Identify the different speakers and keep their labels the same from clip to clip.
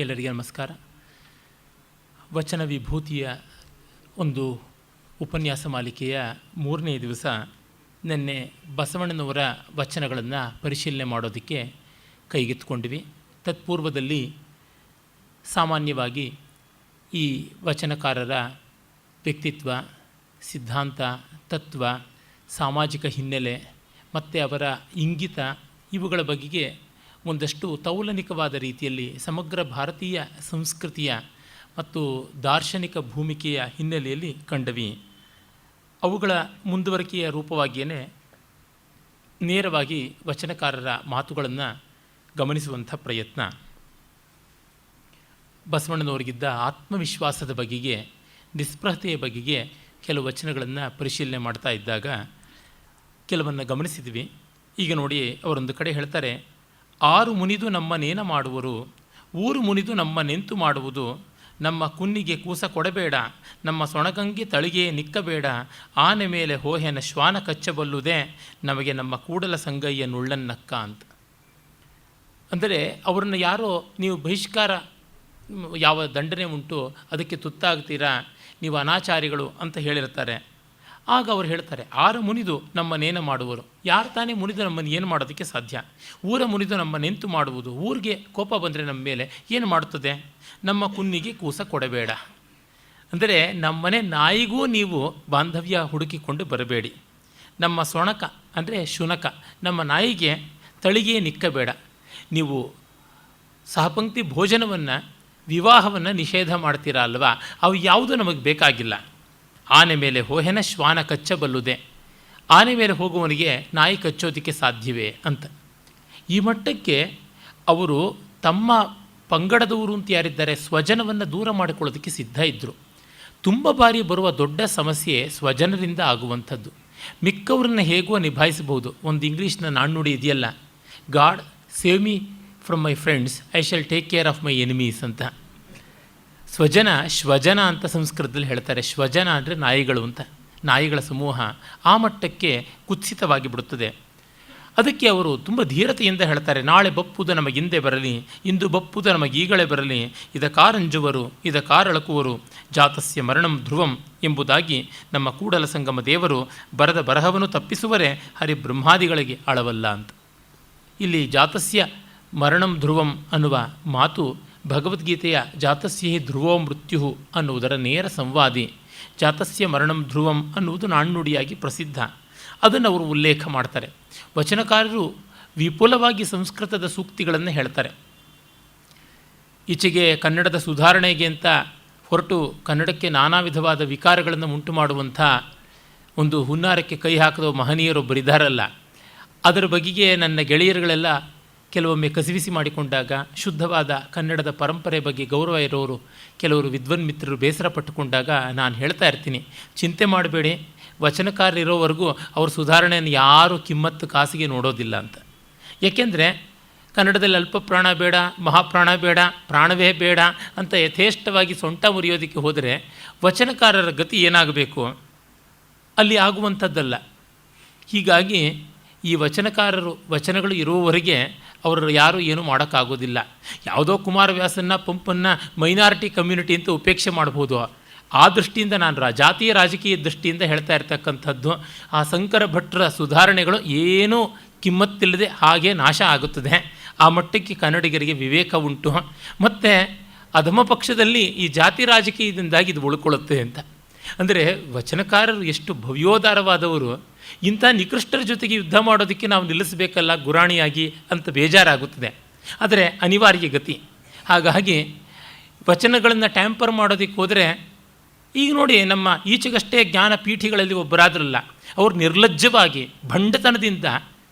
Speaker 1: ಎಲ್ಲರಿಗೆ ನಮಸ್ಕಾರ. ವಚನ ವಿಭೂತಿಯ ಒಂದು ಉಪನ್ಯಾಸ ಮಾಲಿಕೆಯ 3ನೇ ದಿವಸ. ನಿನ್ನೆ ಬಸವಣ್ಣನವರ ವಚನಗಳನ್ನು ಪರಿಶೀಲನೆ ಮಾಡೋದಕ್ಕೆ ಕೈಗೆತ್ತಿಕೊಂಡ್ವಿ. ತತ್ಪೂರ್ವದಲ್ಲಿ ಸಾಮಾನ್ಯವಾಗಿ ಈ ವಚನಕಾರರ ವ್ಯಕ್ತಿತ್ವ, ಸಿದ್ಧಾಂತ, ತತ್ವ, ಸಾಮಾಜಿಕ ಹಿನ್ನೆಲೆ ಮತ್ತು ಅವರ ಇಂಗಿತ ಇವುಗಳ ಬಗೆಗೆ ಒಂದಷ್ಟು ತೌಲನಿಕವಾದ ರೀತಿಯಲ್ಲಿ ಸಮಗ್ರ ಭಾರತೀಯ ಸಂಸ್ಕೃತಿಯ ಮತ್ತು ದಾರ್ಶನಿಕ ಭೂಮಿಕೆಯ ಹಿನ್ನೆಲೆಯಲ್ಲಿ ಕಂಡವಿ. ಅವುಗಳ ಮುಂದುವರಿಕೆಯ ರೂಪವಾಗಿಯೇ ನೇರವಾಗಿ ವಚನಕಾರರ ಮಾತುಗಳನ್ನು ಗಮನಿಸುವಂಥ ಪ್ರಯತ್ನ. ಬಸವಣ್ಣನವರಿಗಿದ್ದ ಆತ್ಮವಿಶ್ವಾಸದ ಬಗೆಗೆ, ನಿಸ್ಪೃಹತೆಯ ಬಗೆಗೆ ಕೆಲವು ವಚನಗಳನ್ನು ಪರಿಶೀಲನೆ ಮಾಡ್ತಾ ಇದ್ದಾಗ ಕೆಲವನ್ನು ಗಮನಿಸಿದ್ವಿ. ಈಗ ನೋಡಿ, ಅವರೊಂದು ಕಡೆ ಹೇಳ್ತಾರೆ, 6 ಮುನಿದು ನಮ್ಮನೇನ ಮಾಡುವರು, ಊರು ಮುನಿದು ನಮ್ಮ ನೆಂತು ಮಾಡುವುದು, ನಮ್ಮ ಕುನ್ನಿಗೆ ಕೂಸ ಕೊಡಬೇಡ, ನಮ್ಮ ಸೊಣಗಂಗೆ ತಳಿಗೆ ನಿಕ್ಕಬೇಡ, ಆನೆ ಮೇಲೆ ಹೋಹೆನ ಶ್ವಾನ ಕಚ್ಚಬಲ್ಲುದೇ, ನಮಗೆ ನಮ್ಮ ಕೂಡಲ ಸಂಗಯ್ಯ ನುಳ್ಳನ್ನಕ್ಕ ಅಂತ. ಅಂದರೆ ಅವರನ್ನು ಯಾರೋ ನೀವು ಬಹಿಷ್ಕಾರ, ಯಾವ ದಂಡನೆ ಉಂಟು ಅದಕ್ಕೆ ತುತ್ತಾಗ್ತೀರಾ, ನೀವು ಅನಾಚಾರಿಗಳು ಅಂತ ಹೇಳಿರ್ತಾರೆ. ಆಗ ಅವರು ಹೇಳ್ತಾರೆ, 6 ಮುನಿದು ನಮ್ಮನೇನ ಮಾಡುವರು. ಯಾರು ತಾನೇ ಮುನಿದು ನಮ್ಮನ್ನು ಏನು ಮಾಡೋದಕ್ಕೆ ಸಾಧ್ಯ? ಊರ ಮುನಿದು ನಮ್ಮ ನೆಂತು ಮಾಡುವುದು, ಊರಿಗೆ ಕೋಪ ಬಂದರೆ ನಮ್ಮ ಮೇಲೆ ಏನು ಮಾಡುತ್ತದೆ? ನಮ್ಮ ಕುನ್ನಿಗೆ ಕೂಸ ಕೊಡಬೇಡ. ಅಂದರೆ ನಮ್ಮನೆ ನಾಯಿಗೂ ನೀವು ಬಾಂಧವ್ಯ ಹುಡುಕಿಕೊಂಡು ಬರಬೇಡಿ. ನಮ್ಮ ಸೊಣಕ ಅಂದರೆ ಶುನಕ, ನಮ್ಮ ನಾಯಿಗೆ ತಳಿಗೆ ನಿಕ್ಕಬೇಡ. ನೀವು ಸಹಪಂಕ್ತಿ ಭೋಜನವನ್ನು, ವಿವಾಹವನ್ನು ನಿಷೇಧ ಮಾಡ್ತೀರಾ ಅಲ್ವಾ? ಅವು ಯಾವುದೂ ನಮಗೆ ಬೇಕಾಗಿಲ್ಲ. ಆನೆ ಮೇಲೆ ಹೋಹೆನ ಶ್ವಾನ ಕಚ್ಚಬಲ್ಲುದೆ, ಆನೆ ಮೇಲೆ ಹೋಗುವವನಿಗೆ ನಾಯಿ ಕಚ್ಚೋದಕ್ಕೆ ಸಾಧ್ಯವೇ ಅಂತ. ಈ ಮಟ್ಟಕ್ಕೆ ಅವರು ತಮ್ಮ ಪಂಗಡದವರು ಅಂತ ಯಾರಿದ್ದಾರೆ ಸ್ವಜನವನ್ನು ದೂರ ಮಾಡಿಕೊಳ್ಳೋದಕ್ಕೆ ಸಿದ್ಧ ಇದ್ದರು. ತುಂಬ ಬಾರಿ ಬರುವ ದೊಡ್ಡ ಸಮಸ್ಯೆ ಸ್ವಜನರಿಂದ ಆಗುವಂಥದ್ದು. ಮಿಕ್ಕವ್ರನ್ನ ಹೇಗೋ ನಿಭಾಯಿಸಬಹುದು. ಒಂದು ಇಂಗ್ಲೀಷ್ನ ನಾಣ್ಣುಡಿ ಇದೆಯಲ್ಲ, god save me from my friends, I shall take care of my enemies ಅಂತ. ಸ್ವಜನ, ಶ್ವಜನ ಅಂತ ಸಂಸ್ಕೃತದಲ್ಲಿ ಹೇಳ್ತಾರೆ. ಶ್ವಜನ ಅಂದರೆ ನಾಯಿಗಳು ಅಂತ, ನಾಯಿಗಳ ಸಮೂಹ. ಆ ಮಟ್ಟಕ್ಕೆ ಕುತ್ಸಿತವಾಗಿ ಬಿಡುತ್ತದೆ. ಅದಕ್ಕೆ ಅವರು ತುಂಬ ಧೀರತೆಯಿಂದ ಹೇಳ್ತಾರೆ, ನಾಳೆ ಬಪ್ಪುದು ನಮಗಿಂದೆ ಬರಲಿ, ಇಂದು ಬಪ್ಪುದು ನಮಗೀಗಲೇ ಬರಲಿ, ಇದಕಾರಂಜುವರು ಇದಕಾರಳಕುವರು, ಜಾತಸ್ಯ ಮರಣಂ ಧ್ರುವಂ ಎಂಬುದಾಗಿ ನಮ್ಮ ಕೂಡಲ ಸಂಗಮ ದೇವರು ಬರದ ಬರಹವನ್ನು ತಪ್ಪಿಸುವರೇ ಹರಿಬ್ರಹ್ಮಾದಿಗಳಿಗೆ ಅಳವಲ್ಲ ಅಂತ. ಇಲ್ಲಿ ಜಾತಸ್ಯ ಮರಣಂ ಧ್ರುವಂ ಅನ್ನುವ ಮಾತು ಭಗವದ್ಗೀತೆಯ ಜಾತಸ್ಯ ಹಿ ಧ್ರುವೋ ಮೃತ್ಯು ಅನ್ನುವುದರ ನೇರ ಸಂವಾದಿ. ಜಾತಸ್ಯ ಮರಣಂ ಧ್ರುವಂ ಅನ್ನುವುದು ನಾಣ್ಣುಡಿಯಾಗಿ ಪ್ರಸಿದ್ಧ. ಅದನ್ನು ಅವರು ಉಲ್ಲೇಖ ಮಾಡ್ತಾರೆ. ವಚನಕಾರರು ವಿಪುಲವಾಗಿ ಸಂಸ್ಕೃತದ ಸೂಕ್ತಿಗಳನ್ನು ಹೇಳ್ತಾರೆ. ಈಚೆಗೆ ಕನ್ನಡದ ಸುಧಾರಣೆಗೆ ಅಂತ ಹೊರಟು ಕನ್ನಡಕ್ಕೆ ನಾನಾ ವಿಧವಾದ ವಿಕಾರಗಳನ್ನು ಉಂಟು ಮಾಡುವಂಥ ಒಂದು ಹುನ್ನಾರಕ್ಕೆ ಕೈ ಹಾಕಿದ ಮಹನೀಯರೊಬ್ಬರಿದ್ದಾರಲ್ಲ, ಅದರ ಬಗೆಗೆ ನನ್ನ ಗೆಳೆಯರುಗಳೆಲ್ಲ ಕೆಲವೊಮ್ಮೆ ಕಸಿವಿಸಿ ಮಾಡಿಕೊಂಡಾಗ, ಶುದ್ಧವಾದ ಕನ್ನಡದ ಪರಂಪರೆ ಬಗ್ಗೆ ಗೌರವ ಇರೋರು ಕೆಲವರು ವಿದ್ವನ್ ಮಿತ್ರರು ಬೇಸರ ಪಟ್ಟುಕೊಂಡಾಗ ನಾನು ಹೇಳ್ತಾ ಇರ್ತೀನಿ, ಚಿಂತೆ ಮಾಡಬೇಡಿ, ವಚನಕಾರರಿರೋವರೆಗೂ ಅವ್ರ ಸುಧಾರಣೆಯನ್ನು ಯಾರೂ ಕಿಮ್ಮತ್ತು ಕಾಸಿಗೆ ನೋಡೋದಿಲ್ಲ ಅಂತ. ಏಕೆಂದರೆ ಕನ್ನಡದಲ್ಲಿ ಅಲ್ಪ ಪ್ರಾಣ ಬೇಡ, ಮಹಾಪ್ರಾಣ ಬೇಡ, ಪ್ರಾಣವೇ ಬೇಡ ಅಂತ ಯಥೇಷ್ಟವಾಗಿ ಸೊಂಟ ಮುರಿಯೋದಕ್ಕೆ ಹೋದರೆ ವಚನಕಾರರ ಗತಿ ಏನಾಗಬೇಕು? ಅಲ್ಲಿ ಆಗುವಂಥದ್ದಲ್ಲ. ಹೀಗಾಗಿ ಈ ವಚನಕಾರರು ವಚನಗಳು ಇರುವವರೆಗೆ ಅವರು ಯಾರೂ ಏನೂ ಮಾಡೋಕ್ಕಾಗೋದಿಲ್ಲ. ಯಾವುದೋ ಕುಮಾರವ್ಯಾಸನ್ನ, ಪಂಪನ್ನು ಮೈನಾರಿಟಿ ಕಮ್ಯುನಿಟಿ ಅಂತ ಉಪೇಕ್ಷೆ ಮಾಡ್ಬೋದು. ಆ ದೃಷ್ಟಿಯಿಂದ ನಾನು ಜಾತಿಯ ರಾಜಕೀಯ ದೃಷ್ಟಿಯಿಂದ ಹೇಳ್ತಾ ಇರ್ತಕ್ಕಂಥದ್ದು, ಆ ಶಂಕರ ಭಟ್ರ ಸುಧಾರಣೆಗಳು ಏನೂ ಕಿಮ್ಮತ್ತಿಲ್ಲದೆ ಹಾಗೆ ನಾಶ ಆಗುತ್ತದೆ. ಆ ಮಟ್ಟಕ್ಕೆ ಕನ್ನಡಿಗರಿಗೆ ವಿವೇಕ ಉಂಟು. ಮತ್ತು ಅಧಮ ಪಕ್ಷದಲ್ಲಿ ಈ ಜಾತಿ ರಾಜಕೀಯದಿಂದಾಗಿ ಇದು ಉಳ್ಕೊಳ್ಳುತ್ತೆ ಅಂತ. ಅಂದರೆ ವಚನಕಾರರು ಎಷ್ಟು ಭವ್ಯೋದಾರವಾದವರು, ಇಂಥ ನಿಕೃಷ್ಟರ ಜೊತೆಗೆ ಯುದ್ಧ ಮಾಡೋದಕ್ಕೆ ನಾವು ನಿಲ್ಲಿಸಬೇಕಲ್ಲ ಗುರಾಣಿಯಾಗಿ ಅಂತ ಬೇಜಾರಾಗುತ್ತದೆ. ಆದರೆ ಅನಿವಾರ್ಯ ಗತಿ. ಹಾಗಾಗಿ ವಚನಗಳನ್ನು ಟ್ಯಾಂಪರ್ ಮಾಡೋದಕ್ಕೆ ಹೋದರೆ, ಈಗ ನೋಡಿ ನಮ್ಮ ಈಚೆಗಷ್ಟೇ ಜ್ಞಾನಪೀಠಿಗಳಲ್ಲಿ ಒಬ್ಬರಾದ್ರಲ್ಲ, ಅವರು ನಿರ್ಲಜ್ಜವಾಗಿ ಭಂಡತನದಿಂದ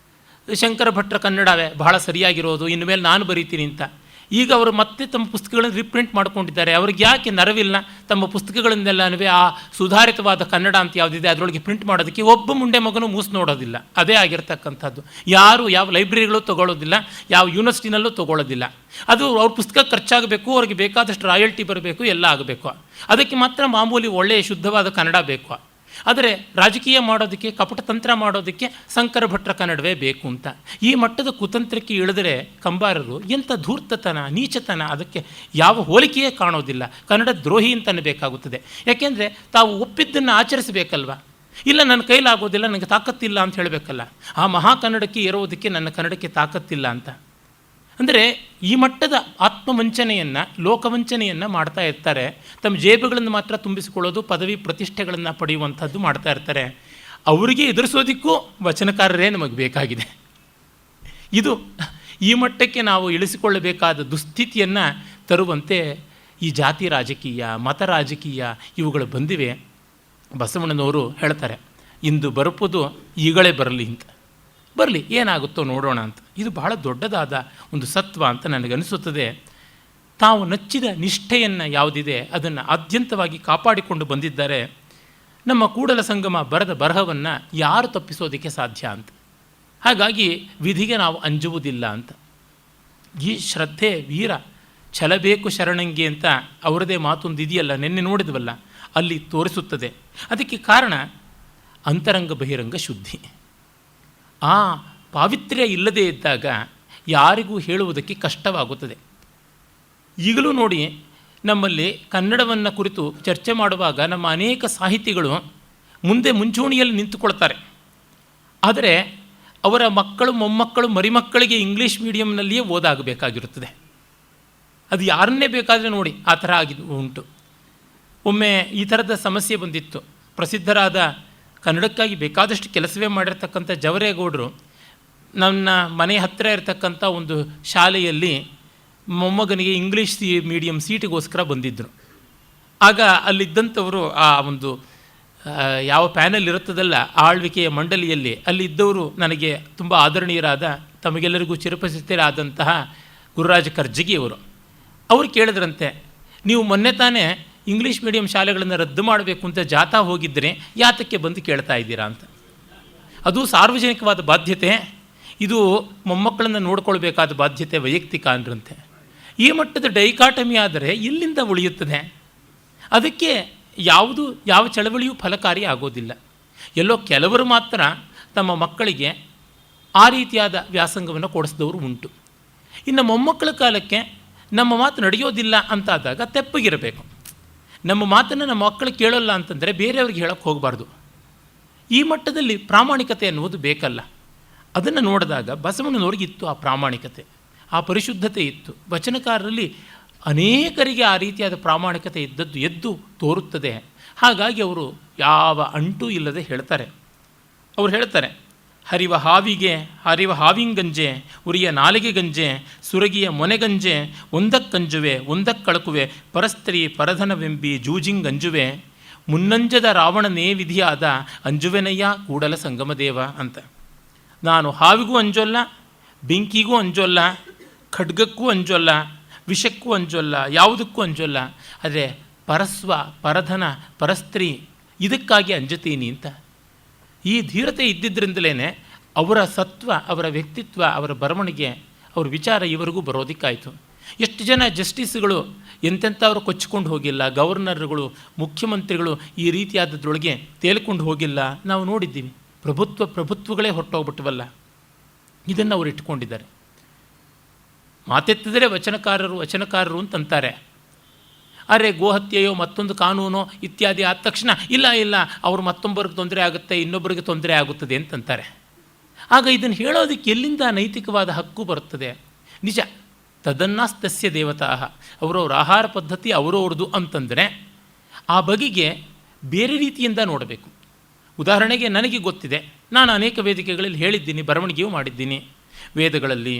Speaker 1: ಶಂಕರ ಭಟ್ರ ಕನ್ನಡವೇ ಬಹಳ ಸರಿಯಾಗಿರೋದು, ಇನ್ನು ಮೇಲೆ ನಾನು ಬರೀತೀನಿ ಅಂತ. ಈಗ ಅವರು ಮತ್ತೆ ತಮ್ಮ ಪುಸ್ತಕಗಳನ್ನು ರೀಪ್ರಿಂಟ್ ಮಾಡ್ಕೊಂಡಿದ್ದಾರೆ. ಅವ್ರಿಗೆ ಯಾಕೆ ನರವಿಲ್ಲ ತಮ್ಮ ಪುಸ್ತಕಗಳನ್ನೆಲ್ಲನೂ ಆ ಸುಧಾರಿತವಾದ ಕನ್ನಡ ಅಂತ ಯಾವುದಿದೆ ಅದರೊಳಗೆ ಪ್ರಿಂಟ್ ಮಾಡೋದಕ್ಕೆ? ಒಬ್ಬ ಮುಂಡೆ ಮಗನೂ ಮೂಸು ನೋಡೋದಿಲ್ಲ. ಅದೇ ಆಗಿರ್ತಕ್ಕಂಥದ್ದು. ಯಾರು ಯಾವ ಲೈಬ್ರರಿಗಳು ತೊಗೊಳ್ಳೋದಿಲ್ಲ, ಯಾವ ಯೂನಿವರ್ಸಿಟಿನಲ್ಲೂ ತೊಗೊಳ್ಳೋದಿಲ್ಲ. ಅದು ಅವ್ರ ಪುಸ್ತಕ ಖರ್ಚಾಗಬೇಕು, ಅವ್ರಿಗೆ ಬೇಕಾದಷ್ಟು ರಾಯಲ್ಟಿ ಬರಬೇಕು, ಎಲ್ಲ ಆಗಬೇಕು. ಅದಕ್ಕೆ ಮಾತ್ರ ಮಾಮೂಲಿ ಒಳ್ಳೆಯ ಶುದ್ಧವಾದ ಕನ್ನಡ ಬೇಕು. ಆದರೆ ರಾಜಕೀಯ ಮಾಡೋದಕ್ಕೆ, ಕಪಟತಂತ್ರ ಮಾಡೋದಕ್ಕೆ ಶಂಕರ ಭಟ್ರ ಕನ್ನಡವೇ ಬೇಕು ಅಂತ. ಈ ಮಟ್ಟದ ಕುತಂತ್ರಕ್ಕೆ ಇಳಿದರೆ ಕಂಬಾರರು ಎಂಥ ಧೂರ್ತತನ, ನೀಚತನ, ಅದಕ್ಕೆ ಯಾವ ಹೋಲಿಕೆಯೇ ಕಾಣೋದಿಲ್ಲ. ಕನ್ನಡ ದ್ರೋಹಿ ಅಂತಲೇ ಬೇಕಾಗುತ್ತದೆ. ಯಾಕೆಂದರೆ ತಾವು ಒಪ್ಪಿದ್ದನ್ನು ಆಚರಿಸಬೇಕಲ್ವ. ಇಲ್ಲ, ನನ್ನ ಕೈಲಾಗೋದಿಲ್ಲ, ನನಗೆ ತಾಕತ್ತಿಲ್ಲ ಅಂತ ಹೇಳಬೇಕಲ್ಲ. ಆ ಮಹಾಕನ್ನಡಕ್ಕೆ ಇರೋದಕ್ಕೆ ನನ್ನ ಕನ್ನಡಕ್ಕೆ ತಾಕತ್ತಿಲ್ಲ ಅಂತ. ಅಂದರೆ ಈ ಮಟ್ಟದ ಆತ್ಮವಂಚನೆಯನ್ನು, ಲೋಕವಂಚನೆಯನ್ನು ಮಾಡ್ತಾ ಇರ್ತಾರೆ. ತಮ್ಮ ಜೇಬುಗಳನ್ನು ಮಾತ್ರ ತುಂಬಿಸಿಕೊಳ್ಳೋದು, ಪದವಿ ಪ್ರತಿಷ್ಠೆಗಳನ್ನು ಪಡೆಯುವಂಥದ್ದು ಮಾಡ್ತಾ ಇರ್ತಾರೆ. ಅವರಿಗೆ ಎದುರಿಸೋದಕ್ಕೂ ವಚನಕಾರರೇ ನಮಗೆ ಬೇಕಾಗಿದೆ. ಇದು ಈ ಮಟ್ಟಕ್ಕೆ ನಾವು ಇಳಿಸಿಕೊಳ್ಳಬೇಕಾದ ದುಸ್ಥಿತಿಯನ್ನು ತರುವಂತೆ ಈ ಜಾತಿ ರಾಜಕೀಯ, ಮತ ರಾಜಕೀಯ ಇವುಗಳು ಬಂದಿವೆ. ಬಸವಣ್ಣನವರು ಹೇಳ್ತಾರೆ, ಇಂದು ಬರುವುದು ಈಗಳೇ ಬರಲಿ ಅಂತ. ಬರಲಿ, ಏನಾಗುತ್ತೋ ನೋಡೋಣ ಅಂತ. ಇದು ಬಹಳ ದೊಡ್ಡದಾದ ಒಂದು ಸತ್ವ ಅಂತ ನನಗನ್ನಿಸುತ್ತದೆ. ತಾವು ನಚ್ಚಿದ ನಿಷ್ಠೆಯನ್ನು ಯಾವುದಿದೆ ಅದನ್ನು ಆದ್ಯಂತವಾಗಿ ಕಾಪಾಡಿಕೊಂಡು ಬಂದಿದ್ದಾರೆ. ನಮ್ಮ ಕೂಡಲ ಸಂಗಮ ಬರೆದ ಬರಹವನ್ನು ಯಾರು ತಪ್ಪಿಸೋದಕ್ಕೆ ಸಾಧ್ಯ ಅಂತ. ಹಾಗಾಗಿ ವಿಧಿಗೆ ನಾವು ಅಂಜುವುದಿಲ್ಲ ಅಂತ. ಈ ಶ್ರದ್ಧೆ, ವೀರ, ಛಲಬೇಕು ಶರಣಂಗಿ ಅಂತ ಅವರದೇ ಮಾತೊಂದು ಇದೆಯಲ್ಲ, ನಿನ್ನೆ ನೋಡಿದ್ವಲ್ಲ, ಅಲ್ಲಿ ತೋರಿಸುತ್ತದೆ. ಅದಕ್ಕೆ ಕಾರಣ ಅಂತರಂಗ ಬಹಿರಂಗ ಶುದ್ಧಿ. ಆ ಪಾವಿತ್ರ್ಯ ಇಲ್ಲದೇ ಇದ್ದಾಗ ಯಾರಿಗೂ ಹೇಳುವುದಕ್ಕೆ ಕಷ್ಟವಾಗುತ್ತದೆ. ಈಗಲೂ ನೋಡಿ, ನಮ್ಮಲ್ಲಿ ಕನ್ನಡವನ್ನು ಕುರಿತು ಚರ್ಚೆ ಮಾಡುವಾಗ ನಮ್ಮ ಅನೇಕ ಸಾಹಿತಿಗಳು ಮುಂದೆ ಮುಂಚೂಣಿಯಲ್ಲಿ ನಿಂತುಕೊಳ್ತಾರೆ. ಆದರೆ ಅವರ ಮಕ್ಕಳು, ಮೊಮ್ಮಕ್ಕಳು, ಮರಿಮಕ್ಕಳಿಗೆ ಇಂಗ್ಲೀಷ್ ಮೀಡಿಯಂನಲ್ಲಿಯೇ ಓದಾಗಬೇಕಾಗಿರುತ್ತದೆ. ಅದು ಯಾರನ್ನೇ ಬೇಕಾದರೆ ನೋಡಿ, ಆ ಥರ ಆಗಿದ್ದು ಉಂಟು. ಒಮ್ಮೆ ಈ ಥರದ ಸಮಸ್ಯೆ ಬಂದಿತ್ತು. ಪ್ರಸಿದ್ಧರಾದ, ಕನ್ನಡಕ್ಕಾಗಿ ಬೇಕಾದಷ್ಟು ಕೆಲಸವೇ ಮಾಡಿರ್ತಕ್ಕಂಥ ಜವರೇಗೌಡರು ನನ್ನ ಮನೆ ಹತ್ತಿರ ಇರತಕ್ಕಂಥ ಒಂದು ಶಾಲೆಯಲ್ಲಿ ಮೊಮ್ಮಗನಿಗೆ ಇಂಗ್ಲೀಷ್ ಮೀಡಿಯಂ ಸೀಟಿಗೋಸ್ಕರ ಬಂದಿದ್ದರು. ಆಗ ಅಲ್ಲಿದ್ದಂಥವರು ಆ ಒಂದು ಯಾವ ಪ್ಯಾನೆಲ್ ಇರುತ್ತದಲ್ಲ, ಆಳ್ವಿಕೆಯ ಮಂಡಳಿಯಲ್ಲಿ ಅಲ್ಲಿದ್ದವರು ನನಗೆ ತುಂಬ ಆದರಣೀಯರಾದ, ತಮಗೆಲ್ಲರಿಗೂ ಚಿರಪರಿಚಿತರಾದಂತಹ ಗುರುರಾಜ ಕರ್ಜಗಿಯವರು. ಅವರು ಕೇಳಿದ್ರಂತೆ, ನೀವು ಮೊನ್ನೆ ತಾನೇ ಇಂಗ್ಲೀಷ್ ಮೀಡಿಯಂ ಶಾಲೆಗಳನ್ನು ರದ್ದು ಮಾಡಬೇಕು ಅಂತ ಜಾಥಾ ಹೋಗಿದ್ದರೆ ಯಾತಕ್ಕೆ ಬಂದು ಕೇಳ್ತಾ ಇದ್ದೀರಾ ಅಂತ. ಅದು ಸಾರ್ವಜನಿಕವಾದ ಬಾಧ್ಯತೆ, ಇದು ಮೊಮ್ಮಕ್ಕಳನ್ನು ನೋಡ್ಕೊಳ್ಬೇಕಾದ ಬಾಧ್ಯತೆ ವೈಯಕ್ತಿಕ ಅಂದ್ರಂತೆ. ಈ ಮಟ್ಟದ ಡೈಕಾಟಮಿ ಆದರೆ ಎಲ್ಲಿಂದ ಉಳಿಯುತ್ತದೆ? ಅದಕ್ಕೆ ಯಾವ ಚಳವಳಿಯೂ ಫಲಕಾರಿ ಆಗೋದಿಲ್ಲ. ಎಲ್ಲೋ ಕೆಲವರು ಮಾತ್ರ ತಮ್ಮ ಮಕ್ಕಳಿಗೆ ಆ ರೀತಿಯಾದ ವ್ಯಾಸಂಗವನ್ನು ಕೊಡಿಸಿದವರು ಉಂಟು. ಇನ್ನು ಮೊಮ್ಮಕ್ಕಳ ಕಾಲಕ್ಕೆ ನಮ್ಮ ಮಾತು ನಡೆಯೋದಿಲ್ಲ ಅಂತಾದಾಗ ತೆಪ್ಪಗಿರಬೇಕು. ನಮ್ಮ ಮಾತನ್ನು ನಮ್ಮ ಮಕ್ಕಳು ಕೇಳೋಲ್ಲ ಅಂತಂದರೆ ಬೇರೆಯವ್ರಿಗೆ ಹೇಳೋಕ್ಕೆ ಹೋಗಬಾರ್ದು. ಈ ಮಟ್ಟದಲ್ಲಿ ಪ್ರಾಮಾಣಿಕತೆ ಅನ್ನುವುದು ಬೇಕಲ್ಲ. ಅದನ್ನು ನೋಡಿದಾಗ ಬಸವಣ್ಣನವ್ರಿಗಿತ್ತು ಆ ಪ್ರಾಮಾಣಿಕತೆ, ಆ ಪರಿಶುದ್ಧತೆ ಇತ್ತು. ವಚನಕಾರರಲ್ಲಿ ಅನೇಕರಿಗೆ ಆ ರೀತಿಯಾದ ಪ್ರಾಮಾಣಿಕತೆ ಇದ್ದದ್ದು ಎದ್ದು ತೋರುತ್ತದೆ. ಹಾಗಾಗಿ ಅವರು ಯಾವ ಅಂಟೂ ಇಲ್ಲದೆ ಹೇಳ್ತಾರೆ. ಅವರು ಹೇಳ್ತಾರೆ, ಹರಿವ ಹಾವಿಂಗಂಜೆ, ಉರಿಯ ನಾಲಿಗೆ ಗಂಜೆ, ಸುರಗಿಯ ಮೊನೆಗಂಜೆ, ಒಂದಕ್ಕಂಜುವೆ ಒಂದಕ್ಕಳಕುವೆ, ಪರಸ್ತ್ರೀ ಪರಧನವೆಂಬಿ ಜೂಜಿಂಗಂಜುವೆ, ಮುನ್ನಂಜದ ರಾವಣನೇ ವಿಧಿಯಾದ ಅಂಜುವೆನಯ್ಯ ಕೂಡಲ ಸಂಗಮದೇವ ಅಂತ. ನಾನು ಹಾವಿಗೂ ಅಂಜೋಲ್ಲ, ಬೆಂಕಿಗೂ ಅಂಜೋಲ್ಲ, ಖಡ್ಗಕ್ಕೂ ಅಂಜೋಲ್ಲ, ವಿಷಕ್ಕೂ ಅಂಜೋಲ್ಲ, ಯಾವುದಕ್ಕೂ ಅಂಜೋಲ್ಲ. ಆದರೆ ಪರಸ್ವ, ಪರಧನ, ಪರಸ್ತ್ರೀ ಇದಕ್ಕಾಗಿ ಅಂಜುತ್ತೀನಿ ಅಂತ. ಈ ಧೀರತೆ ಇದ್ದಿದ್ದರಿಂದಲೇ ಅವರ ಸತ್ವ, ಅವರ ವ್ಯಕ್ತಿತ್ವ, ಅವರ ಬರವಣಿಗೆ, ಅವ್ರ ವಿಚಾರ ಇವರಿಗೂ ಬರೋದಕ್ಕಾಯಿತು. ಎಷ್ಟು ಜನ ಜಸ್ಟಿಸ್ಗಳು ಎಂತೆಂಥವ್ರು ಕೊಚ್ಚಿಕೊಂಡು ಹೋಗಿಲ್ಲ, ಗವರ್ನರ್ಗಳು, ಮುಖ್ಯಮಂತ್ರಿಗಳು ಈ ರೀತಿಯಾದದ್ರೊಳಗೆ ತೇಲಿಕೊಂಡು ಹೋಗಿಲ್ಲ, ನಾವು ನೋಡಿದ್ದೀವಿ. ಪ್ರಭುತ್ವಗಳೇ ಹೊರಟೋಗ್ಬಿಟ್ಟವಲ್ಲ. ಇದನ್ನು ಅವರು ಇಟ್ಕೊಂಡಿದ್ದಾರೆ. ಮಾತೆತ್ತಿದರೆ ವಚನಕಾರರು ಅಂತಂತಾರೆ. ಅರೆ ಗೋಹತ್ಯೆಯೋ ಮತ್ತೊಂದು ಕಾನೂನೋ ಇತ್ಯಾದಿ ಆದ ತಕ್ಷಣ ಇಲ್ಲ ಅವರು ಮತ್ತೊಬ್ಬರಿಗೆ ತೊಂದರೆ ಆಗುತ್ತೆ, ಇನ್ನೊಬ್ಬರಿಗೆ ತೊಂದರೆ ಆಗುತ್ತದೆ ಅಂತಂತಾರೆ. ಆಗ ಇದನ್ನು ಹೇಳೋದಕ್ಕೆ ಎಲ್ಲಿಂದ ನೈತಿಕವಾದ ಹಕ್ಕು ಬರುತ್ತದೆ? ನಿಜ, ತದನ್ನಾಸ್ತಸ್ಯ ದೇವತಾ, ಅವರವ್ರ ಆಹಾರ ಪದ್ಧತಿ ಅವರವ್ರದ್ದು ಅಂತಂದರೆ ಆ ಬಗೆಗೆ ಬೇರೆ ರೀತಿಯಿಂದ ನೋಡಬೇಕು. ಉದಾಹರಣೆಗೆ ನನಗೆ ಗೊತ್ತಿದೆ, ನಾನು ಅನೇಕ ವೇದಿಕೆಗಳಲ್ಲಿ ಹೇಳಿದ್ದೀನಿ, ಬರವಣಿಗೆಯೂ ಮಾಡಿದ್ದೀನಿ. ವೇದಗಳಲ್ಲಿ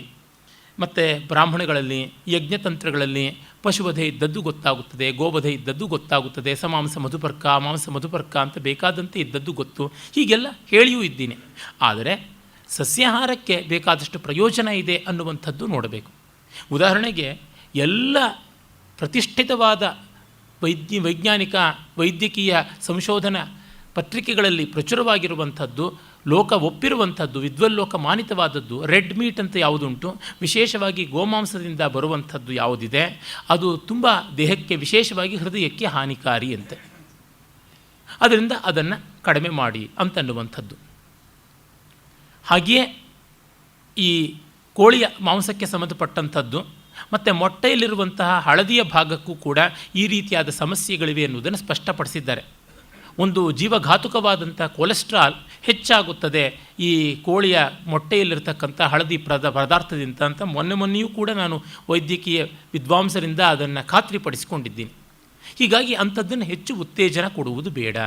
Speaker 1: ಮತ್ತು ಬ್ರಾಹ್ಮಣಗಳಲ್ಲಿ, ಯಜ್ಞತಂತ್ರಗಳಲ್ಲಿ ಪಶುವಧೆ ಇದ್ದದ್ದು ಗೊತ್ತಾಗುತ್ತದೆ, ಗೋವಧೆ ಇದ್ದದ್ದು ಗೊತ್ತಾಗುತ್ತದೆ, ಸಮಾಂಸ ಮಧುಪರ್ಕ, ಮಾಂಸ ಮಧುಪರ್ಕ ಅಂತ ಬೇಕಾದಂತೆ ಇದ್ದದ್ದು ಗೊತ್ತು. ಹೀಗೆಲ್ಲ ಹೇಳಿಯೂ ಇದ್ದೀನಿ. ಆದರೆ ಸಸ್ಯಾಹಾರಕ್ಕೆ ಬೇಕಾದಷ್ಟು ಪ್ರಯೋಜನ ಇದೆ ಅನ್ನುವಂಥದ್ದು ನೋಡಬೇಕು. ಉದಾಹರಣೆಗೆ ಎಲ್ಲ ಪ್ರತಿಷ್ಠಿತವಾದ ವೈಜ್ಞಾನಿಕ ವೈದ್ಯಕೀಯ ಸಂಶೋಧನಾ ಪತ್ರಿಕೆಗಳಲ್ಲಿ ಪ್ರಚುರವಾಗಿರುವಂಥದ್ದು, ಲೋಕ ಒಪ್ಪಿರುವಂಥದ್ದು, ವಿದ್ವಲ್ಲೋಕ ಮಾನಿತವಾದದ್ದು ರೆಡ್ ಮೀಟ್ ಅಂತ ಯಾವುದುಂಟು, ವಿಶೇಷವಾಗಿ ಗೋಮಾಂಸದಿಂದ ಬರುವಂಥದ್ದು ಯಾವುದಿದೆ ಅದು ತುಂಬ ದೇಹಕ್ಕೆ, ವಿಶೇಷವಾಗಿ ಹೃದಯಕ್ಕೆ ಹಾನಿಕಾರಿ ಅಂತೆ. ಅದರಿಂದ ಅದನ್ನು ಕಡಿಮೆ ಮಾಡಿ ಅಂತನ್ನುವಂಥದ್ದು. ಹಾಗೆಯೇ ಈ ಕೋಳಿಯ ಮಾಂಸಕ್ಕೆ ಸಂಬಂಧಪಟ್ಟಂಥದ್ದು ಮತ್ತು ಮೊಟ್ಟೆಯಲ್ಲಿರುವಂತಹ ಹಳದಿಯ ಭಾಗಕ್ಕೂ ಕೂಡ ಈ ರೀತಿಯಾದ ಸಮಸ್ಯೆಗಳಿವೆ ಎನ್ನುವುದನ್ನು ಸ್ಪಷ್ಟಪಡಿಸಿದ್ದಾರೆ. ಒಂದು ಜೀವಘಾತುಕವಾದಂಥ ಕೊಲೆಸ್ಟ್ರಾಲ್ ಹೆಚ್ಚಾಗುತ್ತದೆ ಈ ಕೋಳಿಯ ಮೊಟ್ಟೆಯಲ್ಲಿರ್ತಕ್ಕಂಥ ಹಳದಿ ಪದಾರ್ಥದಿಂದ ಅಂತ ಮೊನ್ನೆಯೂ ಕೂಡ ನಾನು ವೈದ್ಯಕೀಯ ವಿದ್ವಾಂಸರಿಂದ ಅದನ್ನು ಖಾತ್ರಿಪಡಿಸಿಕೊಂಡಿದ್ದೀನಿ. ಹೀಗಾಗಿ ಅಂಥದ್ದನ್ನು ಹೆಚ್ಚು ಉತ್ತೇಜನ ಕೊಡುವುದು ಬೇಡ.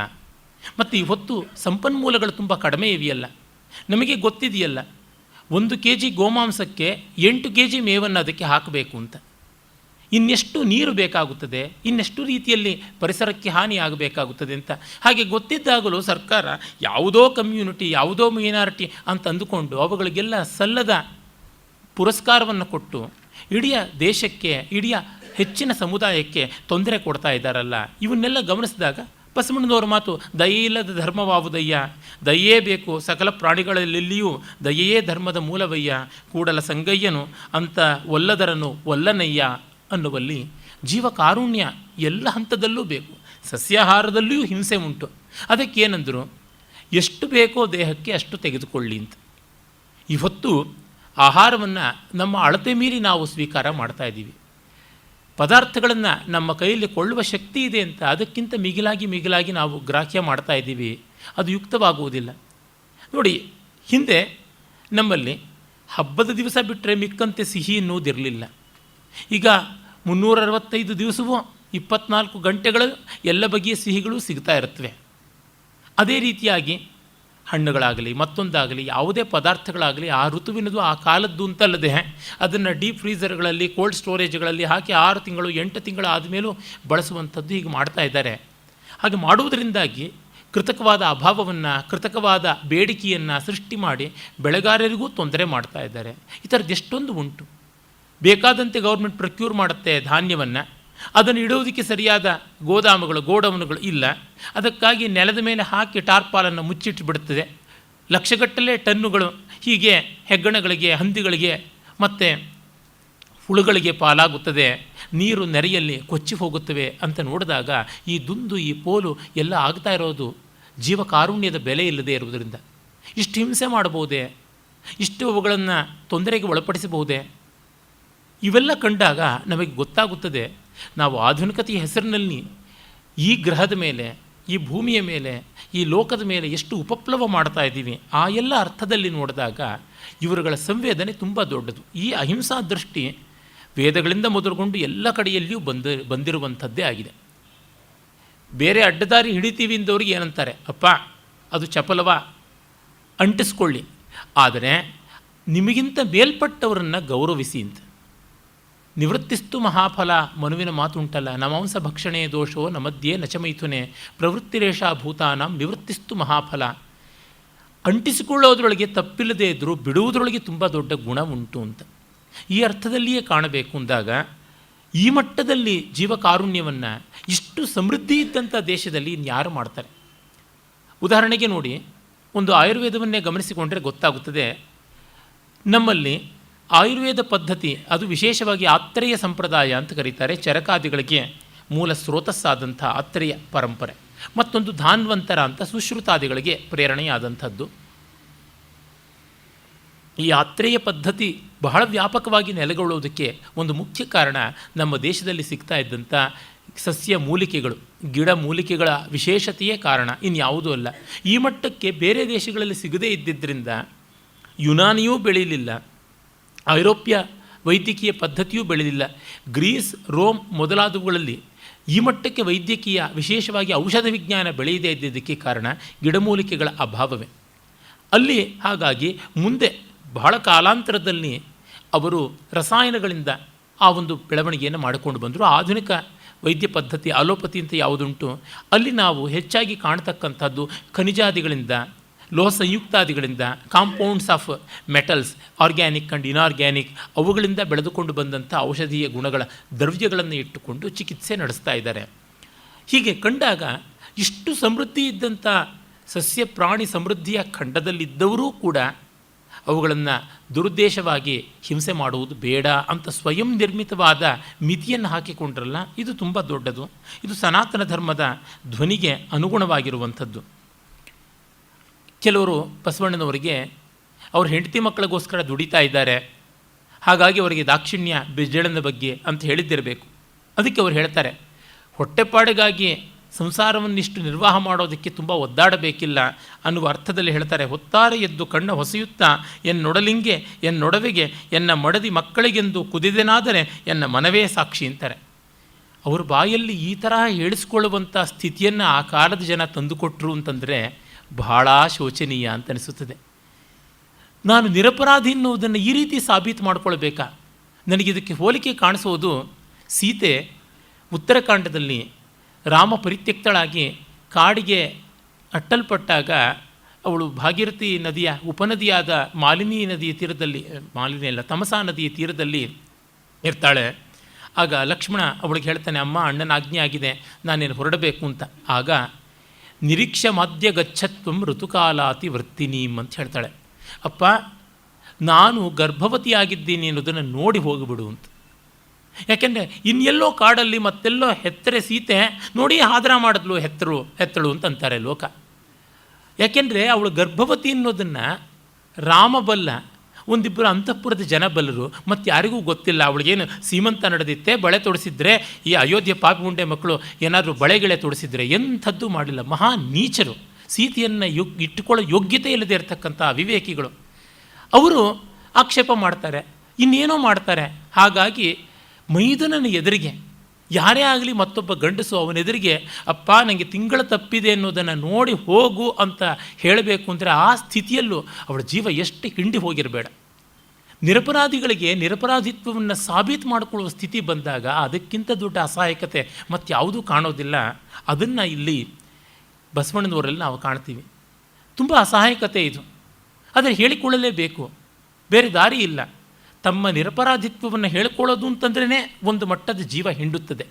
Speaker 1: ಮತ್ತು ಇವತ್ತು ಸಂಪನ್ಮೂಲಗಳು ತುಂಬ ಕಡಿಮೆ ಇವೆಯಲ್ಲ, ನಮಗೆ ಗೊತ್ತಿದೆಯಲ್ಲ 1 kg ಗೋಮಾಂಸಕ್ಕೆ 8 kg ಮೇವನ್ನು ಅದಕ್ಕೆ ಹಾಕಬೇಕು ಅಂತ. ಇನ್ನೆಷ್ಟು ನೀರು ಬೇಕಾಗುತ್ತದೆ, ಇನ್ನೆಷ್ಟು ರೀತಿಯಲ್ಲಿ ಪರಿಸರಕ್ಕೆ ಹಾನಿ ಆಗಬೇಕಾಗುತ್ತದೆ ಅಂತ. ಹಾಗೆ ಗೊತ್ತಿದ್ದಾಗಲೂ ಸರ್ಕಾರ ಯಾವುದೋ ಕಮ್ಯುನಿಟಿ, ಯಾವುದೋ ಮೈನಾರಿಟಿ ಅಂತ ಅಂದುಕೊಂಡು ಅವುಗಳಿಗೆಲ್ಲ ಸಲ್ಲದ ಪುರಸ್ಕಾರವನ್ನು ಕೊಟ್ಟು ಇಡೀ ದೇಶಕ್ಕೆ, ಇಡೀ ಹೆಚ್ಚಿನ ಸಮುದಾಯಕ್ಕೆ ತೊಂದರೆ ಕೊಡ್ತಾ ಇದ್ದಾರಲ್ಲ. ಇವನ್ನೆಲ್ಲ ಗಮನಿಸಿದಾಗ ಬಸವಣ್ಣನವರ ಮಾತು, ದಯೆ ಇಲ್ಲದ ಧರ್ಮವಾವುದಯ್ಯ, ದಯೆಯೇ ಬೇಕು ಸಕಲ ಪ್ರಾಣಿಗಳಲ್ಲೆಲ್ಲಿಯೂ, ದಯೆಯೇ ಧರ್ಮದ ಮೂಲವಯ್ಯ, ಕೂಡಲ ಸಂಗಯ್ಯನು ಅಂತ ಒಲ್ಲದರನು ಒಲ್ಲನಯ್ಯ ಅನ್ನುವಲ್ಲಿ ಜೀವಕಾರುಣ್ಯ ಎಲ್ಲ ಹಂತದಲ್ಲೂ ಬೇಕು. ಸಸ್ಯಾಹಾರದಲ್ಲಿಯೂ ಹಿಂಸೆ ಉಂಟು. ಅದಕ್ಕೇನೆಂದರು, ಎಷ್ಟು ಬೇಕೋ ದೇಹಕ್ಕೆ ಅಷ್ಟು ತೆಗೆದುಕೊಳ್ಳಿ ಅಂತ. ಇವತ್ತು ಆಹಾರವನ್ನು ನಮ್ಮ ಅಳತೆ ಮೀರಿ ನಾವು ಸ್ವೀಕಾರ ಮಾಡ್ತಾ ಇದ್ದೀವಿ. ಪದಾರ್ಥಗಳನ್ನು ನಮ್ಮ ಕೈಯಲ್ಲಿ ಕೊಳ್ಳುವ ಶಕ್ತಿ ಇದೆ ಅಂತ ಅದಕ್ಕಿಂತ ಮಿಗಿಲಾಗಿ ನಾವು ಗ್ರಾಹ್ಯ ಮಾಡ್ತಾ ಇದ್ದೀವಿ. ಅದು ಯುಕ್ತವಾಗುವುದಿಲ್ಲ. ನೋಡಿ, ಹಿಂದೆ ನಮ್ಮಲ್ಲಿ ಹಬ್ಬದ ದಿವಸ ಬಿಟ್ಟರೆ ಮಿಕ್ಕಂತೆ ಸಿಹಿ ಎನ್ನುವುದಿರಲಿಲ್ಲ. ಈಗ 365 ದಿವಸವೂ 24 ಗಂಟೆಗಳು ಎಲ್ಲ ಬಗೆಯ ಸಿಹಿಗಳು ಸಿಗ್ತಾ ಇರುತ್ತವೆ. ಅದೇ ರೀತಿಯಾಗಿ ಹಣ್ಣುಗಳಾಗಲಿ ಮತ್ತೊಂದಾಗಲಿ ಯಾವುದೇ ಪದಾರ್ಥಗಳಾಗಲಿ ಆ ಋತುವಿನದು ಆ ಕಾಲದ್ದು ಅಂತಲ್ಲದೆ ಅದನ್ನು ಡೀಪ್ ಫ್ರೀಝರ್ಗಳಲ್ಲಿ, ಕೋಲ್ಡ್ ಸ್ಟೋರೇಜ್ಗಳಲ್ಲಿ ಹಾಕಿ 6 ತಿಂಗಳು 8 ತಿಂಗಳು ಆದಮೇಲೂ ಬಳಸುವಂಥದ್ದು ಹೀಗೆ ಮಾಡ್ತಾ ಇದ್ದಾರೆ. ಹಾಗೆ ಮಾಡುವುದರಿಂದಾಗಿ ಕೃತಕವಾದ ಅಭಾವವನ್ನು, ಕೃತಕವಾದ ಬೇಡಿಕೆಯನ್ನು ಸೃಷ್ಟಿ ಮಾಡಿ ಬೆಳೆಗಾರರಿಗೂ ತೊಂದರೆ ಮಾಡ್ತಾ ಇದ್ದಾರೆ. ಈ ಥರದ್ದು ಎಷ್ಟೊಂದು ಉಂಟು. ಬೇಕಾದಂತೆ ಗೌರ್ಮೆಂಟ್ ಪ್ರೊಕ್ಯೂರ್ ಮಾಡುತ್ತೆ ಧಾನ್ಯವನ್ನು, ಅದನ್ನು ಇಡೋದಕ್ಕೆ ಸರಿಯಾದ ಗೋಡೌನ್ಗಳು ಇಲ್ಲ. ಅದಕ್ಕಾಗಿ ನೆಲದ ಮೇಲೆ ಹಾಕಿ ಟಾರ್ಪಾಲನ್ನು ಮುಚ್ಚಿಟ್ಟು ಬಿಡುತ್ತದೆ. ಲಕ್ಷಗಟ್ಟಲೆ ಟನ್ನುಗಳು ಹೀಗೆ ಹೆಗ್ಗಣಗಳಿಗೆ, ಹಂದಿಗಳಿಗೆ ಮತ್ತು ಹುಳುಗಳಿಗೆ ಪಾಲಾಗುತ್ತದೆ. ನೀರು ನೆರೆಯಲ್ಲಿ ಕೊಚ್ಚಿ ಹೋಗುತ್ತವೆ ಅಂತ ನೋಡಿದಾಗ ಈ ದುಂದು, ಈ ಪೋಲು ಎಲ್ಲ ಆಗ್ತಾ ಇರೋದು ಜೀವಕಾರುಣ್ಯದ ಬೆಲೆ ಇಲ್ಲದೆ ಇರುವುದರಿಂದ. ಇಷ್ಟು ಹಿಂಸೆ ಮಾಡಬಹುದೇ, ಇಷ್ಟು ಅವುಗಳನ್ನು ತೊಂದರೆಗೆ ಒಳಪಡಿಸಬಹುದೇ? ಇವೆಲ್ಲ ಕಂಡಾಗ ನಮಗೆ ಗೊತ್ತಾಗುತ್ತದೆ ನಾವು ಆಧುನಿಕತೆಯ ಹೆಸರಿನಲ್ಲಿ ಈ ಗ್ರಹದ ಮೇಲೆ, ಈ ಭೂಮಿಯ ಮೇಲೆ, ಈ ಲೋಕದ ಮೇಲೆ ಎಷ್ಟು ಉಪಪ್ಲವ ಮಾಡ್ತಾ ಇದ್ದೀವಿ. ಆ ಎಲ್ಲ ಅರ್ಥದಲ್ಲಿ ನೋಡಿದಾಗ ಇವರುಗಳ ಸಂವೇದನೆ ತುಂಬ ದೊಡ್ಡದು. ಈ ಅಹಿಂಸಾ ದೃಷ್ಟಿ ವೇದಗಳಿಂದ ಮೊದಲುಗೊಂಡು ಎಲ್ಲ ಕಡೆಯಲ್ಲಿಯೂ ಬಂದಿರುವಂಥದ್ದೇ ಆಗಿದೆ. ಬೇರೆ ಅಡ್ಡದಾರಿ ಹಿಡಿತೀವಿ ಎಂದವ್ರಿಗೆ ಏನಂತಾರೆ, ಅಪ್ಪ ಅದು ಚಪಲವ, ಅಂಟಿಸ್ಕೊಳ್ಳಿ, ಆದರೆ ನಿಮಗಿಂತ ಮೇಲ್ಪಟ್ಟವರನ್ನು ಗೌರವಿಸಿ ಅಂತ. ನಿವೃತ್ತಿಸ್ತು ಮಹಾಫಲ ಮನುವಿನ ಮಾತುಂಟಲ್ಲ, ನಮಾಂಸ ಭಕ್ಷಣೆ ದೋಷೋ ನಮಧ್ಯೆ ನಚಮೈಥುನೆ ಪ್ರವೃತ್ತಿರೇಷಾ ಭೂತಾನಾಂ ನಿವೃತ್ತಿಸ್ತು ಮಹಾಫಲ. ಅಂಟಿಸಿಕೊಳ್ಳೋದ್ರೊಳಗೆ ತಪ್ಪಿಲ್ಲದೆ ಇದ್ದರೂ ಬಿಡುವುದರೊಳಗೆ ತುಂಬ ದೊಡ್ಡ ಗುಣ ಉಂಟು ಅಂತ ಈ ಅರ್ಥದಲ್ಲಿಯೇ ಕಾಣಬೇಕು ಅಂದಾಗ, ಈ ಮಟ್ಟದಲ್ಲಿ ಜೀವಕಾರುಣ್ಯವನ್ನು ಇಷ್ಟು ಸಮೃದ್ಧಿ ಇದ್ದಂಥ ದೇಶದಲ್ಲಿ ಇನ್ಯಾರು ಮಾಡ್ತಾರೆ? ಉದಾಹರಣೆಗೆ ನೋಡಿ, ಒಂದು ಆಯುರ್ವೇದವನ್ನೇ ಗಮನಿಸಿಕೊಂಡರೆ ಗೊತ್ತಾಗುತ್ತದೆ. ನಮ್ಮಲ್ಲಿ ಆಯುರ್ವೇದ ಪದ್ಧತಿ ಅದು ವಿಶೇಷವಾಗಿ ಆತ್ರೇಯ ಸಂಪ್ರದಾಯ ಅಂತ ಕರೀತಾರೆ. ಚರಕಾದಿಗಳಿಗೆ ಮೂಲ ಸ್ರೋತಸ್ಸಾದಂಥ ಆತ್ರೇಯ ಪರಂಪರೆ. ಮತ್ತೊಂದು ಧಾನ್ವಂತರ ಅಂತ ಸುಶ್ರುತಾದಿಗಳಿಗೆ ಪ್ರೇರಣೆಯಾದಂಥದ್ದು. ಈ ಆತ್ರೇಯ ಪದ್ಧತಿ ಬಹಳ ವ್ಯಾಪಕವಾಗಿ ನೆಲೆಗೊಳ್ಳುವುದಕ್ಕೆ ಒಂದು ಮುಖ್ಯ ಕಾರಣ ನಮ್ಮ ದೇಶದಲ್ಲಿ ಸಿಗ್ತಾ ಇದ್ದಂಥ ಸಸ್ಯ ಮೂಲಿಕೆಗಳು, ಗಿಡ ಮೂಲಿಕೆಗಳ ವಿಶೇಷತೆಯೇ ಕಾರಣ, ಇನ್ಯಾವುದೂ ಅಲ್ಲ. ಈ ಮಟ್ಟಕ್ಕೆ ಬೇರೆ ದೇಶಗಳಲ್ಲಿ ಸಿಗದೇ ಇದ್ದಿದ್ದರಿಂದ ಯುನಾನಿಯೂ ಬೆಳೀಲಿಲ್ಲ, ಐರೋಪ್ಯ ವೈದ್ಯಕೀಯ ಪದ್ಧತಿಯೂ ಬೆಳೆದಿಲ್ಲ. ಗ್ರೀಸ್, ರೋಮ್ ಮೊದಲಾದವುಗಳಲ್ಲಿ ಈ ಮಟ್ಟಕ್ಕೆ ವೈದ್ಯಕೀಯ, ವಿಶೇಷವಾಗಿ ಔಷಧ ವಿಜ್ಞಾನ ಬೆಳೆಯದೇ ಇದ್ದಿದ್ದಕ್ಕೆ ಕಾರಣ ಗಿಡಮೂಲಿಕೆಗಳ ಅಭಾವವೇ. ಅಲ್ಲಿ ಹಾಗಾಗಿ ಮುಂದೆ ಬಹಳ ಕಾಲಾಂತರದಲ್ಲಿ ಅವರು ರಸಾಯನಗಳಿಂದ ಆ ಒಂದು ಬೆಳವಣಿಗೆಯನ್ನು ಮಾಡಿಕೊಂಡು ಬಂದರು. ಆಧುನಿಕ ವೈದ್ಯ ಪದ್ಧತಿ ಅಲೋಪತಿ ಅಂತ ಯಾವುದುಂಟು, ಅಲ್ಲಿ ನಾವು ಹೆಚ್ಚಾಗಿ ಕಾಣ್ತಕ್ಕಂಥದ್ದು ಖನಿಜಾದಿಗಳಿಂದ, ಲೋಹ ಸಂಯುಕ್ತಾದಿಗಳಿಂದ, compounds of metals, organic and inorganic, ಅವುಗಳಿಂದ ಬೆಳೆದುಕೊಂಡು ಬಂದಂಥ ಔಷಧೀಯ ಗುಣಗಳ ದ್ರವ್ಯಗಳನ್ನು ಇಟ್ಟುಕೊಂಡು ಚಿಕಿತ್ಸೆ ನಡೆಸ್ತಾ ಇದ್ದಾರೆ. ಹೀಗೆ ಕಂಡಾಗ ಇಷ್ಟು ಸಮೃದ್ಧಿ ಇದ್ದಂಥ ಸಸ್ಯ ಪ್ರಾಣಿ ಸಮೃದ್ಧಿಯ ಖಂಡದಲ್ಲಿದ್ದವರೂ ಕೂಡ ಅವುಗಳನ್ನು ದುರುದ್ದೇಶವಾಗಿ ಹಿಂಸೆ ಮಾಡುವುದು ಬೇಡ ಅಂತ ಸ್ವಯಂ ನಿರ್ಮಿತವಾದ ಮಿತಿಯನ್ನು ಹಾಕಿಕೊಂಡ್ರಲ್ಲ, ಇದು ತುಂಬ ದೊಡ್ಡದು. ಇದು ಸನಾತನ ಧರ್ಮದ ಧ್ವನಿಗೆ ಅನುಗುಣವಾಗಿರುವಂಥದ್ದು. ಕೆಲವರು ಬಸವಣ್ಣನವರಿಗೆ ಅವ್ರ ಹೆಂಡತಿ ಮಕ್ಕಳಿಗೋಸ್ಕರ ದುಡಿತಾ ಇದ್ದಾರೆ, ಹಾಗಾಗಿ ಅವರಿಗೆ ದಾಕ್ಷಿಣ್ಯ ಬಿಜ್ಜಳನ ಬಗ್ಗೆ ಅಂತ ಹೇಳಿದ್ದಿರಬೇಕು. ಅದಕ್ಕೆ ಅವರು ಹೇಳ್ತಾರೆ, ಹೊಟ್ಟೆಪಾಡಿಗಾಗಿ ಸಂಸಾರವನ್ನಿಷ್ಟು ನಿರ್ವಾಹ ಮಾಡೋದಕ್ಕೆ ತುಂಬ ಒದ್ದಾಡಬೇಕಿಲ್ಲ ಅನ್ನುವ ಅರ್ಥದಲ್ಲಿ ಹೇಳ್ತಾರೆ. ಹೊತ್ತಾರೆ ಎದ್ದು ಕಣ್ಣ ಹೊಸೆಯುತ್ತಾ ಎನ್ನೊಡಲಿಂಗೆ ಎನ್ನೊಡವೆಗೆ ಎನ್ನ ಮಡದಿ ಮಕ್ಕಳಿಗೆಂದು ಕುದಿದೆನಾದರೆ ಎನ್ನ ಮನವೇ ಸಾಕ್ಷಿ ಅಂತಾರೆ. ಅವ್ರ ಬಾಯಲ್ಲಿ ಈ ತರಹ ಹೇಳಿಸ್ಕೊಳ್ಳುವಂಥ ಸ್ಥಿತಿಯನ್ನು ಆ ಕಾಲದ ಜನ ತಂದುಕೊಟ್ರು ಅಂತಂದರೆ ಬಹಳ ಶೋಚನೀಯ ಅಂತ ಅನಿಸುತ್ತದೆ. ನಾನು ನಿರಪರಾಧಿ ಎನ್ನುವುದನ್ನು ಈ ರೀತಿ ಸಾಬೀತು ಮಾಡಿಕೊಳ್ಬೇಕಾ? ನನಗಿದಕ್ಕೆ ಹೋಲಿಕೆ ಕಾಣಿಸೋದು ಸೀತೆ ಉತ್ತರಕಾಂಡದಲ್ಲಿ ರಾಮ ಪರಿತ್ಯಕ್ತಳಾಗಿ ಕಾಡಿಗೆ ಅಟ್ಟಲ್ಪಟ್ಟಾಗ ಅವಳು ಭಾಗೀರಥಿ ನದಿಯ ಉಪನದಿಯಾದ ಮಾಲಿನಿ ನದಿಯ ತೀರದಲ್ಲಿ, ಮಾಲಿನಿ ಅಲ್ಲ ತಮಸಾ ನದಿಯ ತೀರದಲ್ಲಿ ಇರ್ತಾಳೆ. ಆಗ ಲಕ್ಷ್ಮಣ ಅವಳಿಗೆ ಹೇಳ್ತಾನೆ, ಅಮ್ಮ ಅಣ್ಣನ ಆಜ್ಞೆ ಆಗಿದೆ, ನಾನೇನು ಹೊರಡಬೇಕು ಅಂತ. ಆಗ ನಿರೀಕ್ಷ ಮಾಧ್ಯ ಗಚ್ಚತ್ವಂ ಋತುಕಾಲಾತಿ ವೃತ್ತಿನೀಂ ಅಂತ ಹೇಳ್ತಾಳೆ. ಅಪ್ಪ, ನಾನು ಗರ್ಭವತಿಯಾಗಿದ್ದೀನಿ ಅನ್ನೋದನ್ನು ನೋಡಿ ಹೋಗಿಬಿಡು ಅಂತ. ಯಾಕೆಂದರೆ ಇನ್ನೆಲ್ಲೋ ಕಾಡಲ್ಲಿ ಮತ್ತೆಲ್ಲೋ ಹೆತ್ತರೆ ಸೀತೆ ನೋಡಿ ಹಾದರ ಮಾಡಿದ್ಲು ಹೆತ್ತಳು ಅಂತ ಅಂತಾರೆ ಲೋಕ. ಯಾಕೆಂದರೆ ಅವಳು ಗರ್ಭವತಿ ಅನ್ನೋದನ್ನು ರಾಮ ಬಲ್ಲ, ಒಂದಿಬ್ಬರು ಅಂತಃಪುರದ ಜನ ಬಲ್ಲರು, ಮತ್ತು ಯಾರಿಗೂ ಗೊತ್ತಿಲ್ಲ. ಅವಳಿಗೇನು ಸೀಮಂತ ನಡೆದಿತ್ತೆ, ಬಳೆ ತೊಡಿಸಿದ್ರೆ ಈ ಅಯೋಧ್ಯೆ ಪಾಪಿ ಉಂಡೆ ಮಕ್ಕಳು ಏನಾದರೂ ಬಳೆಗಳೇ ತೊಡಿಸಿದ್ರೆ ಎಂಥದ್ದು ಮಾಡಿಲ್ಲ. ಮಹಾ ನೀಚರು, ಸೀತೆಯನ್ನು ಇಟ್ಟುಕೊಳ್ಳೋ ಯೋಗ್ಯತೆ ಇಲ್ಲದೆ ಇರತಕ್ಕಂಥ ಅವಿವೇಕಿಗಳು. ಅವರು ಆಕ್ಷೇಪ ಮಾಡ್ತಾರೆ, ಇನ್ನೇನೋ ಮಾಡ್ತಾರೆ. ಹಾಗಾಗಿ ಮೈದನನ ಎದುರಿಗೆ ಯಾರೇ ಆಗಲಿ ಮತ್ತೊಬ್ಬ ಗಂಡಸು ಅವನೆದುರಿಗೆ ಅಪ್ಪ ನನಗೆ ತಿಂಗಳ ತಪ್ಪಿದೆ ಅನ್ನೋದನ್ನು ನೋಡಿ ಹೋಗು ಅಂತ ಹೇಳಬೇಕು ಅಂದರೆ ಆ ಸ್ಥಿತಿಯಲ್ಲೂ ಅವಳ ಜೀವ ಎಷ್ಟು ಹಿಂಡಿ ಹೋಗಿರಬೇಡ. ನಿರಪರಾಧಿಗಳಿಗೆ ನಿರಪರಾಧಿತ್ವವನ್ನು ಸಾಬೀತು ಮಾಡಿಕೊಳ್ಳುವ ಸ್ಥಿತಿ ಬಂದಾಗ ಅದಕ್ಕಿಂತ ದೊಡ್ಡ ಅಸಹಾಯಕತೆ ಮತ್ತಾವುದೂ ಕಾಣೋದಿಲ್ಲ. ಅದನ್ನು ಇಲ್ಲಿ ಬಸವಣ್ಣನವರಲ್ಲಿ ನಾವು ಕಾಣ್ತೀವಿ. ತುಂಬ ಅಸಹಾಯಕತೆ ಇದು, ಆದರೆ ಹೇಳಿಕೊಳ್ಳಲೇಬೇಕು, ಬೇರೆ ದಾರಿ ಇಲ್ಲ. ತಮ್ಮ ನಿರಪರಾಧಿತ್ವವನ್ನು ಹೇಳಿಕೊಳ್ಳೋದು ಅಂತಂದ್ರೇ ಒಂದು ಮಟ್ಟದ ಜೀವ ಹಿಂಡುತ್ತದೆ.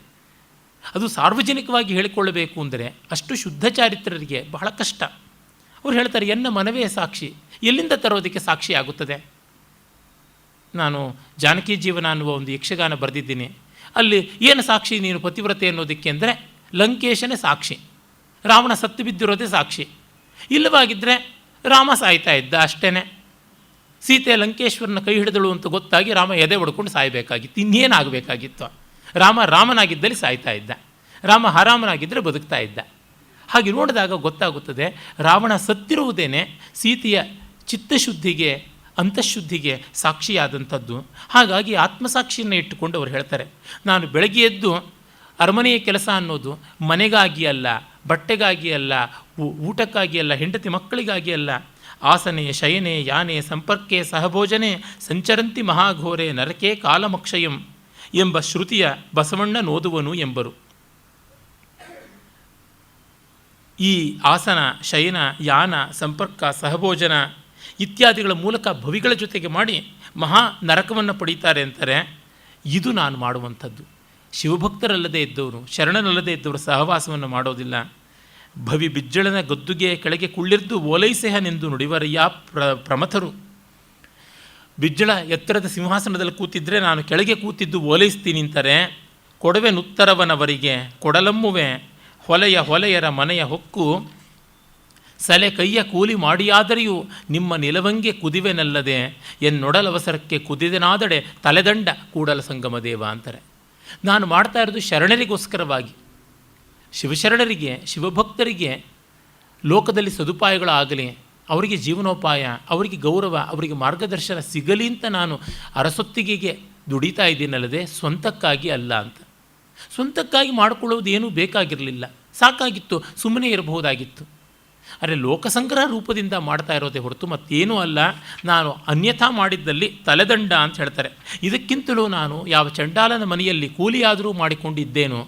Speaker 1: ಅದು ಸಾರ್ವಜನಿಕವಾಗಿ ಹೇಳಿಕೊಳ್ಳಬೇಕು ಅಂದರೆ ಅಷ್ಟು ಶುದ್ಧ ಚಾರಿತ್ರರಿಗೆ ಬಹಳ ಕಷ್ಟ. ಅವ್ರು ಹೇಳ್ತಾರೆ, ಎನ್ನ ಮನವೇ ಸಾಕ್ಷಿ. ಎಲ್ಲಿಂದ ತರೋದಕ್ಕೆ ಸಾಕ್ಷಿ ಆಗುತ್ತದೆ? ನಾನು ಜಾನಕಿ ಜೀವನ ಅನ್ನುವ ಒಂದು ಯಕ್ಷಗಾನ ಬರೆದಿದ್ದೀನಿ. ಅಲ್ಲಿ ಏನು ಸಾಕ್ಷಿ ನೀನು ಪತಿವ್ರತೆ ಅನ್ನೋದಕ್ಕೆ ಅಂದರೆ ಲಂಕೇಶನೇ ಸಾಕ್ಷಿ, ರಾವಣ ಸತ್ತು ಬಿದ್ದಿರೋದೇ ಸಾಕ್ಷಿ. ಇಲ್ಲವಾಗಿದ್ದರೆ ರಾಮ ಸಾಯ್ತಾ ಇದ್ದ ಅಷ್ಟೇ. ಸೀತೆ ಲಂಕೇಶ್ವರನ ಕೈ ಹಿಡಿದಳು ಅಂತ ಗೊತ್ತಾಗಿ ರಾಮ ಎದೆ ಹೊಡ್ಕೊಂಡು ಸಾಯಬೇಕಾಗಿತ್ತು. ಇನ್ನೇನಾಗಬೇಕಾಗಿತ್ತು? ರಾಮ ರಾಮನಾಗಿದ್ದಲ್ಲಿ ಸಾಯ್ತಾ ಇದ್ದ, ರಾಮ ಹರಾಮನಾಗಿದ್ದರೆ ಬದುಕ್ತಾ ಇದ್ದ. ಹಾಗೆ ನೋಡಿದಾಗ ಗೊತ್ತಾಗುತ್ತದೆ, ರಾವಣ ಸತ್ತಿರುವುದೇನೆ ಸೀತೆಯ ಚಿತ್ತಶುದ್ಧಿಗೆ ಅಂತಃಶುದ್ಧಿಗೆ ಸಾಕ್ಷಿಯಾದಂಥದ್ದು. ಹಾಗಾಗಿ ಆತ್ಮಸಾಕ್ಷಿಯನ್ನು ಇಟ್ಟುಕೊಂಡು ಅವರು ಹೇಳ್ತಾರೆ, ನಾನು ಬೆಳಗ್ಗೆ ಎದ್ದು ಅರಮನೆಯ ಕೆಲಸ ಅನ್ನೋದು ಮನೆಗಾಗಿ ಅಲ್ಲ, ಬಟ್ಟೆಗಾಗಿ ಅಲ್ಲ, ಊಟಕ್ಕಾಗಿ ಅಲ್ಲ, ಹೆಂಡತಿ ಮಕ್ಕಳಿಗಾಗಿ ಅಲ್ಲ. ಆಸನೆ ಶಯನೆ ಯಾನೆ ಸಂಪರ್ಕೆ ಸಹಭೋಜನೆ ಸಂಚರಂತಿ ಮಹಾಘೋರೆ ನರಕೆ ಕಾಲಮಕ್ಷಯಂ ಎಂಬ ಶ್ರುತಿಯ ಬಸವಣ್ಣ ನೋದುವನು ಎಂಬರು. ಈ ಆಸನ ಶಯನ ಯಾನ ಸಂಪರ್ಕ ಸಹಭೋಜನ ಇತ್ಯಾದಿಗಳ ಮೂಲಕ ಭವಿಗಳ ಜೊತೆಗೆ ಮಾಡಿ ಮಹಾ ನರಕವನ್ನು ಪಡೀತಾರೆ ಅಂತಾರೆ. ಇದು ನಾನು ಮಾಡುವಂಥದ್ದು. ಶಿವಭಕ್ತರಲ್ಲದೆ ಇದ್ದವರು, ಶರಣರಲ್ಲದೆ ಇದ್ದವರು ಸಹವಾಸವನ್ನು ಮಾಡೋದಿಲ್ಲ. ಭವಿ ಬಿಜ್ಜಳನ ಗದ್ದುಗೆ ಕೆಳಗೆ ಕುಳ್ಳಿರ್ದು ಓಲೈಸೆಹನೆಂದು ನುಡಿವರಯ್ಯ ಪ್ರಮಥರು. ಬಿಜ್ಜಳ ಎತ್ತರದ ಸಿಂಹಾಸನದಲ್ಲಿ ಕೂತಿದ್ರೆ ನಾನು ಕೆಳಗೆ ಕೂತಿದ್ದು ಓಲೈಸ್ತೀನಿ ಅಂತಾರೆ. ಕೊಡವೆ ನುತ್ತರವನವರಿಗೆ ಕೊಡಲಮ್ಮುವೆ ಹೊಲೆಯರ ಮನೆಯ ಹೊಕ್ಕು ಸಲೆ ಕೈಯ ಕೂಲಿ ಮಾಡಿಯಾದರೆಯೂ ನಿಮ್ಮ ನಿಲವಂಗೆ ಕುದಿವೆನಲ್ಲದೆ ಎನ್ನೊಡಲವಸರಕ್ಕೆ ಕುದಿದೆನಾದಡೆ ತಲೆದಂಡ ಕೂಡಲ ಸಂಗಮ ದೇವ ಅಂತಾರೆ. ನಾನು ಮಾಡ್ತಾ ಇರೋದು ಶರಣರಿಗೋಸ್ಕರವಾಗಿ, ಶಿವಶರಣರಿಗೆ ಶಿವಭಕ್ತರಿಗೆ ಲೋಕದಲ್ಲಿ ಸದುಪಾಯಗಳಾಗಲಿ, ಅವರಿಗೆ ಜೀವನೋಪಾಯ, ಅವರಿಗೆ ಗೌರವ, ಅವರಿಗೆ ಮಾರ್ಗದರ್ಶನ ಸಿಗಲಿ ಅಂತ ನಾನು ಅರಸೊತ್ತಿಗೆಗೆ ದುಡಿತಾ ಇದ್ದೀನಲ್ಲದೆ ಸ್ವಂತಕ್ಕಾಗಿ ಅಲ್ಲ ಅಂತ. ಸ್ವಂತಕ್ಕಾಗಿ ಮಾಡಿಕೊಳ್ಳೋದು ಏನೂ ಬೇಕಾಗಿರಲಿಲ್ಲ, ಸಾಕಾಗಿತ್ತು, ಸುಮ್ಮನೆ ಇರಬಹುದಾಗಿತ್ತು. ಆದರೆ ಲೋಕಸಂಗ್ರಹ ರೂಪದಿಂದ ಮಾಡ್ತಾ ಇರೋದೇ ಹೊರತು ಮತ್ತೇನೂ ಅಲ್ಲ. ನಾನು ಅನ್ಯಥಾ ಮಾಡಿದ್ದಲ್ಲಿ ತಲೆದಂಡ ಅಂತ ಹೇಳ್ತಾರೆ. ಇದಕ್ಕಿಂತಲೂ ನಾನು ಯಾವ ಚಂಡಾಲನ ಮನೆಯಲ್ಲಿ ಕೂಲಿಯಾದರೂ ಮಾಡಿಕೊಂಡಿದ್ದೇನೋ,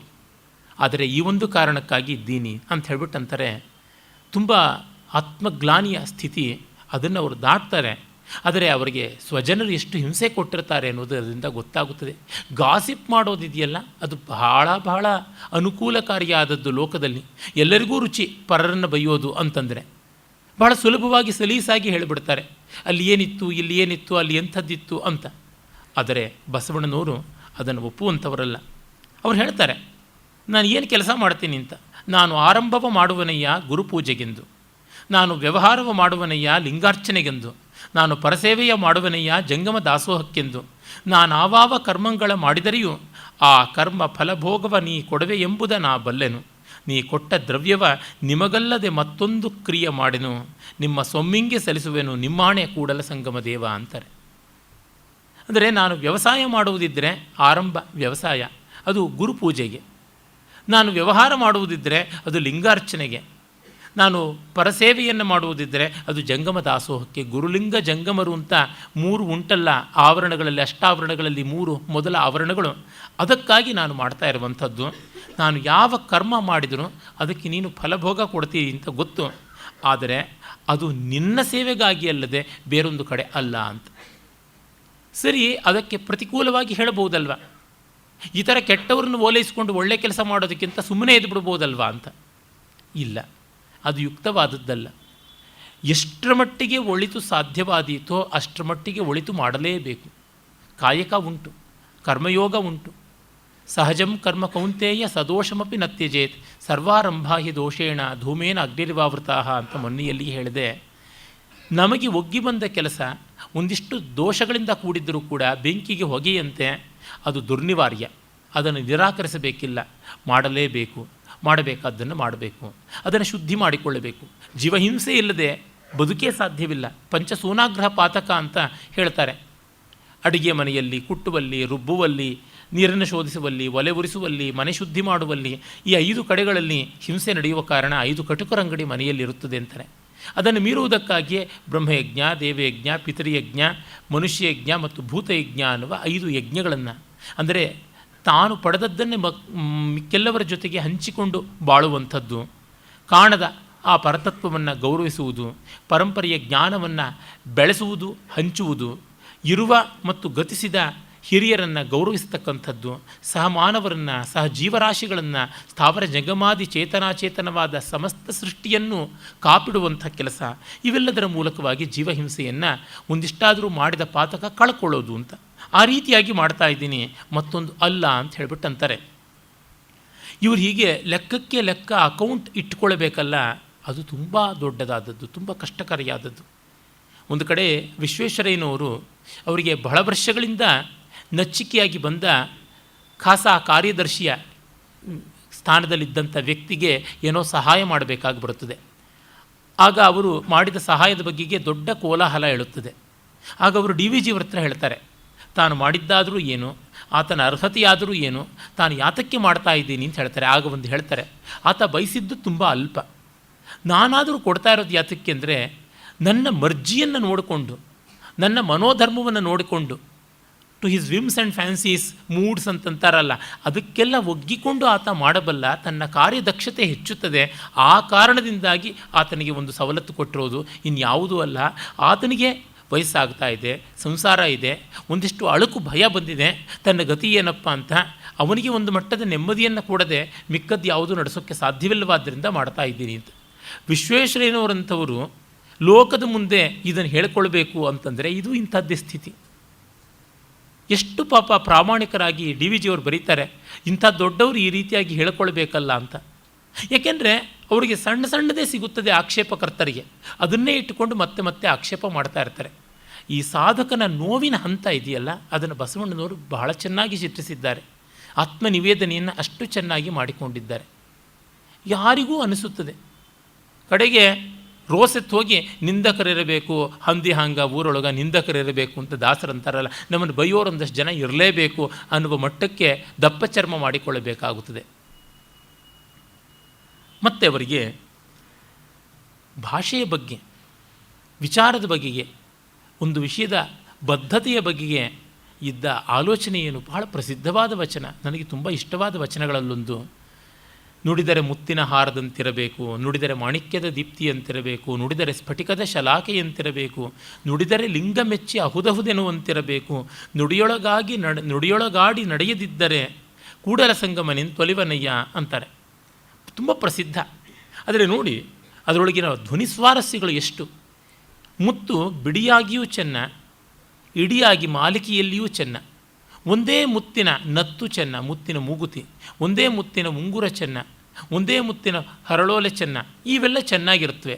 Speaker 1: ಆದರೆ ಈ ಒಂದು ಕಾರಣಕ್ಕಾಗಿ ಇದ್ದೀನಿ ಅಂತ ಹೇಳ್ಬಿಟ್ಟಂತಾರೆ. ತುಂಬ ಆತ್ಮಗ್ಲಾನಿಯ ಸ್ಥಿತಿ, ಅದನ್ನು ಅವರು ದಾಟ್ತಾರೆ. ಆದರೆ ಅವರಿಗೆ ಸ್ವಜನರು ಎಷ್ಟು ಹಿಂಸೆ ಕೊಟ್ಟಿರ್ತಾರೆ ಅನ್ನೋದು ಅದರಿಂದ ಗೊತ್ತಾಗುತ್ತದೆ. ಗಾಸಿಪ್ ಮಾಡೋದಿದೆಯಲ್ಲ, ಅದು ಬಹಳ ಬಹಳ ಅನುಕೂಲಕಾರಿಯಾದದ್ದು ಲೋಕದಲ್ಲಿ. ಎಲ್ಲರಿಗೂ ರುಚಿ ಪರರನ್ನು ಬೈಯೋದು ಅಂತಂದರೆ. ಬಹಳ ಸುಲಭವಾಗಿ ಸಲೀಸಾಗಿ ಹೇಳಿಬಿಡ್ತಾರೆ, ಅಲ್ಲಿ ಏನಿತ್ತು, ಇಲ್ಲಿ ಏನಿತ್ತು, ಅಲ್ಲಿ ಎಂಥದ್ದಿತ್ತು ಅಂತ. ಆದರೆ ಬಸವಣ್ಣನವರು ಅದನ್ನು ಒಪ್ಪುವಂಥವರಲ್ಲ. ಅವ್ರು ಹೇಳ್ತಾರೆ, ನಾನು ಏನು ಕೆಲಸ ಮಾಡ್ತೀನಿ ಅಂತ. ನಾನು ಆರಂಭವ ಮಾಡುವನಯ್ಯ ಗುರುಪೂಜೆಗೆಂದು, ನಾನು ವ್ಯವಹಾರವ ಮಾಡುವನಯ್ಯ ಲಿಂಗಾರ್ಚನೆಗೆಂದು, ನಾನು ಪರಸೇವೆಯ ಮಾಡುವನಯ್ಯ ಜಂಗಮ ದಾಸೋಹಕ್ಕೆಂದು, ನಾನಾವಾವ ಕರ್ಮಗಳ ಮಾಡಿದರೆಯೂ ಆ ಕರ್ಮ ಫಲಭೋಗವ ನೀ ಕೊಡವೆ ಎಂಬುದ ನಾ ಬಲ್ಲೆನು, ನೀ ಕೊಟ್ಟ ದ್ರವ್ಯವ ನಿಮಗಲ್ಲದೆ ಮತ್ತೊಂದು ಕ್ರಿಯೆ ಮಾಡೆನು, ನಿಮ್ಮ ಸೊಮ್ಮಿಂಗೆ ಸಲ್ಲಿಸುವೆನು ನಿಮ್ಮಾಣೆ ಕೂಡಲ ಸಂಗಮ ದೇವ ಅಂತಾರೆ. ಅಂದರೆ ನಾನು ವ್ಯವಸಾಯ ಮಾಡುವುದಿದ್ದರೆ ಆರಂಭ ವ್ಯವಸಾಯ, ಅದು ಗುರುಪೂಜೆಗೆ. ನಾನು ವ್ಯವಹಾರ ಮಾಡುವುದಿದ್ದರೆ ಅದು ಲಿಂಗಾರ್ಚನೆಗೆ. ನಾನು ಪರಸೇವೆಯನ್ನು ಮಾಡುವುದಿದ್ದರೆ ಅದು ಜಂಗಮ ದಾಸೋಹಕ್ಕೆ. ಗುರುಲಿಂಗ ಜಂಗಮರು ಅಂತ 3 ಉಂಟಲ್ಲ ಆವರಣಗಳಲ್ಲಿ, ಅಷ್ಟಾವರಣಗಳಲ್ಲಿ 3 ಮೊದಲ ಆವರಣಗಳು. ಅದಕ್ಕಾಗಿ ನಾನು ಮಾಡ್ತಾ ಇರುವಂಥದ್ದು. ನಾನು ಯಾವ ಕರ್ಮ ಮಾಡಿದರೂ ಅದಕ್ಕೆ ನೀನು ಫಲಭೋಗ ಕೊಡ್ತೀವಿ ಅಂತ ಗೊತ್ತು, ಆದರೆ ಅದು ನಿನ್ನ ಸೇವೆಗಾಗಿ ಅಲ್ಲದೆ ಬೇರೊಂದು ಕಡೆ ಅಲ್ಲ ಅಂತ. ಸರಿ, ಅದಕ್ಕೆ ಪ್ರತಿಕೂಲವಾಗಿ ಹೇಳಬಹುದಲ್ವ, ಈ ಥರ ಕೆಟ್ಟವ್ರನ್ನ ಓಲೈಸ್ಕೊಂಡು ಒಳ್ಳೆ ಕೆಲಸ ಮಾಡೋದಕ್ಕಿಂತ ಸುಮ್ಮನೆ ಎದ್ದು ಬಿಡ್ಬೋದಲ್ವ ಅಂತ. ಇಲ್ಲ, ಅದು ಯುಕ್ತವಾದದ್ದಲ್ಲ. ಎಷ್ಟರ ಮಟ್ಟಿಗೆ ಒಳಿತು ಸಾಧ್ಯವಾದೀತೋ ಅಷ್ಟರ ಮಟ್ಟಿಗೆ ಒಳಿತು ಮಾಡಲೇಬೇಕು. ಕಾಯಕ ಉಂಟು, ಕರ್ಮಯೋಗ ಉಂಟು. ಸಹಜಂ ಕರ್ಮ ಕೌಂತೆಯ ಸದೋಷಮಪಿ ನ ತ್ಯಜೇತ್, ಸರ್ವಾರಂಭಾ ಹಿ ದೋಷೇಣ ಧೂಮೇನ ಅಗ್ನಿರ್ವಾವೃತಾಃ ಅಂತ ಮೊನ್ನೆಯಲ್ಲಿ ಹೇಳಿದೆ. ನಮಗೆ ಒಗ್ಗಿ ಬಂದ ಕೆಲಸ ಒಂದಿಷ್ಟು ದೋಷಗಳಿಂದ ಕೂಡಿದ್ದರೂ ಕೂಡ ಬೆಂಕಿಗೆ ಹೊಗೆಯಂತೆ, ಅದು ದುರ್ನಿವಾರ್ಯ. ಅದನ್ನು ನಿರಾಕರಿಸಬೇಕಿಲ್ಲ, ಮಾಡಲೇಬೇಕು. ಮಾಡಬೇಕಾದ್ದನ್ನು ಮಾಡಬೇಕು, ಅದನ್ನು ಶುದ್ಧಿ ಮಾಡಿಕೊಳ್ಳಬೇಕು. ಜೀವಹಿಂಸೆ ಇಲ್ಲದೆ ಬದುಕೇ ಸಾಧ್ಯವಿಲ್ಲ. ಪಂಚಸೂನಾಗ್ರಹ ಪಾತಕ ಅಂತ ಹೇಳ್ತಾರೆ. ಅಡುಗೆ ಮನೆಯಲ್ಲಿ, ಕುಟ್ಟುವಲ್ಲಿ, ರುಬ್ಬುವಲ್ಲಿ, ನೀರನ್ನು ಶೋಧಿಸುವಲ್ಲಿ, ಒಲೆ ಉರಿಸುವಲ್ಲಿ, ಮನೆ ಶುದ್ಧಿ ಮಾಡುವಲ್ಲಿ, ಈ 5 ಕಡೆಗಳಲ್ಲಿ ಹಿಂಸೆ ನಡೆಯುವ ಕಾರಣ 5 ಕಟುಕರಂಗಡಿ ಮನೆಯಲ್ಲಿರುತ್ತದೆ ಅಂತಾರೆ. ಅದನ್ನು ಮೀರುವುದಕ್ಕಾಗಿಯೇ ಬ್ರಹ್ಮಯಜ್ಞ, ದೇವಯಜ್ಞ, ಪಿತೃಯಜ್ಞ, ಮನುಷ್ಯಯಜ್ಞ ಮತ್ತು ಭೂತಯಜ್ಞ ಅನ್ನುವ 5 ಯಜ್ಞಗಳನ್ನು, ಅಂದರೆ ತಾನು ಪಡೆದದ್ದನ್ನೇ ಮಿಕ್ಕೆಲ್ಲವರ ಜೊತೆಗೆ ಹಂಚಿಕೊಂಡು ಬಾಳುವಂಥದ್ದು, ಕಾಣದ ಆ ಪರತತ್ವವನ್ನು ಗೌರವಿಸುವುದು, ಪರಂಪರೆಯ ಜ್ಞಾನವನ್ನು ಬೆಳೆಸುವುದು, ಹಂಚುವುದು, ಇರುವ ಮತ್ತು ಗತಿಸಿದ ಹಿರಿಯರನ್ನು ಗೌರವಿಸ್ತಕ್ಕಂಥದ್ದು, ಸಹಮಾನವರನ್ನು, ಸಹ ಜೀವರಾಶಿಗಳನ್ನು, ಸ್ಥಾವರ ಜಂಗಮಾದಿ ಚೇತನಾಚೇತನವಾದ ಸಮಸ್ತ ಸೃಷ್ಟಿಯನ್ನು ಕಾಪಿಡುವಂಥ ಕೆಲಸ. ಇವೆಲ್ಲದರ ಮೂಲಕವಾಗಿ ಜೀವಹಿಂಸೆಯನ್ನು ಒಂದಿಷ್ಟಾದರೂ ಮಾಡಿದ ಪಾತಕ ಕಳ್ಕೊಳ್ಳೋದು ಅಂತ. ಆ ರೀತಿಯಾಗಿ ಮಾಡ್ತಾ ಇದ್ದೀನಿ, ಮತ್ತೊಂದು ಅಲ್ಲ ಅಂತ ಹೇಳ್ಬಿಟ್ಟು ಅಂತಾರೆ. ಇವರು ಹೀಗೆ ಲೆಕ್ಕಕ್ಕೆ ಲೆಕ್ಕ ಅಕೌಂಟ್ ಇಟ್ಕೊಳ್ಬೇಕಲ್ಲ, ಅದು ತುಂಬ ದೊಡ್ಡದಾದದ್ದು, ತುಂಬ ಕಷ್ಟಕಾರಿಯಾದದ್ದು. ಒಂದು ಕಡೆ ವಿಶ್ವೇಶ್ವರಯ್ಯನವರು ಅವರಿಗೆ ಬಹಳ ವರ್ಷಗಳಿಂದ ನಚ್ಚಿಕೆಯಾಗಿ ಬಂದ ಖಾಸಾ ಕಾರ್ಯದರ್ಶಿಯ ಸ್ಥಾನದಲ್ಲಿದ್ದಂಥ ವ್ಯಕ್ತಿಗೆ ಏನೋ ಸಹಾಯ ಮಾಡಬೇಕಾಗಿ ಬರುತ್ತದೆ. ಆಗ ಅವರು ಮಾಡಿದ ಸಹಾಯದ ಬಗೆಗೆ ದೊಡ್ಡ ಕೋಲಾಹಲ ಹೇಳುತ್ತದೆ. ಆಗ ಅವರು DVG ಅವ್ರ ಹತ್ರ ಹೇಳ್ತಾರೆ, ತಾನು ಮಾಡಿದ್ದಾದರೂ ಏನು, ಆತನ ಅರ್ಹತೆಯಾದರೂ ಏನು, ತಾನು ಯಾತಕ್ಕೆ ಮಾಡ್ತಾ ಇದ್ದೀನಿ ಅಂತ ಹೇಳ್ತಾರೆ. ಆಗ ಒಂದು ಹೇಳ್ತಾರೆ, ಆತ ಬಯಸಿದ್ದು ತುಂಬ ಅಲ್ಪ, ನಾನಾದರೂ ಕೊಡ್ತಾ ಇರೋದು ಯಾತಕ್ಕೆ ಅಂದರೆ ನನ್ನ ಮರ್ಜಿಯನ್ನು ನೋಡಿಕೊಂಡು, ನನ್ನ ಮನೋಧರ್ಮವನ್ನು ನೋಡಿಕೊಂಡು, to his whims and fancies moods ಅಂತಂತಾರಲ್ಲ, ಅದಕ್ಕೆಲ್ಲ ಒಗ್ಗಿಕೊಂಡು ಆತ ಮಾಡಬಲ್ಲ, ತನ್ನ ಕಾರ್ಯದಕ್ಷತೆ ಹೆಚ್ಚುತ್ತದೆ. ಆ ಕಾರಣದಿಂದಾಗಿ ಆತನಿಗೆ ಒಂದು ಸವಲತ್ತು ಕೊಟ್ಟಿರೋದು, ಇನ್ಯಾವುದೂ ಅಲ್ಲ. ಆತನಿಗೆ ವಯಸ್ಸಾಗ್ತಾ ಇದೆ, ಸಂಸಾರ ಇದೆ, ಒಂದಿಷ್ಟು ಅಳುಕು ಭಯ ಬಂದಿದೆ, ತನ್ನ ಗತಿ ಏನಪ್ಪ ಅಂತ. ಅವನಿಗೆ ಒಂದು ಮಟ್ಟದ ನೆಮ್ಮದಿಯನ್ನು ಕೊಡದೆ ಮಿಕ್ಕದ್ದು ಯಾವುದೂ ನಡೆಸೋಕ್ಕೆ ಸಾಧ್ಯವಿಲ್ಲವಾದ್ದರಿಂದ ಮಾಡ್ತಾ ಇದ್ದೀನಿ ಅಂತ. ವಿಶ್ವೇಶ್ವರಯ್ಯನವರಂಥವರು ಲೋಕದ ಮುಂದೆ ಇದನ್ನು ಹೇಳ್ಕೊಳ್ಬೇಕು ಅಂತಂದರೆ ಇದು ಇಂಥದ್ದೇ ಸ್ಥಿತಿ. ಎಷ್ಟು ಪಾಪ ಪ್ರಾಮಾಣಿಕರಾಗಿ DVG ಅವರು ಬರೀತಾರೆ, ಇಂಥ ದೊಡ್ಡವರು ಈ ರೀತಿಯಾಗಿ ಹೇಳ್ಕೊಳ್ಬೇಕಲ್ಲ ಅಂತ. ಏಕೆಂದರೆ ಅವರಿಗೆ ಸಣ್ಣ ಸಣ್ಣದೇ ಸಿಗುತ್ತದೆ ಆಕ್ಷೇಪಕರ್ತರಿಗೆ, ಅದನ್ನೇ ಇಟ್ಟುಕೊಂಡು ಮತ್ತೆ ಮತ್ತೆ ಆಕ್ಷೇಪ ಮಾಡ್ತಾ ಇರ್ತಾರೆ. ಈ ಸಾಧಕನ ನೋವಿನ ಹಂತ ಇದೆಯಲ್ಲ, ಅದನ್ನು ಬಸವಣ್ಣನವರು ಬಹಳ ಚೆನ್ನಾಗಿ ಚಿತ್ರಿಸಿದ್ದಾರೆ. ಆತ್ಮನಿವೇದನೆಯನ್ನು ಅಷ್ಟು ಚೆನ್ನಾಗಿ ಮಾಡಿಕೊಂಡಿದ್ದಾರೆ. ಯಾರಿಗೂ ಅನಿಸುತ್ತದೆ, ಕಡೆಗೆ ರೋಸೆತ್ತು ಹೋಗಿ ನಿಂದಕರಿರಬೇಕು, ಹಂದಿ ಹಾಂಗ ಊರೊಳಗೆ ನಿಂದಕರಿರಬೇಕು ಅಂತ ದಾಸರಂತಾರಲ್ಲ, ನಮ್ಮನ್ನು ಬೈಯೋರೊಂದಷ್ಟು ಜನ ಇರಲೇಬೇಕು ಅನ್ನುವ ಮಟ್ಟಕ್ಕೆ ದಪ್ಪ ಚರ್ಮ ಮಾಡಿಕೊಳ್ಳಬೇಕಾಗುತ್ತದೆ. ಮತ್ತು ಅವರಿಗೆ ಭಾಷೆಯ ಬಗ್ಗೆ, ವಿಚಾರದ ಬಗೆಗೆ, ಒಂದು ವಿಷಯದ ಬದ್ಧತೆಯ ಬಗೆಗೆ ಇದ್ದ ಆಲೋಚನೆಯೇನು ಬಹಳ ಪ್ರಸಿದ್ಧವಾದ ವಚನ. ನನಗೆ ತುಂಬ ಇಷ್ಟವಾದ ವಚನಗಳಲ್ಲೊಂದು, ನುಡಿದರೆ ಮುತ್ತಿನ ಹಾರದಂತಿರಬೇಕು, ನುಡಿದರೆ ಮಾಣಿಕ್ಯದ ದೀಪ್ತಿಯಂತಿರಬೇಕು, ನುಡಿದರೆ ಸ್ಫಟಿಕದ ಶಲಾಕೆಯಂತಿರಬೇಕು, ನುಡಿದರೆ ಲಿಂಗ ಮೆಚ್ಚಿ ಅಹುದಹುದೆನ್ನುವಂತಿರಬೇಕು, ನುಡಿಯೊಳಗಾಡಿ ನಡೆಯದಿದ್ದರೆ ಕೂಡಲ ಸಂಗಮ ನಿಂತೊಲಿವನಯ್ಯ ಅಂತಾರೆ. ತುಂಬ ಪ್ರಸಿದ್ಧ. ಆದರೆ ನೋಡಿ, ಅದರೊಳಗಿನ ಧ್ವನಿ ಸ್ವಾರಸ್ಯಗಳು ಎಷ್ಟು. ಮುತ್ತು ಬಿಡಿಯಾಗಿಯೂ ಚೆನ್ನ, ಇಡಿಯಾಗಿ ಮಾಲಿಕೆಯಲ್ಲಿಯೂ ಚೆನ್ನ. ಒಂದೇ ಮುತ್ತಿನ ನತ್ತು ಚೆನ್ನ, ಮುತ್ತಿನ ಮೂಗುತಿ. ಒಂದೇ ಮುತ್ತಿನ ಉಂಗುರ ಚೆನ್ನ, ಒಂದೇ ಮುತ್ತಿನ ಹರಳೋಲೆ ಚೆನ್ನ. ಇವೆಲ್ಲ ಚೆನ್ನಾಗಿರುತ್ತವೆ.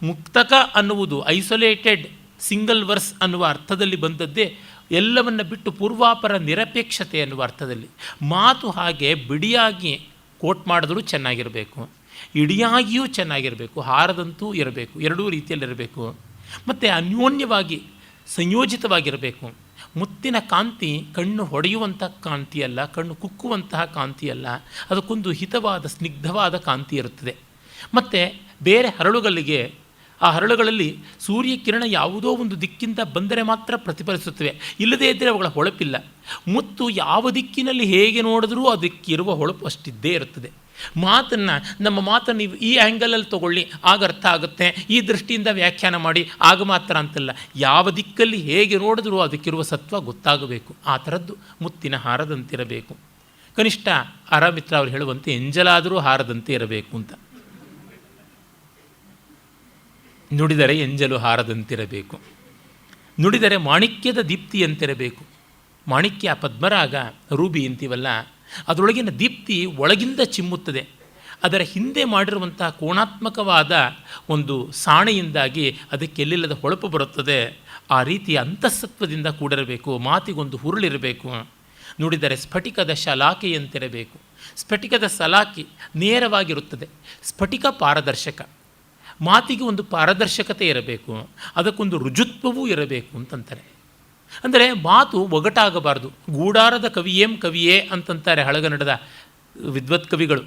Speaker 1: ಮುಕ್ತಕ ಅನ್ನುವುದು ಐಸೋಲೇಟೆಡ್ ಸಿಂಗಲ್ ವರ್ಸ್ ಅನ್ನುವ ಅರ್ಥದಲ್ಲಿ ಬಂದದ್ದೇ, ಎಲ್ಲವನ್ನ ಬಿಟ್ಟು ಪೂರ್ವಾಪರ ನಿರಪೇಕ್ಷತೆ ಅನ್ನುವ ಅರ್ಥದಲ್ಲಿ. ಮಾತು ಹಾಗೆ ಬಿಡಿಯಾಗಿ ಕೋಟ್ ಮಾಡಿದ್ರೂ ಚೆನ್ನಾಗಿರಬೇಕು, ಇಡಿಯಾಗಿಯೂ ಚೆನ್ನಾಗಿರಬೇಕು, ಹಾರದಂತೂ ಇರಬೇಕು, ಎರಡೂ ರೀತಿಯಲ್ಲಿರಬೇಕು. ಮತ್ತು ಅನ್ಯೋನ್ಯವಾಗಿ ಸಂಯೋಜಿತವಾಗಿರಬೇಕು. ಮುತ್ತಿನ ಕಾಂತಿ ಕಣ್ಣು ಹೊಡೆಯುವಂಥ ಕಾಂತಿಯಲ್ಲ, ಕಣ್ಣು ಕುಕ್ಕುವಂತಹ ಕಾಂತಿಯಲ್ಲ, ಅದಕ್ಕೊಂದು ಹಿತವಾದ ಸ್ನಿಗ್ಧವಾದ ಕಾಂತಿ ಇರುತ್ತದೆ. ಮತ್ತು ಬೇರೆ ಹರಳುಗಳಿಗೆ, ಆ ಹರಳುಗಳಲ್ಲಿ ಸೂರ್ಯಕಿರಣ ಯಾವುದೋ ಒಂದು ದಿಕ್ಕಿಂದ ಬಂದರೆ ಮಾತ್ರ ಪ್ರತಿಫಲಿಸುತ್ತವೆ, ಇಲ್ಲದೇ ಇದ್ದರೆ ಅವುಗಳ ಹೊಳಪಿಲ್ಲ. ಮುತ್ತು ಯಾವ ದಿಕ್ಕಿನಲ್ಲಿ ಹೇಗೆ ನೋಡಿದ್ರೂ ಅದಕ್ಕಿರುವ ಹೊಳಪು ಅಷ್ಟಿದ್ದೇ ಇರುತ್ತದೆ. ಮಾತನ್ನು, ನಮ್ಮ ಮಾತನ್ನು ನೀವು ಈ ಆ್ಯಂಗಲಲ್ಲಿ ತಗೊಳ್ಳಿ ಆಗ ಅರ್ಥ ಆಗುತ್ತೆ, ಈ ದೃಷ್ಟಿಯಿಂದ ವ್ಯಾಖ್ಯಾನ ಮಾಡಿ ಆಗ ಮಾತ್ರ ಅಂತಲ್ಲ, ಯಾವ ದಿಕ್ಕಲ್ಲಿ ಹೇಗೆ ನೋಡಿದ್ರೂ ಅದಕ್ಕಿರುವ ಸತ್ವ ಗೊತ್ತಾಗಬೇಕು. ಆ ಥರದ್ದು ಮುತ್ತಿನ ಹಾರದಂತಿರಬೇಕು. ಕನಿಷ್ಠ ಆರಾಮಿತ್ರ ಅವರು ಹೇಳುವಂತೆ ಎಂಜಲಾದರೂ ಹಾರದಂತೆ ಇರಬೇಕು ಅಂತ. ನುಡಿದರೆ ಎಂಜಲು ಹಾರದಂತಿರಬೇಕು, ನುಡಿದರೆ ಮಾಣಿಕ್ಯದ ದೀಪ್ತಿಯಂತಿರಬೇಕು. ಮಾಣಿಕ್ಯ, ಪದ್ಮರಾಗ, ರೂಬಿ ಅಂತೀವಲ್ಲ, ಅದರೊಳಗಿನ ದೀಪ್ತಿ ಒಳಗಿಂದ ಚಿಮ್ಮುತ್ತದೆ. ಅದರ ಹಿಂದೆ ಮಾಡಿರುವಂಥ ಕೋಣಾತ್ಮಕವಾದ ಒಂದು ಸಾಣೆಯಿಂದಾಗಿ ಅದಕ್ಕೆ ಎಲ್ಲಿಲ್ಲದ ಹೊಳಪು ಬರುತ್ತದೆ. ಆ ರೀತಿಯ ಅಂತಃಸತ್ವದಿಂದ ಕೂಡಿರಬೇಕು. ಮಾತಿಗೊಂದು ಹುರುಳಿರಬೇಕು. ನುಡಿದರೆ ಸ್ಫಟಿಕದ ಶಲಾಕೆಯಂತಿರಬೇಕು. ಸ್ಫಟಿಕದ ಸಲಾಕಿ ನೇರವಾಗಿರುತ್ತದೆ, ಸ್ಫಟಿಕ ಪಾರದರ್ಶಕ. ಮಾತಿಗೆ ಒಂದು ಪಾರದರ್ಶಕತೆ ಇರಬೇಕು, ಅದಕ್ಕೊಂದು ರುಜುತ್ವವೂ ಇರಬೇಕು ಅಂತಂತಾರೆ. ಅಂದರೆ ಮಾತು ಒಗಟಾಗಬಾರ್ದು. ಗೂಡಾರದ ಕವಿಯೇ ಅಂತಂತಾರೆ ಹಳಗನ್ನಡದ ವಿದ್ವತ್ ಕವಿಗಳು.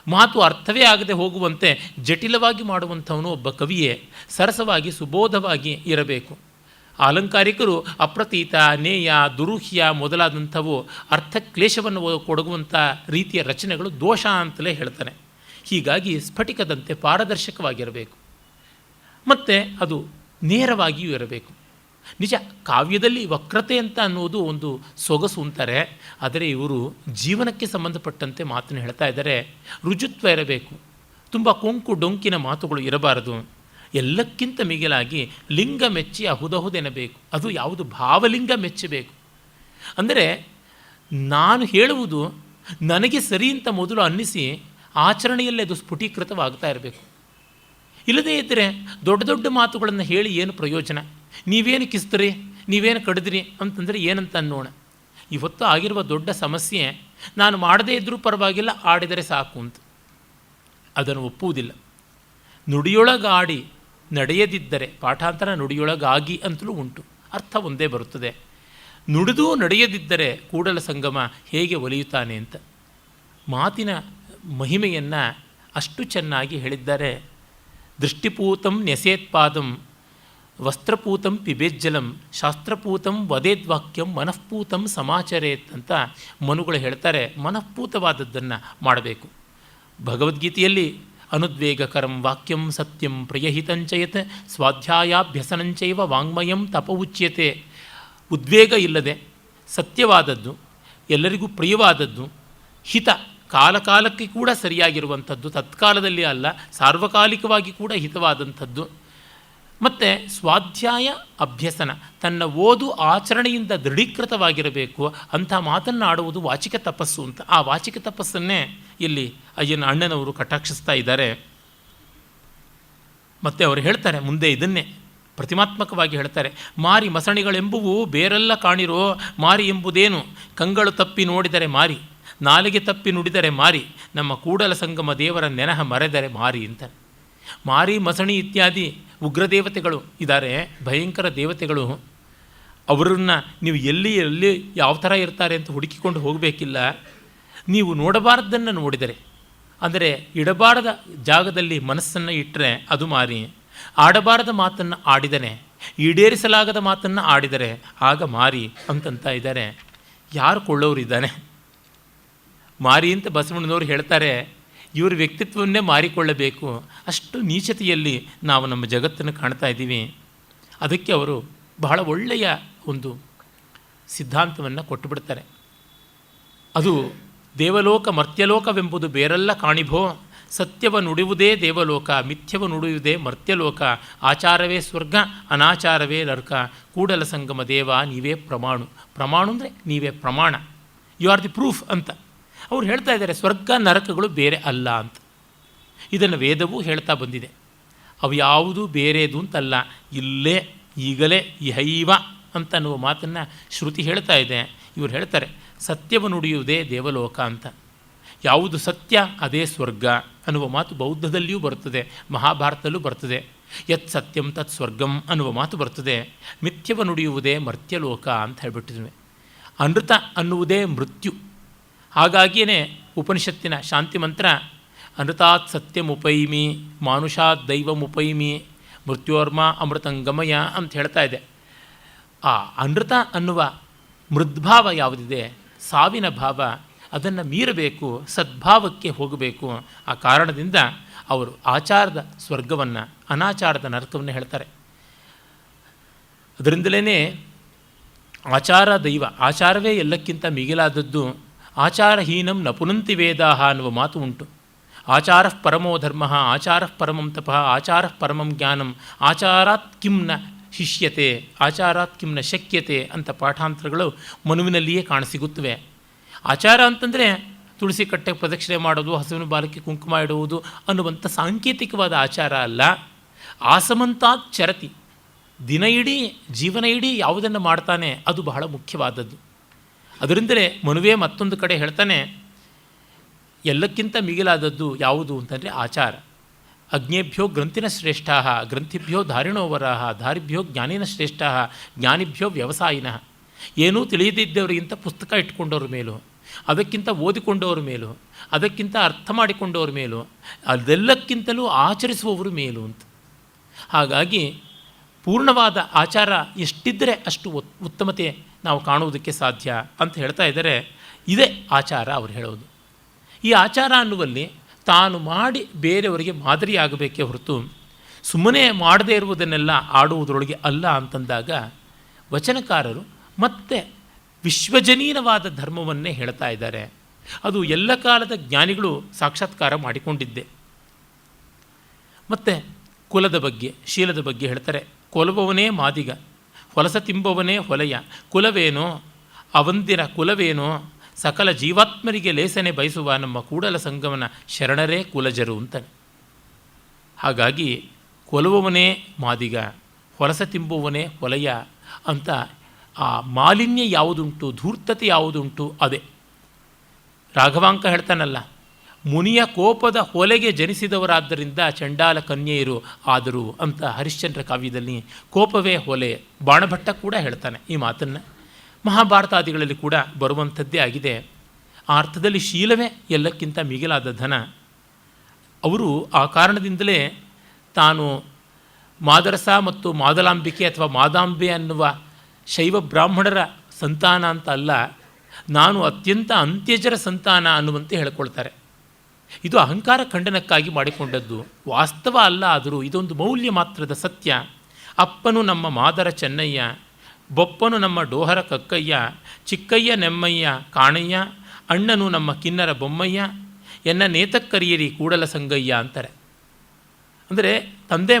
Speaker 1: ಮಾತು ಅರ್ಥವೇ ಆಗದೆ ಹೋಗುವಂತೆ ಜಟಿಲವಾಗಿ ಮಾಡುವಂಥವನು ಒಬ್ಬ ಕವಿಯೇ. ಸರಸವಾಗಿ ಸುಬೋಧವಾಗಿ ಇರಬೇಕು. ಅಲಂಕಾರಿಕರು ಅಪ್ರತೀತ, ನೇಯ, ದುರೂಹ್ಯ ಮೊದಲಾದಂಥವು ಅರ್ಥಕ್ಲೇಶವನ್ನು ಕೊಡಗುವಂಥ ರೀತಿಯ ರಚನೆಗಳು ದೋಷ ಅಂತಲೇ ಹೇಳ್ತಾನೆ. ಹೀಗಾಗಿ ಸ್ಫಟಿಕದಂತೆ ಪಾರದರ್ಶಕವಾಗಿರಬೇಕು ಮತ್ತು ಅದು ನೇರವಾಗಿಯೂ ಇರಬೇಕು. ನಿಜ, ಕಾವ್ಯದಲ್ಲಿ ವಕ್ರತೆ ಅಂತ ಅನ್ನೋದು ಒಂದು ಸೊಗಸು ಅಂತಾರೆ, ಆದರೆ ಇವರು ಜೀವನಕ್ಕೆ ಸಂಬಂಧಪಟ್ಟಂತೆ ಮಾತನ್ನು ಹೇಳ್ತಾ ಇದ್ದಾರೆ. ರುಜುತ್ವ ಇರಬೇಕು, ತುಂಬ ಕೊಂಕು ಡೊಂಕಿನ ಮಾತುಗಳು ಇರಬಾರದು. ಎಲ್ಲಕ್ಕಿಂತ ಮಿಗಿಲಾಗಿ ಲಿಂಗ ಮೆಚ್ಚಿ ಅಹುದಹುದೆನಬೇಕು. ಅದು ಯಾವುದು ಭಾವಲಿಂಗ ಮೆಚ್ಚಬೇಕು. ಅಂದರೆ ನಾನು ಹೇಳುವುದು ನನಗೆ ಸರಿ ಅಂತ ಮೊದಲು ಅನ್ನಿಸಿ ಆಚರಣೆಯಲ್ಲಿ ಅದು ಸ್ಫುಟೀಕೃತವಾಗ್ತಾ ಇರಬೇಕು. ಇಲ್ಲದೇ ಇದ್ದರೆ ದೊಡ್ಡ ದೊಡ್ಡ ಮಾತುಗಳನ್ನು ಹೇಳಿ ಏನು ಪ್ರಯೋಜನ? ನೀವೇನು ಕಿಸ್ತ್ರಿ, ನೀವೇನು ಕಡಿದ್ರಿ ಅಂತಂದರೆ ಏನಂತ ಅನ್ನೋಣ. ಇವತ್ತು ಆಗಿರುವ ದೊಡ್ಡ ಸಮಸ್ಯೆ ನಾನು ಮಾಡದೇ ಇದ್ದರೂ ಪರವಾಗಿಲ್ಲ, ಆಡಿದರೆ ಸಾಕು ಅಂತ. ಅದನ್ನು ಒಪ್ಪುವುದಿಲ್ಲ. ನುಡಿಯೊಳಗಾಡಿ ನಡೆಯದಿದ್ದರೆ, ಪಾಠಾಂತರ ನುಡಿಯೊಳಗಾಗಿ ಅಂತಲೂ ಉಂಟು, ಅರ್ಥ ಒಂದೇ ಬರುತ್ತದೆ. ನುಡಿದೂ ನಡೆಯದಿದ್ದರೆ ಕೂಡಲ ಸಂಗಮ ಹೇಗೆ ಒಲಿಯುತ್ತಾನೆ ಅಂತ ಮಾತಿನ ಮಹಿಮೆಯನ್ನು ಅಷ್ಟು ಚೆನ್ನಾಗಿ ಹೇಳಿದ್ದಾರೆ. ದೃಷ್ಟಿಪೂತಂ ನ್ಯಸೇತ್ಪಾದಂ, ವಸ್ತ್ರಪೂತಂ ಪಿಬೇಜ್ಜಲಂ, ಶಾಸ್ತ್ರಪೂತಂ ವದೇದ್ವಾಕ್ಯಂ, ಮನಃಪೂತಂ ಸಮಾಚರೇತ್ ಅಂತ ಮನುಗಳು ಹೇಳ್ತಾರೆ. ಮನಃಪೂತವಾದದ್ದನ್ನು ಮಾಡಬೇಕು. ಭಗವದ್ಗೀತೆಯಲ್ಲಿ ಅನುದ್ವೇಗಕರಂ ವಾಕ್ಯಂ ಸತ್ಯಂ ಪ್ರಿಯಹಿತಂಚಯತ್ ಸ್ವಾಧ್ಯಾಯಾಭ್ಯಸನಂಚೈವ ವಾಂಗ್ಮಯಂ ತಪ ಉಚ್ಯತೆ. ಉದ್ವೇಗ ಇಲ್ಲದೆ ಸತ್ಯವಾದದ್ದು, ಎಲ್ಲರಿಗೂ ಪ್ರಿಯವಾದದ್ದು, ಹಿತ, ಕಾಲಕಾಲಕ್ಕೆ ಕೂಡ ಸರಿಯಾಗಿರುವಂಥದ್ದು, ತತ್ಕಾಲದಲ್ಲಿ ಅಲ್ಲ ಸಾರ್ವಕಾಲಿಕವಾಗಿ ಕೂಡ ಹಿತವಾದಂಥದ್ದು. ಮತ್ತು ಸ್ವಾಧ್ಯಾಯ ಅಭ್ಯಸನ, ತನ್ನ ಓದು ಆಚರಣೆಯಿಂದ ದೃಢೀಕೃತವಾಗಿರಬೇಕು. ಅಂಥ ಮಾತನ್ನು ಆಡುವುದು ವಾಚಿಕ ತಪಸ್ಸು ಅಂತ. ಆ ವಾಚಿಕ ತಪಸ್ಸನ್ನೇ ಇಲ್ಲಿ ಅಣ್ಣನವರು ಕಟಾಕ್ಷಿಸ್ತಾ ಇದ್ದಾರೆ. ಮತ್ತು ಅವರು ಹೇಳ್ತಾರೆ ಮುಂದೆ ಇದನ್ನೇ ಪ್ರತಿಮಾತ್ಮಕವಾಗಿ ಹೇಳ್ತಾರೆ. ಮಾರಿ ಮಸಣಿಗಳೆಂಬುವು ಬೇರೆಲ್ಲ ಕಾಣಿರೋ, ಮಾರಿ ಎಂಬುದೇನು? ಕಂಗಳು ತಪ್ಪಿ ನೋಡಿದರೆ ಮಾರಿ, ನಾಲಿಗೆ ತಪ್ಪಿ ನುಡಿದರೆ ಮಾರಿ, ನಮ್ಮ ಕೂಡಲ ಸಂಗಮ ದೇವರ ನೆನಹ ಮರೆದರೆ ಮಾರಿ ಅಂತಾರೆ. ಮಾರಿ, ಮಸಣಿ ಇತ್ಯಾದಿ ಉಗ್ರದೇವತೆಗಳು ಇದ್ದಾರೆ, ಭಯಂಕರ ದೇವತೆಗಳು. ಅವರನ್ನು ನೀವು ಎಲ್ಲಿ ಯಾವ ಥರ ಇರ್ತಾರೆ ಅಂತ ಹುಡುಕಿಕೊಂಡು ಹೋಗಬೇಕಿಲ್ಲ. ನೀವು ನೋಡಬಾರದನ್ನು ನೋಡಿದರೆ, ಅಂದರೆ ಇಡಬಾರದ ಜಾಗದಲ್ಲಿ ಮನಸ್ಸನ್ನು ಇಟ್ಟರೆ ಅದು ಮಾರಿ, ಆಡಬಾರದ ಮಾತನ್ನು ಆಡಿದರೆ, ಈಡೇರಿಸಲಾಗದ ಮಾತನ್ನು ಆಡಿದರೆ ಆಗ ಮಾರಿ ಅಂತಂತ ಇದ್ದಾರೆ. ಯಾರು ಕೊಳ್ಳೋರಿದ್ದಾನೆ? ಮಾರಿ ಅಂತ ಬಸವಣ್ಣನವರು ಹೇಳ್ತಾರೆ. ಇವ್ರ ವ್ಯಕ್ತಿತ್ವವನ್ನೇ ಮಾರಿಕೊಳ್ಳಬೇಕು. ಅಷ್ಟು ನೀಚತೆಯಲ್ಲಿ ನಾವು ನಮ್ಮ ಜಗತ್ತನ್ನು ಕಾಣ್ತಾ ಇದ್ದೀವಿ. ಅದಕ್ಕೆ ಅವರು ಬಹಳ ಒಳ್ಳೆಯ ಒಂದು ಸಿದ್ಧಾಂತವನ್ನು ಕೊಟ್ಟು ಬಿಡ್ತಾರೆ. ಅದು ದೇವಲೋಕ ಮರ್ತ್ಯಲೋಕವೆಂಬುದು ಬೇರೆಲ್ಲ ಕಾಣಿಭೋ, ಸತ್ಯವ ನುಡಿಯುವುದೇ ದೇವಲೋಕ, ಮಿಥ್ಯವ ನುಡಿಯುವುದೇ ಮರ್ತ್ಯಲೋಕ, ಆಚಾರವೇ ಸ್ವರ್ಗ, ಅನಾಚಾರವೇ ನರಕ, ಕೂಡಲ ಸಂಗಮ ದೇವ ನೀವೇ ಪ್ರಮಾಣು. ಪ್ರಮಾಣು ಅಂದರೆ ನೀವೇ ಪ್ರಮಾಣ, ಯು ಆರ್ ದಿ ಪ್ರೂಫ್ ಅಂತ ಅವ್ರು ಹೇಳ್ತಾ ಇದ್ದಾರೆ. ಸ್ವರ್ಗ ನರಕಗಳು ಬೇರೆ ಅಲ್ಲ ಅಂತ. ಇದನ್ನು ವೇದವೂ ಹೇಳ್ತಾ ಬಂದಿದೆ. ಅವು ಯಾವುದೂ ಬೇರೆದು ಅಂತಲ್ಲ, ಇಲ್ಲೇ ಈಗಲೇ ಇಹೈವ ಅಂತ ಅನ್ನುವ ಮಾತನ್ನು ಶ್ರುತಿ ಹೇಳ್ತಾ ಇದೆ. ಇವರು ಹೇಳ್ತಾರೆ ಸತ್ಯವ ನುಡಿಯುವುದೇ ದೇವಲೋಕ ಅಂತ. ಯಾವುದು ಸತ್ಯ ಅದೇ ಸ್ವರ್ಗ ಅನ್ನುವ ಮಾತು ಬೌದ್ಧದಲ್ಲಿಯೂ ಬರುತ್ತದೆ, ಮಹಾಭಾರತದಲ್ಲೂ ಬರ್ತದೆ. ಯತ್ ಸತ್ಯಂ ತತ್ ಸ್ವರ್ಗಂ ಅನ್ನುವ ಮಾತು ಬರ್ತದೆ. ಮಿಥ್ಯವ ನುಡಿಯುವುದೇ ಮರ್ತ್ಯಲೋಕ ಅಂತ ಹೇಳಿಬಿಟ್ಟಿದ್ವಿ. ಅನೃತ ಅನ್ನುವುದೇ ಮೃತ್ಯು. ಹಾಗಾಗಿಯೇ ಉಪನಿಷತ್ತಿನ ಶಾಂತಿ ಮಂತ್ರ ಅನೃತಾತ್ ಸತ್ಯಮುಪೈಮಿ ಮಾನುಷಾತ್ ದೈವಮುಪೈಮಿ ಮೃತ್ಯೋರ್ಮ ಅಮೃತಂಗಮಯ ಅಂತ ಹೇಳ್ತಾ ಇದೆ. ಆ ಅನೃತ ಅನ್ನುವ ಮೃದ್ಭಾವ ಯಾವುದಿದೆ, ಸಾವಿನ ಭಾವ, ಅದನ್ನು ಮೀರಬೇಕು, ಸದ್ಭಾವಕ್ಕೆ ಹೋಗಬೇಕು. ಆ ಕಾರಣದಿಂದ ಅವರು ಆಚಾರದ ಸ್ವರ್ಗವನ್ನು, ಅನಾಚಾರದ ನರಕವನ್ನು ಹೇಳ್ತಾರೆ. ಅದರಿಂದಲೇ ಆಚಾರ ದೈವ, ಆಚಾರವೇ ಎಲ್ಲಕ್ಕಿಂತ ಮಿಗಿಲಾದದ್ದು. ಆಚಾರಹೀನಂ ನ ಪುನಂತಿ ವೇದಾಹ ಅನ್ನುವ ಮಾತು ಉಂಟು. ಆಚಾರ ಪರಮೋ ಧರ್ಮ, ಆಚಾರ ಪರಮಂ ತಪಃ, ಆಚಾರ ಪರಮಂ ಜ್ಞಾನಂ, ಆಚಾರಾತ್ ಕಿಂ ನ ಶಿಷ್ಯತೆ, ಆಚಾರಾತ್ ಕಿಂ ನ ಶಕ್ಯತೆ ಅಂತ ಪಾಠಾಂತರಗಳು ಮನುವಿನಲ್ಲಿಯೇ ಕಾಣಸಿಗುತ್ತವೆ. ಆಚಾರ ಅಂತಂದರೆ ತುಳಸಿ ಕಟ್ಟೆಗೆ ಪ್ರದಕ್ಷಿಣೆ ಮಾಡೋದು, ಹಸುವಿನ ಬಾಲಕ್ಕೆ ಕುಂಕುಮ ಇಡುವುದು ಅನ್ನುವಂಥ ಸಾಂಕೇತಿಕವಾದ ಆಚಾರ ಅಲ್ಲ. ಆಸಮಂತಾತ್ ಚರತಿ, ದಿನ ಇಡೀ ಜೀವನ ಇಡೀ ಯಾವುದನ್ನು ಮಾಡ್ತಾನೆ ಅದು ಬಹಳ ಮುಖ್ಯವಾದದ್ದು. ಅದರಿಂದಲೇ ಮನುವೇ ಮತ್ತೊಂದು ಕಡೆ ಹೇಳ್ತಾನೆ, ಎಲ್ಲಕ್ಕಿಂತ ಮಿಗಿಲಾದದ್ದು ಯಾವುದು ಅಂತಂದರೆ ಆಚಾರ. ಅಗ್ನೇಭ್ಯೋ ಗ್ರಂಥಿನ ಶ್ರೇಷ್ಠಾ, ಗ್ರಂಥಿಭ್ಯೋ ಧಾರಿಣೋವರಾಹ, ಧಾರಿಭ್ಯೋ ಜ್ಞಾನಿನ ಶ್ರೇಷ್ಠಾ, ಜ್ಞಾನಿಭ್ಯೋ ವ್ಯವಸಾಯಿನಃ. ಏನೂ ತಿಳಿಯದಿದ್ದವರಿಗಿಂತ ಪುಸ್ತಕ ಇಟ್ಕೊಂಡವ್ರ ಮೇಲೂ, ಅದಕ್ಕಿಂತ ಓದಿಕೊಂಡವ್ರ ಮೇಲೂ, ಅದಕ್ಕಿಂತ ಅರ್ಥ ಮಾಡಿಕೊಂಡವ್ರ ಮೇಲೂ, ಅದೆಲ್ಲಕ್ಕಿಂತಲೂ ಆಚರಿಸುವವರು ಮೇಲು ಅಂತ. ಹಾಗಾಗಿ ಪೂರ್ಣವಾದ ಆಚಾರ ಎಷ್ಟಿದ್ದರೆ ಅಷ್ಟು ಉತ್ತಮತೆ ನಾವು ಕಾಣುವುದಕ್ಕೆ ಸಾಧ್ಯ ಅಂತ ಹೇಳ್ತಾ ಇದ್ದಾರೆ. ಇದೇ ಆಚಾರ ಅವರು ಹೇಳೋದು. ಈ ಆಚಾರ ಅನ್ನುವಲ್ಲಿ ತಾನು ಮಾಡಿ ಬೇರೆಯವರಿಗೆ ಮಾದರಿಯಾಗಬೇಕೇ ಹೊರತು ಸುಮ್ಮನೆ ಮಾಡದೇ ಇರುವುದನ್ನೆಲ್ಲ ಆಡುವುದರೊಳಗೆ ಅಲ್ಲ ಅಂತಂದಾಗ ವಚನಕಾರರು ಮತ್ತೆ ವಿಶ್ವಜನೀನವಾದ ಧರ್ಮವನ್ನೇ ಹೇಳ್ತಾ ಇದ್ದಾರೆ. ಅದು ಎಲ್ಲ ಕಾಲದ ಜ್ಞಾನಿಗಳು ಸಾಕ್ಷಾತ್ಕಾರ ಮಾಡಿಕೊಂಡಿದ್ದೆ. ಮತ್ತು ಕುಲದ ಬಗ್ಗೆ, ಶೀಲದ ಬಗ್ಗೆ ಹೇಳ್ತಾರೆ. ಕೊಲುವವನೇ ಮಾದಿಗ, ಹೊಲಸ ತಿಂಬವನೇ ಹೊಲೆಯ, ಕುಲವೇನೋ ಅವಂದಿರ ಕುಲವೇನೋ, ಸಕಲ ಜೀವಾತ್ಮರಿಗೆ ಲೇಸನೆ ಬಯಸುವ ನಮ್ಮ ಕೂಡಲ ಸಂಗಮನ ಶರಣರೇ ಕುಲಜರು ಅಂತಾನೆ. ಹಾಗಾಗಿ ಕೊಲುವವನೇ ಮಾದಿಗ, ಹೊಲಸ ತಿಂಬುವವನೇ ಹೊಲೆಯ ಅಂತ ಆ ಮಾಲಿನ್ಯ ಯಾವುದುಂಟು, ಧೂರ್ತತೆ ಯಾವುದುಂಟು ಅದೇ. ರಾಘವಾಂಕ ಹೇಳ್ತಾನಲ್ಲ, ಮುನಿಯ ಕೋಪದ ಹೊಲೆಗೆ ಜನಿಸಿದವರಾದ್ದರಿಂದ ಚಂಡಾಲ ಕನ್ಯೆಯರು ಆದರು ಅಂತ ಹರಿಶ್ಚಂದ್ರ ಕಾವ್ಯದಲ್ಲಿ ಕೋಪವೇ ಹೊಲೆ. ಬಾಣಭಟ್ಟ ಕೂಡ ಹೇಳ್ತಾನೆ ಈ ಮಾತನ್ನು. ಮಹಾಭಾರತಾದಿಗಳಲ್ಲಿ ಕೂಡ ಬರುವಂಥದ್ದೇ ಆಗಿದೆ. ಆ ಅರ್ಥದಲ್ಲಿ ಶೀಲವೇ ಎಲ್ಲಕ್ಕಿಂತ ಮಿಗಿಲಾದ ಧನ. ಅವರು ಆ ಕಾರಣದಿಂದಲೇ ತಾನು ಮಾದರಸ ಮತ್ತು ಮಾದಲಾಂಬಿಕೆ ಅಥವಾ ಮಾದಾಂಬೆ ಅನ್ನುವ ಶೈವ ಬ್ರಾಹ್ಮಣರ ಸಂತಾನ ಅಂತ ಅಲ್ಲ, ನಾನು ಅತ್ಯಂತ ಅಂತ್ಯಜರ ಸಂತಾನ ಅನ್ನುವಂತೆ ಹೇಳ್ಕೊಳ್ತಾರೆ. ಇದು ಅಹಂಕಾರ ಖಂಡನಕ್ಕಾಗಿ ಮಾಡಿಕೊಂಡದ್ದು, ವಾಸ್ತವ ಅಲ್ಲ. ಆದರೂ ಇದೊಂದು ಮೌಲ್ಯ ಮಾತ್ರದ ಸತ್ಯ. ಅಪ್ಪನು ನಮ್ಮ ಮಾದರ ಚೆನ್ನಯ್ಯ, ಬೊಪ್ಪನು ನಮ್ಮ ಡೋಹರ ಕಕ್ಕಯ್ಯ, ಚಿಕ್ಕಯ್ಯ ನೆಮ್ಮಯ್ಯ ಕಾಣಯ್ಯ, ಅಣ್ಣನು ನಮ್ಮ ಕಿನ್ನರ ಬೊಮ್ಮಯ್ಯ, ಎನ್ನ ನೇತಕ್ಕರಿಯರಿ ಕೂಡಲ ಸಂಗಯ್ಯ ಅಂತಾರೆ. ಅಂದರೆ ತಂದೆ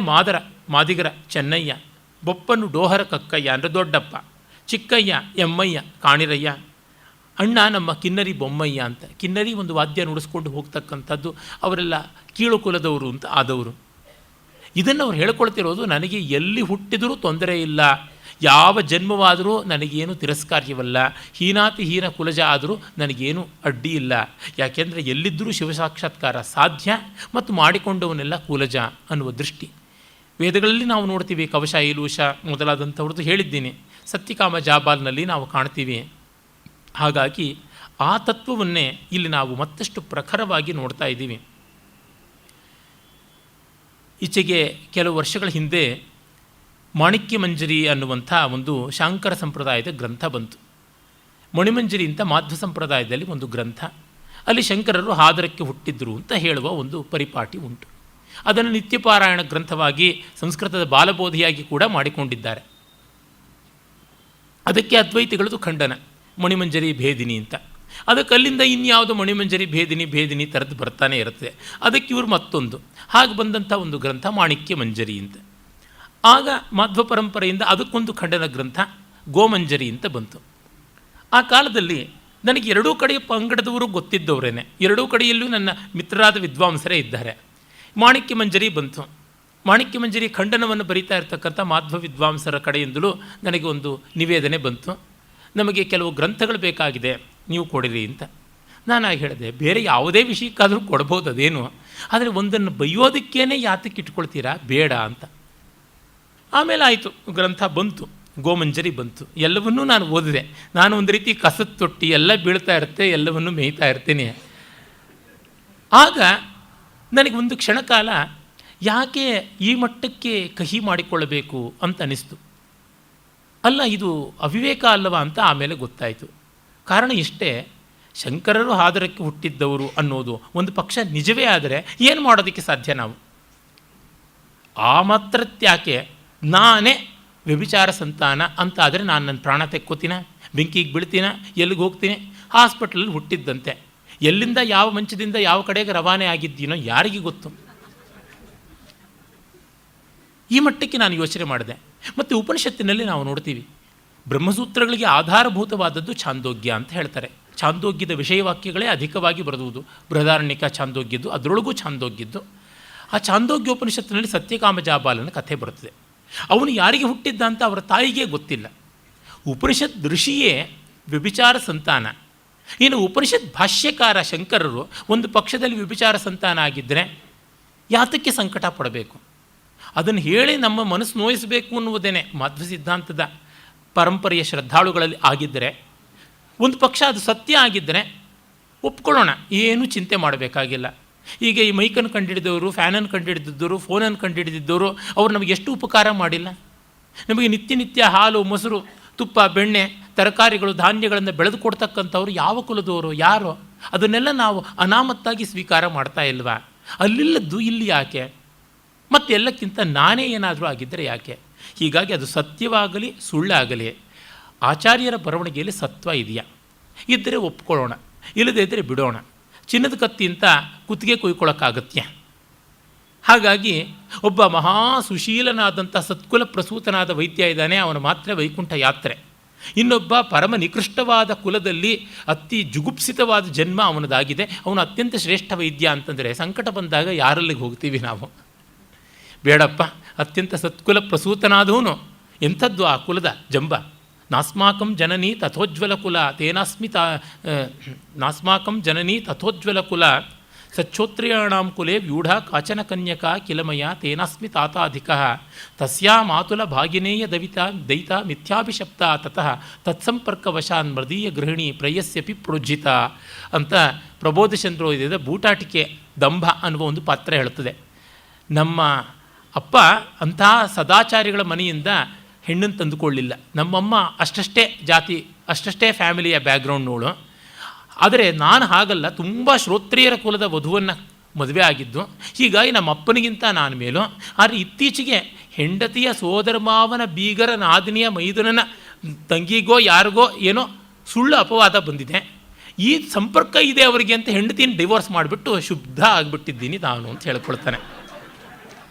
Speaker 1: ಮಾದಿಗರ ಚೆನ್ನಯ್ಯ, ಬೊಪ್ಪನು ಡೋಹರ ಕಕ್ಕಯ್ಯ ಅಂದರೆ ದೊಡ್ಡಪ್ಪ, ಚಿಕ್ಕಯ್ಯ ಎಮ್ಮಯ್ಯ ಕಾಣಿರಯ್ಯ, ಅಣ್ಣ ನಮ್ಮ ಕಿನ್ನರಿ ಬೊಮ್ಮಯ್ಯ ಅಂತ. ಕಿನ್ನರಿ ಒಂದು ವಾದ್ಯ ನುಡಿಸ್ಕೊಂಡು ಹೋಗ್ತಕ್ಕಂಥದ್ದು, ಅವರೆಲ್ಲ ಕೀಳು ಕುಲದವರು ಅಂತ ಆದವರು. ಇದನ್ನು ಅವ್ರು ಹೇಳ್ಕೊಳ್ತಿರೋದು, ನನಗೆ ಎಲ್ಲಿ ಹುಟ್ಟಿದರೂ ತೊಂದರೆ ಇಲ್ಲ, ಯಾವ ಜನ್ಮವಾದರೂ ನನಗೇನು ತಿರಸ್ಕಾರ್ಯವಲ್ಲ, ಹೀನಾತಿ ಕುಲಜ ಆದರೂ ನನಗೇನು ಅಡ್ಡಿ ಇಲ್ಲ. ಯಾಕೆಂದರೆ ಎಲ್ಲಿದ್ದರೂ ಶಿವಸಾಕ್ಷಾತ್ಕಾರ ಸಾಧ್ಯ ಮತ್ತು ಮಾಡಿಕೊಂಡವನ್ನೆಲ್ಲ ಕುಲಜ ಅನ್ನುವ ದೃಷ್ಟಿ. ವೇದಗಳಲ್ಲಿ ನಾವು ನೋಡ್ತೀವಿ, ಕವಶ ಈಲೂಷ ಮೊದಲಾದಂಥವ್ರದ್ದು ಹೇಳಿದ್ದೀನಿ, ಸತ್ಯಕಾಮ ಜಾಬಾಲ್ನಲ್ಲಿ ನಾವು ಕಾಣ್ತೀವಿ. ಹಾಗಾಗಿ ಆ ತತ್ವವನ್ನೇ ಇಲ್ಲಿ ನಾವು ಮತ್ತಷ್ಟು ಪ್ರಖರವಾಗಿ ನೋಡ್ತಾ ಇದ್ದೀವಿ. ಈಚೆಗೆ ಕೆಲವು ವರ್ಷಗಳ ಹಿಂದೆ ಮಾಣಿಕ್ಯ ಮಂಜರಿ ಅನ್ನುವಂಥ ಒಂದು ಶಾಂಕರ ಸಂಪ್ರದಾಯದ ಗ್ರಂಥ ಬಂತು. ಮಣಿಮಂಜರಿ ಅಂತ ಮಾಧ್ವ ಸಂಪ್ರದಾಯದಲ್ಲಿ ಒಂದು ಗ್ರಂಥ. ಅಲ್ಲಿ ಶಂಕರರು ಹಾದರಕ್ಕೆ ಹುಟ್ಟಿದ್ರು ಅಂತ ಹೇಳುವ ಒಂದು ಪರಿಪಾಟಿ ಉಂಟು. ಅದನ್ನು ನಿತ್ಯಪಾರಾಯಣ ಗ್ರಂಥವಾಗಿ ಸಂಸ್ಕೃತದ ಬಾಲಬೋಧಿಯಾಗಿ ಕೂಡ ಮಾಡಿಕೊಂಡಿದ್ದಾರೆ. ಅದಕ್ಕೆ ಅದ್ವೈತಿಗಳದು ಖಂಡನ, ಮಣಿಮಂಜರಿ ಭೇದಿನಿ ಅಂತ. ಅದಕ್ಕೆ ಅಲ್ಲಿಂದ ಇನ್ಯಾವುದು ಮಣಿಮಂಜರಿ ಭೇದಿನಿ ಥರದ್ದು ಬರ್ತಾನೆ ಇರುತ್ತೆ. ಅದಕ್ಕೆ ಇವರು ಮತ್ತೊಂದು ಹಾಗೆ ಬಂದಂಥ ಒಂದು ಗ್ರಂಥ ಮಾಣಿಕ್ಯ ಮಂಜರಿ ಅಂತ. ಆಗ ಮಾಧ್ವ ಪರಂಪರೆಯಿಂದ ಅದಕ್ಕೊಂದು ಖಂಡನ ಗ್ರಂಥ ಗೋಮಂಜರಿ ಅಂತ ಬಂತು. ಆ ಕಾಲದಲ್ಲಿ ನನಗೆ ಎರಡೂ ಕಡೆಯ ಪಂಗಡದವರು ಗೊತ್ತಿದ್ದವರೇನೆ, ಎರಡೂ ಕಡೆಯಲ್ಲೂ ನನ್ನ ಮಿತ್ರರಾದ ವಿದ್ವಾಂಸರೇ ಇದ್ದಾರೆ. ಮಾಣಿಕ್ಯ ಮಂಜರಿ ಬಂತು. ಮಾಣಿಕ್ಯ ಮಂಜರಿ ಖಂಡನವನ್ನು ಬರೀತಾ ಇರತಕ್ಕಂಥ ಮಾಧ್ವ ವಿದ್ವಾಂಸರ ಕಡೆಯಿಂದಲೂ ನನಗೆ ಒಂದು ನಿವೇದನೆ ಬಂತು, ನಮಗೆ ಕೆಲವು ಗ್ರಂಥಗಳು ಬೇಕಾಗಿದೆ, ನೀವು ಕೊಡಿರಿ ಅಂತ. ನಾನು ಹೇಳಿದೆ, ಬೇರೆ ಯಾವುದೇ ವಿಷಯಕ್ಕಾದರೂ ಕೊಡ್ಬೋದು, ಅದೇನು, ಆದರೆ ಒಂದನ್ನು ಬೈಯೋದಕ್ಕೇನೆ ಯಾತಕ್ಕೆ ಇಟ್ಕೊಳ್ತೀರಾ, ಬೇಡ ಅಂತ. ಆಮೇಲೆ ಆಯಿತು, ಗ್ರಂಥ ಬಂತು, ಗೋಮಂಜರಿ ಬಂತು. ಎಲ್ಲವನ್ನೂ ನಾನು ಓದಿದೆ. ನಾನು ಒಂದು ರೀತಿ ಕಸದ ತೊಟ್ಟಿ, ಎಲ್ಲ ಬೀಳ್ತಾ ಇರುತ್ತೆ, ಎಲ್ಲವನ್ನೂ ಮೇಯ್ತಾ ಇರ್ತೀನಿ. ಆಗ ನನಗೆ ಒಂದು ಕ್ಷಣಕಾಲ ಯಾಕೆ ಈ ಮಟ್ಟಕ್ಕೆ ಕಹಿ ಮಾಡಿಕೊಳ್ಳಬೇಕು ಅಂತ ಅನಿಸ್ತು. ಅಲ್ಲ, ಇದು ಅವಿವೇಕ ಅಲ್ಲವಾ ಅಂತ ಆಮೇಲೆ ಗೊತ್ತಾಯಿತು. ಕಾರಣ ಇಷ್ಟೇ, ಶಂಕರರು ಹಾದರಕ್ಕೆ ಹುಟ್ಟಿದ್ದವರು ಅನ್ನೋದು ಒಂದು ಪಕ್ಷ ನಿಜವೇ ಆದರೆ ಏನು ಮಾಡೋದಕ್ಕೆ ಸಾಧ್ಯ ನಾವು? ಆ ಮಾತ್ರತ್ಯಾಕೆ ನಾನೇ ವ್ಯಭಿಚಾರ ಸಂತಾನ ಅಂತ ಆದರೆ ನಾನು ನನ್ನ ಪ್ರಾಣ ತೆಕ್ಕೋತೀನ, ಬೆಂಕಿಗೆ ಬೀಳ್ತೀನ, ಎಲ್ಲಿಗೆ ಹೋಗ್ತೀನಿ? ಹಾಸ್ಪಿಟ್ಲಲ್ಲಿ ಹುಟ್ಟಿದ್ದಂತೆ, ಎಲ್ಲಿಂದ ಯಾವ ಮಂಚದಿಂದ ಯಾವ ಕಡೆಗೆ ರವಾನೆ ಆಗಿದ್ದೀನೋ ಯಾರಿಗೆ ಗೊತ್ತು? ಈ ಮಟ್ಟಕ್ಕೆ ನಾನು ಯೋಚನೆ ಮಾಡಿದೆ. ಮತ್ತು ಉಪನಿಷತ್ತಿನಲ್ಲಿ ನಾವು ನೋಡ್ತೀವಿ, ಬ್ರಹ್ಮಸೂತ್ರಗಳಿಗೆ ಆಧಾರಭೂತವಾದದ್ದು ಛಾಂದೋಗ್ಯ ಅಂತ ಹೇಳ್ತಾರೆ. ಛಾಂದೋಗ್ಯದ ವಿಷಯವಾಕ್ಯಗಳೇ ಅಧಿಕವಾಗಿ ಬರೆದುವುದು. ಬೃಹದಾರಣ್ಯಕ ಛಾಂದೋಗ್ಯದ್ದು, ಅದರೊಳಗೂ ಛಾಂದೋಗ್ಯದ್ದು. ಆ ಛಾಂದೋಗ್ಯೋಪನಿಷತ್ತಿನಲ್ಲಿ ಸತ್ಯಕಾಮ ಜಾಬಾಲನ ಕಥೆ ಬರುತ್ತದೆ. ಅವನು ಯಾರಿಗೆ ಹುಟ್ಟಿದ್ದ ಅಂತ ಅವರ ತಾಯಿಗೆ ಗೊತ್ತಿಲ್ಲ. ಉಪನಿಷತ್ ಋಷಿಯೇ ವ್ಯಭಿಚಾರ ಸಂತಾನ. ಇನ್ನು ಉಪನಿಷತ್ ಭಾಷ್ಯಕಾರ ಶಂಕರರು ಒಂದು ಪಕ್ಷದಲ್ಲಿ ವ್ಯಭಿಚಾರ ಸಂತಾನ ಆಗಿದ್ದರೆ ಯಾತಕ್ಕೆ ಸಂಕಟ ಪಡಬೇಕು? ಅದನ್ನು ಹೇಳಿ ನಮ್ಮ ಮನಸ್ಸು ನೋಯಿಸಬೇಕು ಅನ್ನುವುದೇನೆ ಮಾಧ್ವ ಸಿದ್ಧಾಂತದ ಪರಂಪರೆಯ ಶ್ರದ್ಧಾಳುಗಳಲ್ಲಿ ಆಗಿದ್ದರೆ, ಒಂದು ಪಕ್ಷ ಅದು ಸತ್ಯ ಆಗಿದ್ದರೆ ಒಪ್ಕೊಳ್ಳೋಣ, ಏನೂ ಚಿಂತೆ ಮಾಡಬೇಕಾಗಿಲ್ಲ. ಈಗ ಈ ಮೈಕನ್ನು ಕಂಡುಹಿಡಿದವರು, ಫ್ಯಾನನ್ನು ಕಂಡುಹಿಡಿದಿದ್ದವರು, ಫೋನನ್ನು ಕಂಡುಹಿಡಿದಿದ್ದವರು, ಅವರು ನಮಗೆ ಎಷ್ಟು ಉಪಕಾರ ಮಾಡಿಲ್ಲ? ನಮಗೆ ನಿತ್ಯ ಹಾಲು, ಮೊಸರು, ತುಪ್ಪ, ಬೆಣ್ಣೆ, ತರಕಾರಿಗಳು, ಧಾನ್ಯಗಳನ್ನು ಬೆಳೆದು ಕೊಡ್ತಕ್ಕಂಥವ್ರು ಯಾವ ಕುಲದವರು, ಯಾರೋ? ಅದನ್ನೆಲ್ಲ ನಾವು ಅನಾಮತ್ತಾಗಿ ಸ್ವೀಕಾರ ಮಾಡ್ತಾ ಇಲ್ವಾ? ಅಲ್ಲಿಲ್ಲದ್ದು ಇಲ್ಲಿ ಯಾಕೆ? ಮತ್ತು ಎಲ್ಲಕ್ಕಿಂತ ನಾನೇ ಏನಾದರೂ ಆಗಿದ್ದರೆ ಯಾಕೆ? ಹೀಗಾಗಿ ಅದು ಸತ್ಯವಾಗಲಿ ಸುಳ್ಳಾಗಲಿ ಆಚಾರ್ಯರ ಬರವಣಿಗೆಯಲ್ಲಿ ಸತ್ವ ಇದೆಯಾ? ಇದ್ದರೆ ಒಪ್ಕೊಳ್ಳೋಣ, ಇಲ್ಲದೇ ಇದ್ದರೆ ಬಿಡೋಣ. ಚಿನ್ನದ ಕತ್ತಿ ಅಂತ ಕುತ್ತಿಗೆ ಕೊಯ್ಕೊಳ್ಳೋಕ್ಕಾಗತ್ಯ? ಹಾಗಾಗಿ ಒಬ್ಬ ಮಹಾ ಸುಶೀಲನಾದಂಥ ಸತ್ಕುಲ ಪ್ರಸೂತನಾದ ವೈದ್ಯ ಇದ್ದಾನೆ, ಅವನು ಮಾತ್ರ ವೈಕುಂಠ ಯಾತ್ರೆ. ಇನ್ನೊಬ್ಬ ಪರಮ ನಿಕೃಷ್ಟವಾದ ಕುಲದಲ್ಲಿ ಅತಿ ಜುಗುಪ್ಸಿತವಾದ ಜನ್ಮ ಅವನದಾಗಿದೆ, ಅವನು ಅತ್ಯಂತ ಶ್ರೇಷ್ಠ ವೈದ್ಯ ಅಂತಂದರೆ ಸಂಕಟ ಬಂದಾಗ ಯಾರಲ್ಲಿಗೆ ಹೋಗ್ತೀವಿ ನಾವು? ಬೇಡಪ್ಪ, ಅತ್ಯಂತ ಸತ್ಕುಲ ಪ್ರಸೂತನಾದವನು ಎಂಥದ್ದು ಆ ಕುಲದ ಜಂಬ. ನಾಸ್ಮಾಕಂ ಜನನಿ ತಥೋಜ್ವಲ ಕುಲ ತೇನಾಸ್ಮಿ ನಾಸ್ಮಾಕಂ ಜನನಿ ತಥೋಜ್ವಲ ಕುಲ ಸಚ್ಛೋತ್ರಿಯಾಣಾಂ ಕುಲೇ ವ್ಯೂಢ ಕಾಚನ ಕನ್ಯಕಾ ಕಿಲಮಯ ತೇನಾಸ್ಮಿ ತಾತಾಧಿಕ ತಸ್ಯಾ ಮಾತುಲ ಭಾಗಿನೇಯ ದೈತ ಮಿಥ್ಯಾಭಿಶಪ್ತ ತತಃ ತತ್ಸಂಪರ್ಕವಶಾನ್ ಮೃದೀಯ ಗೃಹಿಣಿ ಪ್ರಯಸ್ಯಪಿ ಪ್ರೋಜ್ಜಿತ ಅಂತ ಪ್ರಬೋಧಚಂದ್ರೋದಯದ ಬೂಟಾಟಿಕೆ ದಂಭ ಅನ್ನುವ ಒಂದು ಪಾತ್ರ ಹೇಳುತ್ತದೆ. ನಮ್ಮ ಅಪ್ಪ ಅಂತಹ ಸದಾಚಾರಿಗಳ ಮನೆಯಿಂದ ಹೆಣ್ಣನ್ನು ತಂದುಕೊಳ್ಳಿಲ್ಲ. ನಮ್ಮಮ್ಮ ಅಷ್ಟಷ್ಟೇ ಜಾತಿ, ಅಷ್ಟಷ್ಟೇ ಫ್ಯಾಮಿಲಿಯ ಬ್ಯಾಕ್ಗ್ರೌಂಡ್ನವಳು. ಆದರೆ ನಾನು ಹಾಗಲ್ಲ, ತುಂಬ ಶ್ರೋತ್ರಿಯರ ಕುಲದ ವಧುವನ್ನು ಮದುವೆ ಆಗಿದ್ದು. ಹೀಗಾಗಿ ನಮ್ಮ ಅಪ್ಪನಿಗಿಂತ ನಾನು ಮೇಲೂ. ಆದರೆ ಇತ್ತೀಚೆಗೆ ಹೆಂಡತಿಯ ಸೋದರ ಮಾವನ ಬೀಗರ ನಾದಿನಿಯ ಮೈದುನನ ತಂಗಿಗೋ ಯಾರಿಗೋ ಏನೋ ಸುಳ್ಳು ಅಪವಾದ ಬಂದಿದೆ. ಈ ಸಂಪರ್ಕ ಇದೆ ಅವರಿಗೆ ಅಂತ ಹೆಂಡತಿಯನ್ನು ಡಿವೋರ್ಸ್ ಮಾಡಿಬಿಟ್ಟು ಶುದ್ಧ ಆಗಿಬಿಟ್ಟಿದ್ದೀನಿ ನಾನು ಅಂತ ಹೇಳ್ಕೊಳ್ತಾನೆ.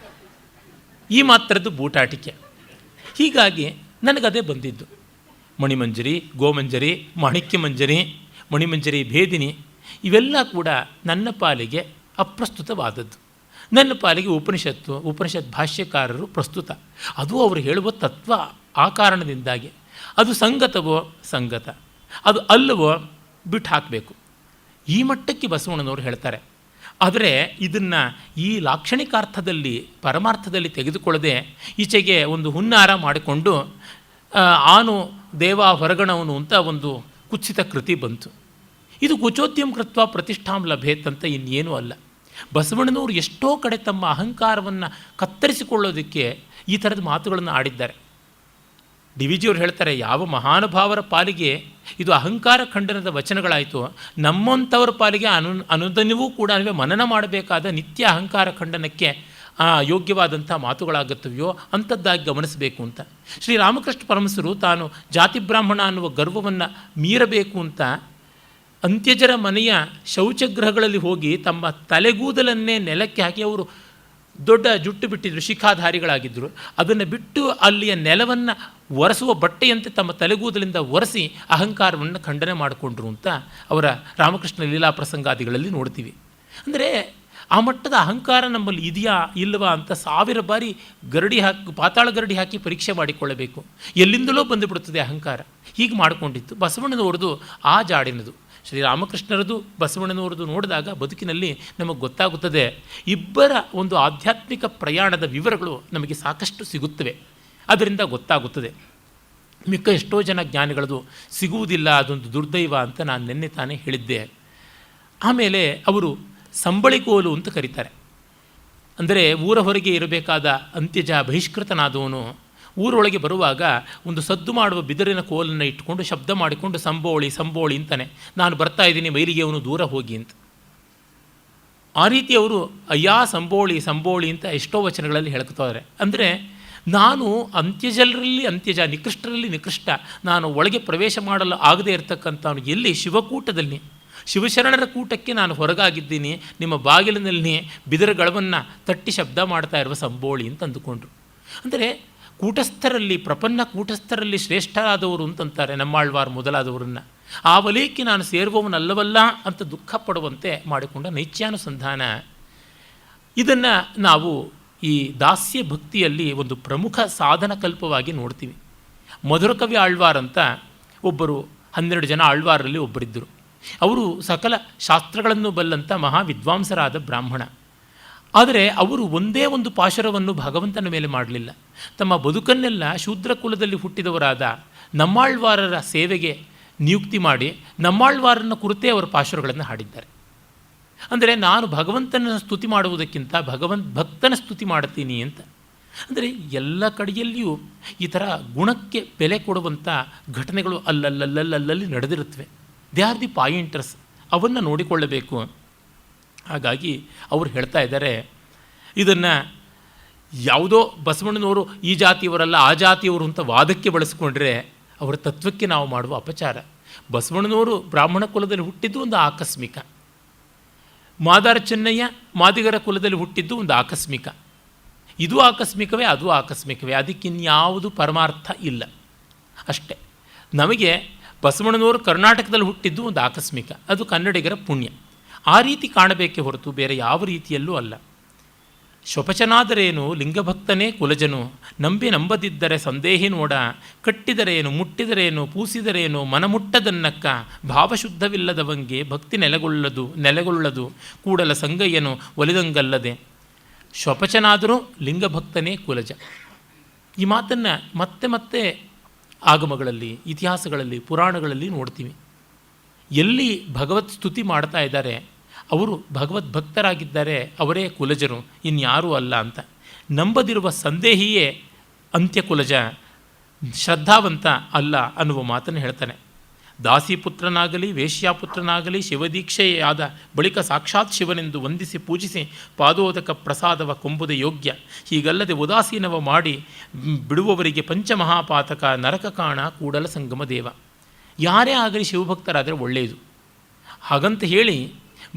Speaker 1: ಈ ಮಾತ್ರದ್ದು ಬೂಟಾಟಿಕೆ. ಹೀಗಾಗಿ ನನಗದೇ ಬಂದಿದ್ದು. ಮಣಿಮಂಜರಿ, ಗೋಮಂಜರಿ, ಮಾಣಿಕ್ಯ ಮಂಜರಿ, ಮಣಿಮಂಜರಿ ಭೇದಿನಿ ಇವೆಲ್ಲ ಕೂಡ ನನ್ನ ಪಾಲಿಗೆ ಅಪ್ರಸ್ತುತವಾದದ್ದು. ನನ್ನ ಪಾಲಿಗೆ ಉಪನಿಷತ್ ಭಾಷ್ಯಕಾರರು ಪ್ರಸ್ತುತ. ಅದು ಅವರು ಹೇಳುವ ತತ್ವ ಆ ಕಾರಣದಿಂದಾಗಿ. ಅದು ಸಂಗತವೋ ಸಂಗತ, ಅದು ಅಲ್ಲವೋ ಬಿಟ್ಟು ಹಾಕಬೇಕು. ಈ ಮಟ್ಟಕ್ಕೆ ಬಸವಣ್ಣನವರು ಹೇಳ್ತಾರೆ. ಆದರೆ ಇದನ್ನು ಈ ಲಾಕ್ಷಣಿಕಾರ್ಥದಲ್ಲಿ ಪರಮಾರ್ಥದಲ್ಲಿ ತೆಗೆದುಕೊಳ್ಳದೆ ಈಚೆಗೆ ಒಂದು ಹುನ್ನಾರ ಮಾಡಿಕೊಂಡು ಆನು ದೇವ ಹೊರಗಣವನು ಅಂತ ಒಂದು ಕುತ್ಸಿತ ಕೃತಿ ಬಂತು. ಇದು ಕುಚೋದ್ಯಂ ಕೃತ್ವ ಪ್ರತಿಷ್ಠಾಂ ಲಭೇತ್ ಅಂತ ಇನ್ನೇನೂ ಅಲ್ಲ. ಬಸವಣ್ಣನವರು ಎಷ್ಟೋ ಕಡೆ ತಮ್ಮ ಅಹಂಕಾರವನ್ನು ಕತ್ತರಿಸಿಕೊಳ್ಳೋದಕ್ಕೆ ಈ ಥರದ ಮಾತುಗಳನ್ನು ಆಡಿದ್ದಾರೆ. ಡಿ ವಿ ಜಿಯವರು ಹೇಳ್ತಾರೆ, ಯಾವ ಮಹಾನುಭಾವರ ಪಾಲಿಗೆ ಇದು ಅಹಂಕಾರ ಖಂಡನದ ವಚನಗಳಾಯಿತು, ನಮ್ಮಂಥವ್ರ ಪಾಲಿಗೆ ಅನುದಿನವೂ ಕೂಡ ಮನನ ಮಾಡಬೇಕಾದ ನಿತ್ಯ ಅಹಂಕಾರ ಖಂಡನಕ್ಕೆ ಯೋಗ್ಯವಾದಂಥ ಮಾತುಗಳಾಗುತ್ತವೆಯೋ ಅಂಥದ್ದಾಗಿ ಗಮನಿಸಬೇಕು ಅಂತ. ಶ್ರೀರಾಮಕೃಷ್ಣ ಪರಮಹಂಸರು ತಾನು ಜಾತಿ ಬ್ರಾಹ್ಮಣ ಅನ್ನುವ ಗರ್ವವನ್ನು ಮೀರಬೇಕು ಅಂತ ಅಂತ್ಯಜರ ಮನೆಯ ಶೌಚಗೃಹಗಳಲ್ಲಿ ಹೋಗಿ ತಮ್ಮ ತಲೆಗೂದಲನ್ನೇ ನೆಲಕ್ಕೆ ಹಾಕಿ ಅವರು ದೊಡ್ಡ ಜುಟ್ಟು ಬಿಟ್ಟಿದ್ರು, ಶಿಖಾಧಾರಿಗಳಾಗಿದ್ದರು. ಅದನ್ನು ಬಿಟ್ಟು ಅಲ್ಲಿಯ ನೆಲವನ್ನು ಒರೆಸುವ ಬಟ್ಟೆಯಂತೆ ತಮ್ಮ ತಲೆಗೂದಲಿಂದ ಒರೆಸಿ ಅಹಂಕಾರವನ್ನು ಖಂಡನೆ ಮಾಡಿಕೊಂಡ್ರು ಅಂತ ಅವರ ರಾಮಕೃಷ್ಣ ಲೀಲಾ ಪ್ರಸಂಗಾದಿಗಳಲ್ಲಿ ನೋಡ್ತೀವಿ. ಅಂದರೆ ಆ ಮಟ್ಟದ ಅಹಂಕಾರ ನಮ್ಮಲ್ಲಿ ಇದೆಯಾ ಇಲ್ಲವಾ ಅಂತ 1000 ಬಾರಿ ಪಾತಾಳ ಗರಡಿ ಹಾಕಿ ಪರೀಕ್ಷೆ ಮಾಡಿಕೊಳ್ಳಬೇಕು. ಎಲ್ಲಿಂದಲೋ ಬಂದುಬಿಡುತ್ತದೆ ಅಹಂಕಾರ. ಹೀಗೆ ಮಾಡಿಕೊಂಡಿತ್ತು ಬಸವಣ್ಣನವ್ರದ್ದು. ಆ ಜಾಡಿನದು ಶ್ರೀರಾಮಕೃಷ್ಣರದು ಬಸವಣ್ಣನವ್ರದ್ದು ನೋಡಿದಾಗ ಬದುಕಿನಲ್ಲಿ ನಮಗೆ ಗೊತ್ತಾಗುತ್ತದೆ. ಇಬ್ಬರ ಒಂದು ಆಧ್ಯಾತ್ಮಿಕ ಪ್ರಯಾಣದ ವಿವರಗಳು ನಮಗೆ ಸಾಕಷ್ಟು ಸಿಗುತ್ತವೆ. ಅದರಿಂದ ಗೊತ್ತಾಗುತ್ತದೆ. ಮಿಕ್ಕ ಎಷ್ಟೋ ಜನ ಜ್ಞಾನಿಗಳದು ಸಿಗುವುದಿಲ್ಲ, ಅದೊಂದು ದುರ್ದೈವ ಅಂತ ನಾನು ನಿನ್ನೆ ತಾನೇ ಹೇಳಿದ್ದೆ. ಆಮೇಲೆ ಅವರು ಸಂಬಳಿಕೋಲು ಅಂತ ಕರೀತಾರೆ. ಅಂದರೆ ಊರ ಹೊರಗೆ ಇರಬೇಕಾದ ಅಂತ್ಯಜ ಬಹಿಷ್ಕೃತನಾದವನು ಊರೊಳಗೆ ಬರುವಾಗ ಒಂದು ಸದ್ದು ಮಾಡುವ ಬಿದಿರಿನ ಕೋಲನ್ನು ಇಟ್ಕೊಂಡು ಶಬ್ದ ಮಾಡಿಕೊಂಡು ಸಂಬೋಳಿ ಸಂಬೋಳಿ ಅಂತಾನೆ, ನಾನು ಬರ್ತಾ ಇದ್ದೀನಿ ಮೈಲಿಗೆ ಅವನು ದೂರ ಹೋಗಿ ಅಂತ. ಆ ರೀತಿ ಅವರು ಅಯ್ಯಾ ಸಂಬೋಳಿ ಸಂಬೋಳಿ ಅಂತ ಎಷ್ಟೋ ವಚನಗಳಲ್ಲಿ ಹೇಳ್ತಾರೆ. ಅಂದರೆ ನಾನು ಅಂತ್ಯಜರಲ್ಲಿ ಅಂತ್ಯಜ, ನಿಕೃಷ್ಟರಲ್ಲಿ ನಿಕೃಷ್ಟ, ನಾನು ಒಳಗೆ ಪ್ರವೇಶ ಮಾಡಲು ಆಗದೇ ಇರತಕ್ಕಂಥವನು ಎಲ್ಲಿ? ಶಿವಕೂಟದಲ್ಲಿ, ಶಿವಶರಣರ ಕೂಟಕ್ಕೆ ನಾನು ಹೊರಗಾಗಿದ್ದೀನಿ, ನಿಮ್ಮ ಬಾಗಿಲಿನಲ್ಲಿ ಬಿದಿರುಗಳವನ್ನು ತಟ್ಟಿ ಶಬ್ದ ಮಾಡ್ತಾ ಇರುವ ಸಂಬೋಳಿ ಅಂತ ಅಂದುಕೊಂಡ್ರು. ಅಂದರೆ ಕೂಟಸ್ಥರಲ್ಲಿ, ಪ್ರಪನ್ನ ಕೂಟಸ್ಥರಲ್ಲಿ ಶ್ರೇಷ್ಠರಾದವರು ಅಂತಂತಾರೆ ನಮ್ಮಾಳ್ವಾರ್ ಮೊದಲಾದವರನ್ನು. ಆ ವಲಯಕ್ಕೆ ನಾನು ಸೇರುವವನಲ್ಲವಲ್ಲ ಅಂತ ದುಃಖ ಪಡುವಂತೆ ಮಾಡಿಕೊಂಡ ನೈತ್ಯಾನುಸಂಧಾನ. ಇದನ್ನು ನಾವು ಈ ದಾಸ್ಯ ಭಕ್ತಿಯಲ್ಲಿ ಒಂದು ಪ್ರಮುಖ ಸಾಧನ ಕಲ್ಪವಾಗಿ ನೋಡ್ತೀವಿ. ಮಧುರಕವಿ ಆಳ್ವಾರ್ ಅಂತ ಒಬ್ಬರು 12 ಜನ ಆಳ್ವಾರಲ್ಲಿ ಒಬ್ಬರಿದ್ದರು. ಅವರು ಸಕಲ ಶಾಸ್ತ್ರಗಳನ್ನು ಬಲ್ಲಂಥ ಮಹಾವಿದ್ವಾಂಸರಾದ ಬ್ರಾಹ್ಮಣ. ಆದರೆ ಅವರು ಒಂದೇ ಒಂದು ಪಾಶುರವನ್ನು ಭಗವಂತನ ಮೇಲೆ ಮಾಡಲಿಲ್ಲ. ತಮ್ಮ ಬದುಕನ್ನೆಲ್ಲ ಶೂದ್ರ ಕುಲದಲ್ಲಿ ಹುಟ್ಟಿದವರಾದ ನಮ್ಮಾಳ್ವಾರರ ಸೇವೆಗೆ ನಿಯುಕ್ತಿ ಮಾಡಿ ನಮ್ಮಾಳ್ವಾರನ ಕುರಿತೇ ಅವರ ಪಾಶುರಗಳನ್ನು ಹಾಡಿದ್ದಾರೆ. ಅಂದರೆ ನಾನು ಭಗವಂತನ ಸ್ತುತಿ ಮಾಡುವುದಕ್ಕಿಂತ ಭಕ್ತನ ಸ್ತುತಿ ಮಾಡುತ್ತೀನಿ ಅಂತ. ಅಂದರೆ ಎಲ್ಲ ಕಡೆಯಲ್ಲಿಯೂ ಈ ಥರ ಗುಣಕ್ಕೆ ಬೆಲೆ ಕೊಡುವಂಥ ಘಟನೆಗಳು ಅಲ್ಲಲ್ಲಿ ನಡೆದಿರುತ್ತವೆ. ದೇ ಆರ್ ದಿ ಪಾಯಿಂಟರ್ಸ್, ಅವನ್ನು ನೋಡಿಕೊಳ್ಳಬೇಕು. ಹಾಗಾಗಿ ಅವರು ಹೇಳ್ತಾ ಇದ್ದಾರೆ, ಇದನ್ನು ಯಾವುದೋ ಬಸವಣ್ಣನವರು ಈ ಜಾತಿಯವರಲ್ಲ ಆ ಜಾತಿಯವರು ಅಂತ ವಾದಕ್ಕೆ ಬಳಸಿಕೊಂಡ್ರೆ ಅವರ ತತ್ವಕ್ಕೆ ನಾವು ಮಾಡುವ ಅಪಚಾರ. ಬಸವಣ್ಣನವರು ಬ್ರಾಹ್ಮಣ ಕುಲದಲ್ಲಿ ಹುಟ್ಟಿದ್ದು ಒಂದು ಆಕಸ್ಮಿಕ, ಮಾದಾರ ಚೆನ್ನಯ್ಯ ಮಾದಿಗರ ಕುಲದಲ್ಲಿ ಹುಟ್ಟಿದ್ದು ಒಂದು ಆಕಸ್ಮಿಕ. ಇದು ಆಕಸ್ಮಿಕವೇ, ಅದು ಆಕಸ್ಮಿಕವೇ, ಅದಕ್ಕಿನ್ಯಾವುದು ಪರಮಾರ್ಥ ಇಲ್ಲ ಅಷ್ಟೇ. ನಮಗೆ ಬಸವಣ್ಣನವರು ಕರ್ನಾಟಕದಲ್ಲಿ ಹುಟ್ಟಿದ್ದು ಒಂದು ಆಕಸ್ಮಿಕ, ಅದು ಕನ್ನಡಿಗರ ಪುಣ್ಯ. ಆ ರೀತಿ ಕಾಣಬೇಕೇ ಹೊರತು ಬೇರೆ ಯಾವ ರೀತಿಯಲ್ಲೂ ಅಲ್ಲ. ಶೊಪಚನಾದರೇನು ಲಿಂಗಭಕ್ತನೇ ಕುಲಜನು, ನಂಬದಿದ್ದರೆ ಸಂದೇಹಿ ನೋಡ, ಕಟ್ಟಿದರೇನು ಮುಟ್ಟಿದರೇನು ಪೂಸಿದರೇನು ಮನಮುಟ್ಟದನ್ನಕ್ಕ, ಭಾವಶುದ್ಧವಿಲ್ಲದವಂಗೆ ಭಕ್ತಿ ನೆಲೆಗೊಳ್ಳದು ಕೂಡಲ ಸಂಗಯ್ಯನು ಒಲಿದಂಗಲ್ಲದೆ. ಶೊಪಚನಾದರೂ ಲಿಂಗಭಕ್ತನೇ ಕುಲಜ. ಈ ಮಾತನ್ನು ಮತ್ತೆ ಮತ್ತೆ ಆಗಮಗಳಲ್ಲಿ, ಇತಿಹಾಸಗಳಲ್ಲಿ, ಪುರಾಣಗಳಲ್ಲಿ ನೋಡ್ತೀವಿ. ಎಲ್ಲಿ ಭಗವತ್ ಸ್ತುತಿ ಮಾಡ್ತಾ ಇದ್ದಾರೆ ಅವರು ಭಗವದ್ಭಕ್ತರಾಗಿದ್ದಾರೆ, ಅವರೇ ಕುಲಜರು, ಇನ್ಯಾರೂ ಅಲ್ಲ ಅಂತ. ನಂಬದಿರುವ ಸಂದೇಹಿಯೇ ಅಂತ್ಯಕುಲಜ, ಶ್ರದ್ಧಾವಂತ ಅಲ್ಲ ಅನ್ನುವ ಮಾತನ್ನು ಹೇಳ್ತಾನೆ. ದಾಸಿಪುತ್ರನಾಗಲಿ ವೇಶ್ಯಾಪುತ್ರನಾಗಲಿ ಶಿವದೀಕ್ಷೆಯಾದ ಬಳಿಕ ಸಾಕ್ಷಾತ್ ಶಿವನೆಂದು ವಂದಿಸಿ ಪೂಜಿಸಿ ಪಾದೋದಕ ಪ್ರಸಾದವ ಕೊಂಬುದ ಯೋಗ್ಯ. ಹೀಗಲ್ಲದೆ ಉದಾಸೀನವ ಮಾಡಿ ಬಿಡುವವರಿಗೆ ಪಂಚಮಹಾಪಾತಕ ನರಕ ಕಾಣ ಕೂಡಲ ಸಂಗಮ ದೇವ. ಯಾರೇ ಆಗಲಿ ಶಿವಭಕ್ತರಾದರೆ ಒಳ್ಳೆಯದು. ಹಾಗಂತ ಹೇಳಿ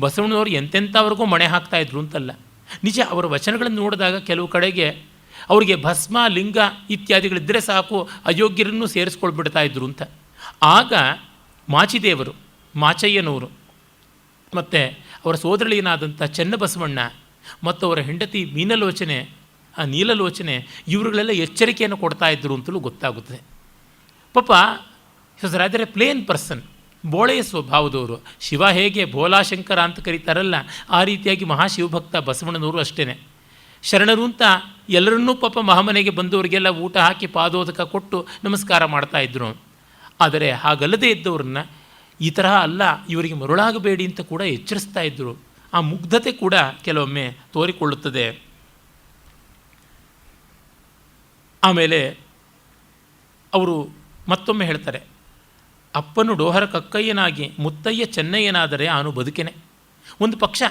Speaker 1: ಬಸವಣ್ಣನವರು ಎಂತೆಂಥವ್ರಿಗೂ ಮಣೆ ಹಾಕ್ತಾಯಿದ್ರು ಅಂತಲ್ಲ. ನಿಜ, ಅವರ ವಚನಗಳನ್ನು ನೋಡಿದಾಗ ಕೆಲವು ಕಡೆಗೆ ಅವರಿಗೆ ಭಸ್ಮ ಲಿಂಗ ಇತ್ಯಾದಿಗಳಿದ್ದರೆ ಸಾಕು, ಅಯೋಗ್ಯರನ್ನು ಸೇರಿಸ್ಕೊಳ್ಬಿಡ್ತಾ ಇದ್ರು ಅಂತ. ಆಗ ಮಾಚಿದೇವರು, ಮಾಚಯ್ಯನವರು ಮತ್ತು ಅವರ ಸೋದರಳಿಯನಾದಂಥ ಚೆನ್ನಬಸವಣ್ಣ ಮತ್ತು ಅವರ ಹೆಂಡತಿ ನೀಲಲೋಚನೆ ಇವರುಗಳೆಲ್ಲ ಎಚ್ಚರಿಕೆಯನ್ನು ಕೊಡ್ತಾ ಇದ್ದರು ಅಂತಲೂ ಗೊತ್ತಾಗುತ್ತದೆ. ಪಾಪ is rather a plain person, ಬೋಳೆಯ ಸ್ವಭಾವದವರು. ಶಿವ ಹೇಗೆ ಭೋಲಾಶಂಕರ ಅಂತ ಕರೀತಾರಲ್ಲ, ಆ ರೀತಿಯಾಗಿ ಮಹಾಶಿವಭಕ್ತ ಬಸವಣ್ಣನವರು ಅಷ್ಟೇ. ಶರಣರು ಅಂತ ಎಲ್ಲರನ್ನೂ ಪಾಪ ಮಹಾಮನೆಗೆ ಬಂದವರಿಗೆಲ್ಲ ಊಟ ಹಾಕಿ ಪಾದೋದಕ ಕೊಟ್ಟು ನಮಸ್ಕಾರ ಮಾಡ್ತಾಯಿದ್ರು. ಆದರೆ ಹಾಗಲ್ಲದೆ ಇದ್ದವ್ರನ್ನ ಈ ತರಹ ಅಲ್ಲ, ಇವರಿಗೆ ಮರುಳಾಗಬೇಡಿ ಅಂತ ಕೂಡ ಎಚ್ಚರಿಸ್ತಾ ಇದ್ದರು. ಆ ಮುಗ್ಧತೆ ಕೂಡ ಕೆಲವೊಮ್ಮೆ ತೋರಿಕೊಳ್ಳುತ್ತದೆ. ಆಮೇಲೆ ಅವರು ಮತ್ತೊಮ್ಮೆ ಹೇಳ್ತಾರೆ, ಅಪ್ಪನು ಡೋಹರ ಕಕ್ಕಯ್ಯನಾಗಿ ಮುತ್ತಯ್ಯ ಚೆನ್ನಯ್ಯನಾದರೆ ಅವನು ಬದುಕೆನೆ. ಒಂದು ಪಕ್ಷ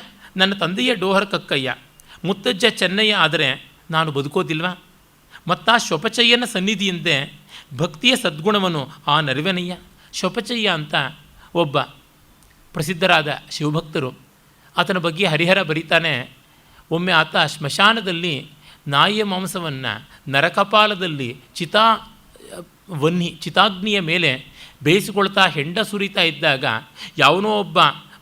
Speaker 1: ನನ್ನ ತಂದೆಯ ಡೋಹರ ಕಕ್ಕಯ್ಯ, ಮುತ್ತಜ್ಜ ಚೆನ್ನಯ್ಯ ಆದರೆ ನಾನು ಬದುಕೋದಿಲ್ವಾ? ಮತ್ತ ಶೊಪಚಯ್ಯನ ಸನ್ನಿಧಿಯಿಂದೆ ಭಕ್ತಿಯ ಸದ್ಗುಣವನ್ನು ಆ ನರಿವೆನಯ್ಯ. ಶೊಪಚಯ್ಯ ಅಂತ ಒಬ್ಬ ಪ್ರಸಿದ್ಧರಾದ ಶಿವಭಕ್ತರು. ಆತನ ಬಗ್ಗೆ ಹರಿಹರ ಬರೀತಾನೆ, ಒಮ್ಮೆ ಆತ ಸ್ಮಶಾನದಲ್ಲಿ ನಾಯಿಯ ಮಾಂಸವನ್ನು ನರಕಪಾಲದಲ್ಲಿ ಚಿತಾಗ್ನಿಯ ಮೇಲೆ ಬೇಯಿಸಿಕೊಳ್ತಾ ಹೆಂಡ ಸುರಿತಾ ಇದ್ದಾಗ ಯಾವನೋ ಒಬ್ಬ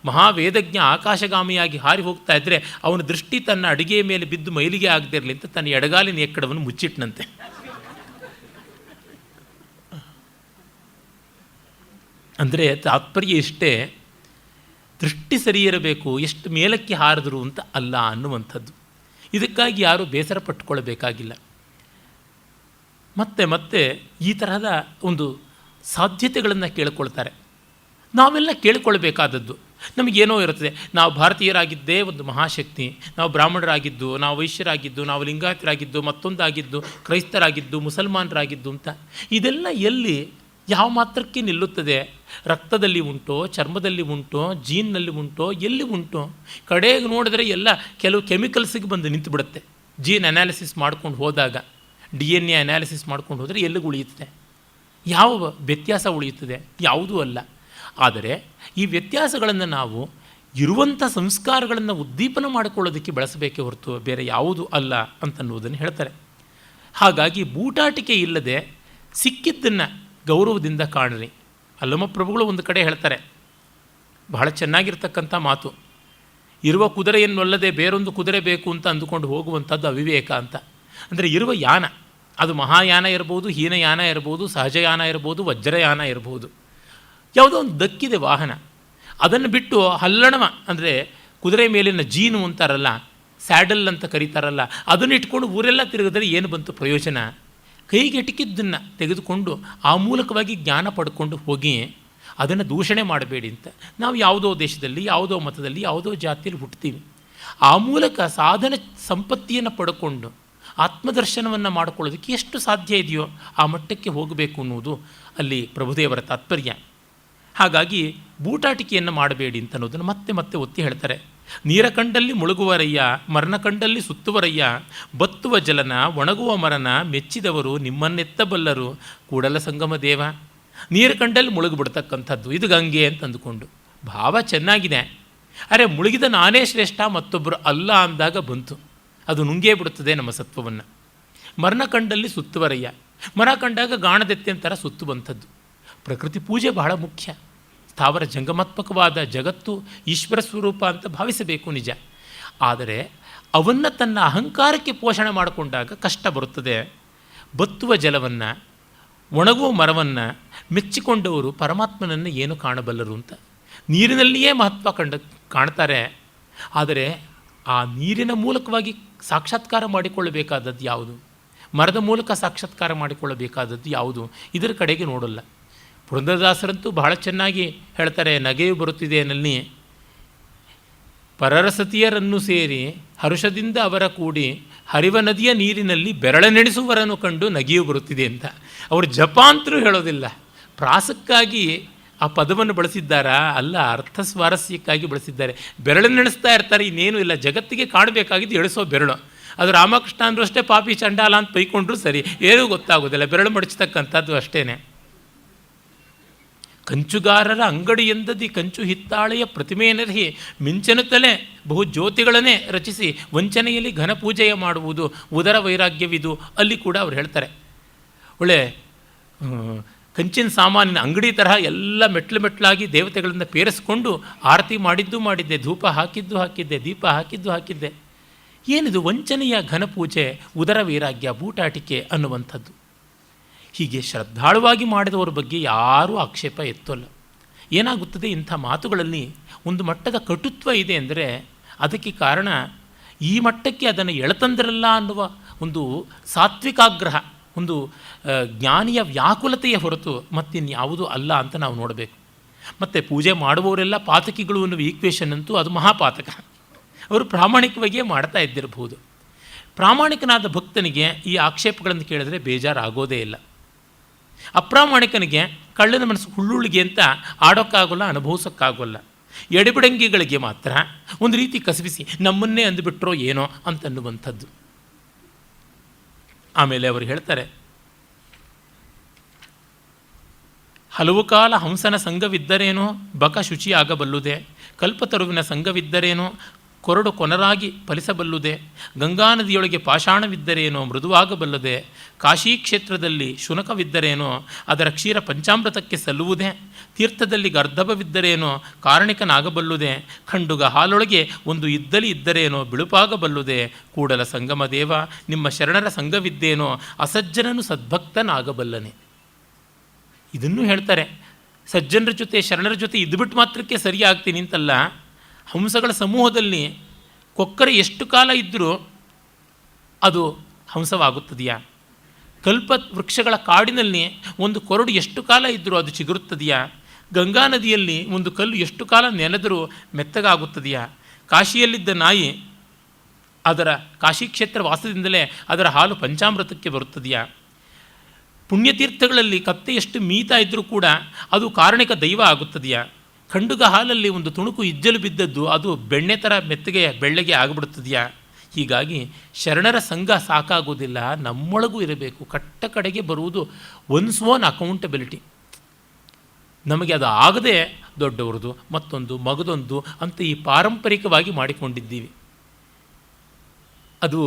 Speaker 1: ಮಹಾವೇದಜ್ಞ ಆಕಾಶಗಾಮಿಯಾಗಿ ಹಾರಿ ಹೋಗ್ತಾ ಇದ್ದರೆ ಅವನ ದೃಷ್ಟಿ ತನ್ನ ಅಡಿಗೆಯ ಮೇಲೆ ಬಿದ್ದು ಮೈಲಿಗೆ ಆಗದಿರಲಿ ಅಂತ ತನ್ನ ಎಡಗಾಲಿನ ಎಕ್ಕಡವನ್ನು ಮುಚ್ಚಿಟ್ನಂತೆ. ಅಂದರೆ ತಾತ್ಪರ್ಯ ಇಷ್ಟೇ, ದೃಷ್ಟಿ ಸರಿ ಇರಬೇಕು, ಎಷ್ಟು ಮೇಲಕ್ಕೆ ಹಾರಿದ್ರು ಅಂತ ಅಲ್ಲ ಅನ್ನುವಂಥದ್ದು. ಇದಕ್ಕಾಗಿ ಯಾರೂ ಬೇಸರ ಪಟ್ಟುಕೊಳ್ಳಬೇಕಾಗಿಲ್ಲ. ಮತ್ತೆ ಮತ್ತೆ ಈ ತರಹದ ಒಂದು ಸಾಧ್ಯತೆಗಳನ್ನು ಕೇಳಿಕೊಳ್ತಾರೆ. ನಾವೆಲ್ಲ ಕೇಳಿಕೊಳ್ಬೇಕಾದದ್ದು. ನಮಗೇನೋ ಇರುತ್ತದೆ, ನಾವು ಭಾರತೀಯರಾಗಿದ್ದೇ ಒಂದು ಮಹಾಶಕ್ತಿ, ನಾವು ಬ್ರಾಹ್ಮಣರಾಗಿದ್ದು, ನಾವು ವೈಶ್ಯರಾಗಿದ್ದು, ನಾವು ಲಿಂಗಾಯತರಾಗಿದ್ದು, ಮತ್ತೊಂದಾಗಿದ್ದು, ಕ್ರೈಸ್ತರಾಗಿದ್ದು, ಮುಸಲ್ಮಾನರಾಗಿದ್ದು ಅಂತ ಇದೆಲ್ಲ ಎಲ್ಲಿ ಯಾವ ಮಾತ್ರಕ್ಕೆ ನಿಲ್ಲುತ್ತದೆ? ರಕ್ತದಲ್ಲಿ ಉಂಟೋ, ಚರ್ಮದಲ್ಲಿ ಉಂಟೋ, ಜೀನ್ನಲ್ಲಿ ಉಂಟೋ, ಎಲ್ಲಿ ಉಂಟೋ? ಕಡೆಗೆ ನೋಡಿದ್ರೆ ಎಲ್ಲ ಕೆಲವು ಕೆಮಿಕಲ್ಸಿಗೆ ಬಂದು ನಿಂತು ಬಿಡುತ್ತೆ. ಜೀನ್ ಅನಾಲಿಸಿಸ್ ಮಾಡ್ಕೊಂಡು ಹೋದಾಗ, DNA ಅನಾಲಿಸಿಸ್ ಮಾಡ್ಕೊಂಡು ಹೋದರೆ ಎಲ್ಲಿಗೆ ಉಳಿಯುತ್ತದೆ? ಯಾವ ವ್ಯತ್ಯಾಸ ಉಳಿಯುತ್ತದೆ? ಯಾವುದೂ ಅಲ್ಲ. ಆದರೆ ಈ ವ್ಯತ್ಯಾಸಗಳನ್ನು ನಾವು ಇರುವಂಥ ಸಂಸ್ಕಾರಗಳನ್ನು ಉದ್ದೀಪನ ಮಾಡಿಕೊಳ್ಳೋದಕ್ಕೆ ಬಳಸಬೇಕೇ ಹೊರತು ಬೇರೆ ಯಾವುದೂ ಅಲ್ಲ ಅಂತನ್ನುವುದನ್ನು ಹೇಳ್ತಾರೆ. ಹಾಗಾಗಿ ಬೂಟಾಟಿಕೆ ಇಲ್ಲದೆ ಸಿಕ್ಕಿದ್ದನ್ನು ಗೌರವದಿಂದ ಕಾಣಿರಿ. ಅಲ್ಲಮ ಪ್ರಭುಗಳು ಒಂದು ಕಡೆ ಹೇಳ್ತಾರೆ, ಬಹಳ ಚೆನ್ನಾಗಿರ್ತಕ್ಕಂಥ ಮಾತು, ಇರುವ ಕುದುರೆಯನ್ನೊಲ್ಲದೆ ಬೇರೊಂದು ಕುದುರೆ ಬೇಕು ಅಂತ ಅಂದುಕೊಂಡು ಹೋಗುವಂಥದ್ದು ಅವಿವೇಕ ಅಂತ. ಅಂದರೆ ಇರುವ ಯಾನ, ಅದು ಮಹಾಯಾನ ಇರ್ಬೋದು, ಹೀನಯಾನ ಇರ್ಬೋದು, ಸಹಜಯಾನ ಇರ್ಬೋದು, ವಜ್ರಯಾನ ಇರ್ಬೋದು, ಯಾವುದೋ ಒಂದು ದಕ್ಕಿದೆ ವಾಹನ, ಅದನ್ನು ಬಿಟ್ಟು ಹಲ್ಲಣವ ಅಂದರೆ ಕುದುರೆ ಮೇಲಿನ ಜೀನು ಅಂತಾರಲ್ಲ, ಸ್ಯಾಡಲ್ ಅಂತ ಕರೀತಾರಲ್ಲ, ಅದನ್ನು ಇಟ್ಕೊಂಡು ಊರೆಲ್ಲ ತಿರುಗಿದ್ರೆ ಏನು ಬಂತು ಪ್ರಯೋಜನ? ಕೈಗೆಟಕಿದ್ದನ್ನು ತೆಗೆದುಕೊಂಡು ಆ ಮೂಲಕವಾಗಿ ಜ್ಞಾನ ಪಡ್ಕೊಂಡು ಹೋಗಿ ಅದನ್ನು ದೂಷಣೆ ಮಾಡಬೇಡಿ ಅಂತ. ನಾವು ಯಾವುದೋ ದೇಶದಲ್ಲಿ, ಯಾವುದೋ ಮತದಲ್ಲಿ, ಯಾವುದೋ ಜಾತಿಯಲ್ಲಿ ಹುಡ್ತೀವಿ. ಆ ಮೂಲಕ ಸಾಧನ ಸಂಪತ್ತಿಯನ್ನು ಪಡ್ಕೊಂಡು ಆತ್ಮದರ್ಶನವನ್ನು ಮಾಡಿಕೊಳ್ಳೋದಕ್ಕೆ ಎಷ್ಟು ಸಾಧ್ಯ ಇದೆಯೋ ಆ ಮಟ್ಟಕ್ಕೆ ಹೋಗಬೇಕು ಅನ್ನೋದು ಅಲ್ಲಿ ಪ್ರಭುದೇವರ ತಾತ್ಪರ್ಯ. ಹಾಗಾಗಿ ಬೂಟಾಟಿಕೆಯನ್ನು ಮಾಡಬೇಡಿ ಅಂತ ಅನ್ನೋದನ್ನು ಮತ್ತೆ ಮತ್ತೆ ಒತ್ತಿ ಹೇಳ್ತಾರೆ. ನೀರ ಕಂಡಲ್ಲಿ ಮುಳುಗುವರಯ್ಯ, ಮರಣ ಕಂಡಲ್ಲಿ ಸುತ್ತುವರಯ್ಯ, ಬತ್ತುವ ಜಲನ ಒಣಗುವ ಮರನ ಮೆಚ್ಚಿದವರು ನಿಮ್ಮನ್ನೆತ್ತಬಲ್ಲರು ಕೂಡಲ ಸಂಗಮ ದೇವ. ನೀರು ಕಂಡಲ್ಲಿ ಮುಳುಗಿಬಿಡ್ತಕ್ಕಂಥದ್ದು ಇದು ಗಂಗೆ ಅಂತ ಅಂದುಕೊಂಡು ಭಾವ ಚೆನ್ನಾಗಿದೆ. ಅರೆ ಮುಳುಗಿದ ನಾನೇ ಶ್ರೇಷ್ಠ ಮತ್ತೊಬ್ಬರು ಅಲ್ಲ ಅಂದಾಗ ಬಂತು, ಅದು ನುಂಗೇ ಬಿಡುತ್ತದೆ ನಮ್ಮ ಸತ್ವವನ್ನು. ಮರಣ ಕಂಡಲ್ಲಿ ಸುತ್ತುವರಯ್ಯ, ಮರ ಕಂಡಾಗ ಗಾಣದೆತ್ತೆ ಅಂತಾರ ಸುತ್ತು ಬಂಥದ್ದು. ಪ್ರಕೃತಿ ಪೂಜೆ ಬಹಳ ಮುಖ್ಯ. ಸ್ಥಾವರ ಜಂಗಮಾತ್ಮಕವಾದ ಜಗತ್ತು ಈಶ್ವರ ಸ್ವರೂಪ ಅಂತ ಭಾವಿಸಬೇಕು ನಿಜ. ಆದರೆ ಅವನ್ನು ತನ್ನ ಅಹಂಕಾರಕ್ಕೆ ಪೋಷಣೆ ಮಾಡಿಕೊಂಡಾಗ ಕಷ್ಟ ಬರುತ್ತದೆ. ಬತ್ತುವ ಜಲವನ್ನು, ಒಣಗುವ ಮರವನ್ನು ಮೆಚ್ಚಿಕೊಂಡವರು ಪರಮಾತ್ಮನನ್ನು ಏನು ಕಾಣಬಲ್ಲರು ಅಂತ. ನೀರಿನಲ್ಲಿಯೇ ಮಹತ್ವ ಕಾಣ್ತಾರೆ. ಆದರೆ ಆ ನೀರಿನ ಮೂಲಕವಾಗಿ ಸಾಕ್ಷಾತ್ಕಾರ ಮಾಡಿಕೊಳ್ಳಬೇಕಾದದ್ದು ಯಾವುದು? ಮರದ ಮೂಲಕ ಸಾಕ್ಷಾತ್ಕಾರ ಮಾಡಿಕೊಳ್ಳಬೇಕಾದದ್ದು ಯಾವುದು? ಇದರ ಕಡೆಗೆ ನೋಡಲ್ಲ. ಪುರಂದರದಾಸರಂತೂ ಬಹಳ ಚೆನ್ನಾಗಿ ಹೇಳ್ತಾರೆ, ನಗೆಯು ಬರುತ್ತಿದೆ ನಲ್ಲಿ ಪರರಸತಿಯರನ್ನು ಸೇರಿ ಹರುಷದಿಂದ ಅವರ ಕೂಡಿ ಹರಿವ ನದಿಯ ನೀರಿನಲ್ಲಿ ಬೆರಳೆನೆಣಿಸುವರನ್ನು ಕಂಡು ನಗೆಯು ಬರುತ್ತಿದೆ ಅಂತ. ಅವರು ಜಪಾಂತರೂ ಹೇಳೋದಿಲ್ಲ, ಪ್ರಾಸಕ್ಕಾಗಿ ಆ ಪದವನ್ನು ಬಳಸಿದ್ದಾರಾ? ಅಲ್ಲ, ಅರ್ಥ ಸ್ವಾರಸ್ಯಕ್ಕಾಗಿ ಬಳಸಿದ್ದಾರೆ. ಬೆರಳೆನೆಣಿಸ್ತಾ ಇರ್ತಾರೆ, ಇನ್ನೇನು ಇಲ್ಲ. ಜಗತ್ತಿಗೆ ಕಾಣಬೇಕಾಗಿದ್ದು ಎಳಿಸೋ ಬೆರಳು. ಅದು ರಾಮಕೃಷ್ಣ ಅಂದರೂ ಅಷ್ಟೇ, ಪಾಪಿ ಚಂಡಾಲ ಅಂತ ಬೈಕೊಂಡ್ರು ಸರಿ, ಏನೂ ಗೊತ್ತಾಗೋದಿಲ್ಲ, ಬೆರಳು ಮಡಚತಕ್ಕಂಥದ್ದು ಅಷ್ಟೇ. ಕಂಚುಗಾರರ ಅಂಗಡಿ ಎಂದದಿ ಕಂಚು ಹಿತ್ತಾಳೆಯ ಪ್ರತಿಮೆಯನರ್ಹಿ ಮಿಂಚನುತ್ತಲೇ ಬಹು ಜ್ಯೋತಿಗಳನ್ನೇ ರಚಿಸಿ ವಂಚನೆಯಲ್ಲಿ ಘನಪೂಜೆಯ ಮಾಡುವುದು ಉದರ ವೈರಾಗ್ಯವಿದು. ಅಲ್ಲಿ ಕೂಡ ಅವ್ರು ಹೇಳ್ತಾರೆ, ಒಳ್ಳೆ ಕಂಚಿನ ಸಾಮಾನಿನ ಅಂಗಡಿ ತರಹ ಎಲ್ಲ ಮೆಟ್ಲಾಗಿ ದೇವತೆಗಳನ್ನು ಪೇರಿಸ್ಕೊಂಡು ಆರತಿ ಮಾಡಿದ್ದೆ, ಧೂಪ ಹಾಕಿದ್ದೆ, ದೀಪ ಹಾಕಿದ್ದೆ. ಏನಿದು ವಂಚನೆಯ ಘನಪೂಜೆ, ಉದರ ವೈರಾಗ್ಯ, ಬೂಟಾಟಿಕೆ ಅನ್ನುವಂಥದ್ದು. ಹೀಗೆ ಶ್ರದ್ಧಾಳುವಾಗಿ ಮಾಡಿದವರ ಬಗ್ಗೆ ಯಾರೂ ಆಕ್ಷೇಪ ಎತ್ತೋಲ್ಲ. ಏನಾಗುತ್ತದೆ, ಇಂಥ ಮಾತುಗಳಲ್ಲಿ ಒಂದು ಮಟ್ಟದ ಕಟುತ್ವ ಇದೆ ಅಂದರೆ ಅದಕ್ಕೆ ಕಾರಣ ಈ ಮಟ್ಟಕ್ಕೆ ಅದನ್ನು ಎಳೆತಂದಿರಲ್ಲ ಅನ್ನುವ ಒಂದು ಸಾತ್ವಿಕಾಗ್ರಹ, ಒಂದು ಜ್ಞಾನಿಯ ವ್ಯಾಕುಲತೆಯ ಹೊರತು ಮತ್ತಿನ್ಯಾವುದೂ ಅಲ್ಲ ಅಂತ ನಾವು ನೋಡಬೇಕು. ಮತ್ತು ಪೂಜೆ ಮಾಡುವವರೆಲ್ಲ ಪಾತಕಿಗಳು ಅನ್ನುವ ಈಕ್ವೇಷನ್ ಅಂತೂ ಅದು ಮಹಾಪಾತಕ. ಅವರು ಪ್ರಾಮಾಣಿಕವಾಗಿಯೇ ಮಾಡ್ತಾ ಇದ್ದಿರಬಹುದು. ಪ್ರಾಮಾಣಿಕನಾದ ಭಕ್ತನಿಗೆ ಈ ಆಕ್ಷೇಪಗಳನ್ನು ಕೇಳಿದ್ರೆ ಬೇಜಾರಾಗೋದೇ ಇಲ್ಲ. ಅಪ್ರಾಮಾಣಿಕನಿಗೆ ಕಳ್ಳನ ಮನಸ್ಸು ಹುಳ್ಳುಳ್ಳಿಗೆ ಅಂತ ಆಡೋಕ್ಕಾಗೋಲ್ಲ, ಅನುಭವಿಸೋಕ್ಕಾಗೋಲ್ಲ. ಎಡೆಬಿಡಂಗಿಗಳಿಗೆ ಮಾತ್ರ ಒಂದು ರೀತಿ ಕಸಬಿಸಿ ನಮ್ಮನ್ನೇ ಅಂದುಬಿಟ್ರೋ ಏನೋ ಅಂತನ್ನುವಂಥದ್ದು. ಆಮೇಲೆ ಅವರು ಹೇಳ್ತಾರೆ, ಹಲವು ಕಾಲ ಹಂಸನ ಸಂಘವಿದ್ದರೇನೋ ಬಕ ಶುಚಿಯಾಗಬಲ್ಲುದೆ, ಕಲ್ಪತರುವಿನ ಸಂಘವಿದ್ದರೇನೋ ಕೊರಡು ಕೊನರಾಗಿ ಫಲಿಸಬಲ್ಲುದೆ, ಗಂಗಾ ನದಿಯೊಳಗೆ ಪಾಷಾಣವಿದ್ದರೇನೋ ಮೃದುವಾಗಬಲ್ಲದೆ, ಕಾಶಿ ಕ್ಷೇತ್ರದಲ್ಲಿ ಶುನಕವಿದ್ದರೇನೋ ಅದರ ಕ್ಷೀರ ಪಂಚಾಮೃತಕ್ಕೆ ಸಲ್ಲುವುದೇ, ತೀರ್ಥದಲ್ಲಿ ಗರ್ಧಭವಿದ್ದರೇನೋ ಕಾರಣಿಕನಾಗಬಲ್ಲುದೆ, ಖಂಡುಗ ಹಾಲೊಳಗೆ ಒಂದು ಇದ್ದಲಿ ಇದ್ದರೇನೋ ಬಿಳುಪಾಗಬಲ್ಲುದೆ, ಕೂಡಲ ಸಂಗಮ ದೇವ ನಿಮ್ಮ ಶರಣರ ಸಂಘವಿದ್ದೇನೋ ಅಸಜ್ಜನನು ಸದ್ಭಕ್ತನಾಗಬಲ್ಲನೆ. ಇದನ್ನು ಹೇಳ್ತಾರೆ. ಸಜ್ಜನರ ಜೊತೆ ಶರಣರ ಜೊತೆ ಇದ್ಬಿಟ್ಟು ಮಾತ್ರಕ್ಕೆ ಸರಿಯಾಗ್ತೀನಿ ಅಂತಲ್ಲ. ಹಂಸಗಳ ಸಮೂಹದಲ್ಲಿ ಕೊಕ್ಕರೆ ಎಷ್ಟು ಕಾಲ ಇದ್ದರೂ ಅದು ಹಂಸವಾಗುತ್ತದೆಯಾ? ಕಲ್ಪ ವೃಕ್ಷಗಳ ಕಾಡಿನಲ್ಲಿ ಒಂದು ಕೊರಡು ಎಷ್ಟು ಕಾಲ ಇದ್ದರೂ ಅದು ಚಿಗುರುತ್ತದೆಯಾ? ಗಂಗಾ ನದಿಯಲ್ಲಿ ಒಂದು ಕಲ್ಲು ಎಷ್ಟು ಕಾಲ ನೆನೆದರೂ ಮೆತ್ತಗಾಗುತ್ತದೆಯಾ? ಕಾಶಿಯಲ್ಲಿದ್ದ ನಾಯಿ ಅದರ ಕಾಶಿ ಕ್ಷೇತ್ರ ವಾಸದಿಂದಲೇ ಅದರ ಹಾಲು ಪಂಚಾಮೃತಕ್ಕೆ ಬರುತ್ತದೆಯಾ? ಪುಣ್ಯತೀರ್ಥಗಳಲ್ಲಿ ಕತ್ತೆ ಎಷ್ಟು ಮೀತಾ ಇದ್ದರೂ ಕೂಡ ಅದು ಕಾರಣಿಕ ದೈವ ಆಗುತ್ತದೆಯಾ? ಖಂಡುಗ ಹಾಲಲ್ಲಿ ಒಂದು ತುಣುಕು ಇಜ್ಜಲು ಬಿದ್ದದ್ದು ಅದು ಬೆಣ್ಣೆ ಥರ ಮೆತ್ತಗೆ ಬೆಳ್ಳಗೆ ಆಗಿಬಿಡುತ್ತದೆಯಾ? ಹೀಗಾಗಿ ಶರಣರ ಸಂಘ ಸಾಕಾಗೋದಿಲ್ಲ, ನಮ್ಮೊಳಗೂ ಇರಬೇಕು. ಕಟ್ಟ ಕಡೆಗೆ ಬರುವುದು ಒನ್ಸ್ ಓನ್ ಅಕೌಂಟಬಿಲಿಟಿ. ನಮಗೆ ಅದು ಆಗದೆ ದೊಡ್ಡವ್ರದ್ದು ಮತ್ತೊಂದು ಮಗದೊಂದು ಅಂತ ಈ ಪಾರಂಪರಿಕವಾಗಿ ಮಾಡಿಕೊಂಡಿದ್ದೀವಿ. ಅದು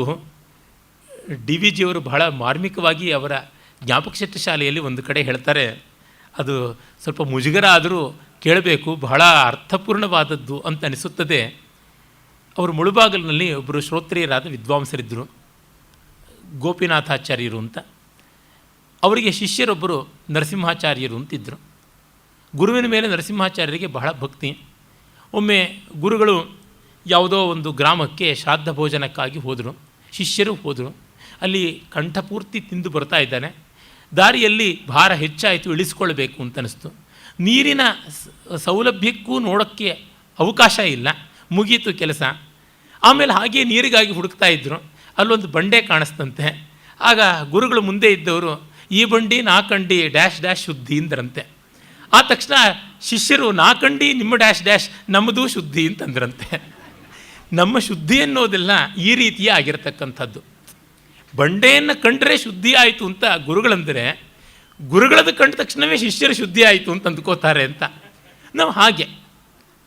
Speaker 1: ಡಿ ವಿ ಜಿಯವರು ಬಹಳ ಮಾರ್ಮಿಕವಾಗಿ ಅವರ ಜ್ಞಾಪಕಶಕ್ತಿ ಶಾಲೆಯಲ್ಲಿ ಒಂದು ಕಡೆ ಹೇಳ್ತಾರೆ. ಅದು ಸ್ವಲ್ಪ ಮುಜುಗರ ಆದರೂ ಕೇಳಬೇಕು, ಬಹಳ ಅರ್ಥಪೂರ್ಣವಾದದ್ದು ಅಂತ ಅನಿಸುತ್ತದೆ. ಅವರು ಮುಳುಬಾಗಿಲಿನಲ್ಲಿ ಒಬ್ಬರು ಶ್ರೋತ್ರಿಯರಾದ ವಿದ್ವಾಂಸರಿದ್ದರು, ಗೋಪಿನಾಥಾಚಾರ್ಯರು ಅಂತ. ಅವರಿಗೆ ಶಿಷ್ಯರೊಬ್ಬರು ನರಸಿಂಹಾಚಾರ್ಯರು ಅಂತಿದ್ದರು. ಗುರುವಿನ ಮೇಲೆ ನರಸಿಂಹಾಚಾರ್ಯರಿಗೆ ಬಹಳ ಭಕ್ತಿ. ಒಮ್ಮೆ ಗುರುಗಳು ಯಾವುದೋ ಒಂದು ಗ್ರಾಮಕ್ಕೆ ಶ್ರಾದ್ದ ಭೋಜನಕ್ಕಾಗಿ ಹೋದರು, ಶಿಷ್ಯರು ಹೋದರು. ಅಲ್ಲಿ ಕಂಠಪೂರ್ತಿ ತಿಂದು ಬರ್ತಾ ಇದ್ದಾನೆ. ದಾರಿಯಲ್ಲಿ ಭಾರ ಹೆಚ್ಚಾಯಿತು, ಇಳಿಸ್ಕೊಳ್ಬೇಕು ಅಂತ ಅನಿಸ್ತು. ನೀರಿನ ಸೌಲಭ್ಯಕ್ಕೂ ನೋಡೋಕ್ಕೆ ಅವಕಾಶ ಇಲ್ಲ, ಮುಗೀತು ಕೆಲಸ. ಆಮೇಲೆ ಹಾಗೆ ನೀರಿಗಾಗಿ ಹುಡುಕ್ತಾ ಇದ್ದರು. ಅಲ್ಲೊಂದು ಬಂಡೆ ಕಾಣಿಸ್ತಂತೆ. ಆಗ ಗುರುಗಳು ಮುಂದೆ ಇದ್ದವರು ಈ ಬಂಡಿ ನಾಲ್ಕಂಡಿ ಡ್ಯಾಶ್ ಡ್ಯಾಶ್ ಶುದ್ಧಿ ಅಂದ್ರಂತೆ. ಆ ತಕ್ಷಣ ಶಿಷ್ಯರು ನಾಲ್ಕಂಡಿ ನಿಮ್ಮ ಡ್ಯಾಶ್ ಡ್ಯಾಶ್ ನಮ್ಮದು ಶುದ್ಧಿ ಅಂತಂದ್ರಂತೆ. ನಮ್ಮ ಶುದ್ಧಿ ಅನ್ನೋದೆಲ್ಲ ಈ ರೀತಿಯೇ ಆಗಿರತಕ್ಕಂಥದ್ದು. ಬಂಡೆಯನ್ನು ಕಂಡ್ರೆ ಶುದ್ಧಿ ಆಯಿತು ಅಂತ ಗುರುಗಳಂದರೆ, ಗುರುಗಳದ್ದು ಕಂಡ ತಕ್ಷಣವೇ ಶಿಷ್ಯರು ಶುದ್ಧಿ ಆಯಿತು ಅಂತ ಅಂದ್ಕೋತಾರೆ ಅಂತ. ನಾವು ಹಾಗೆ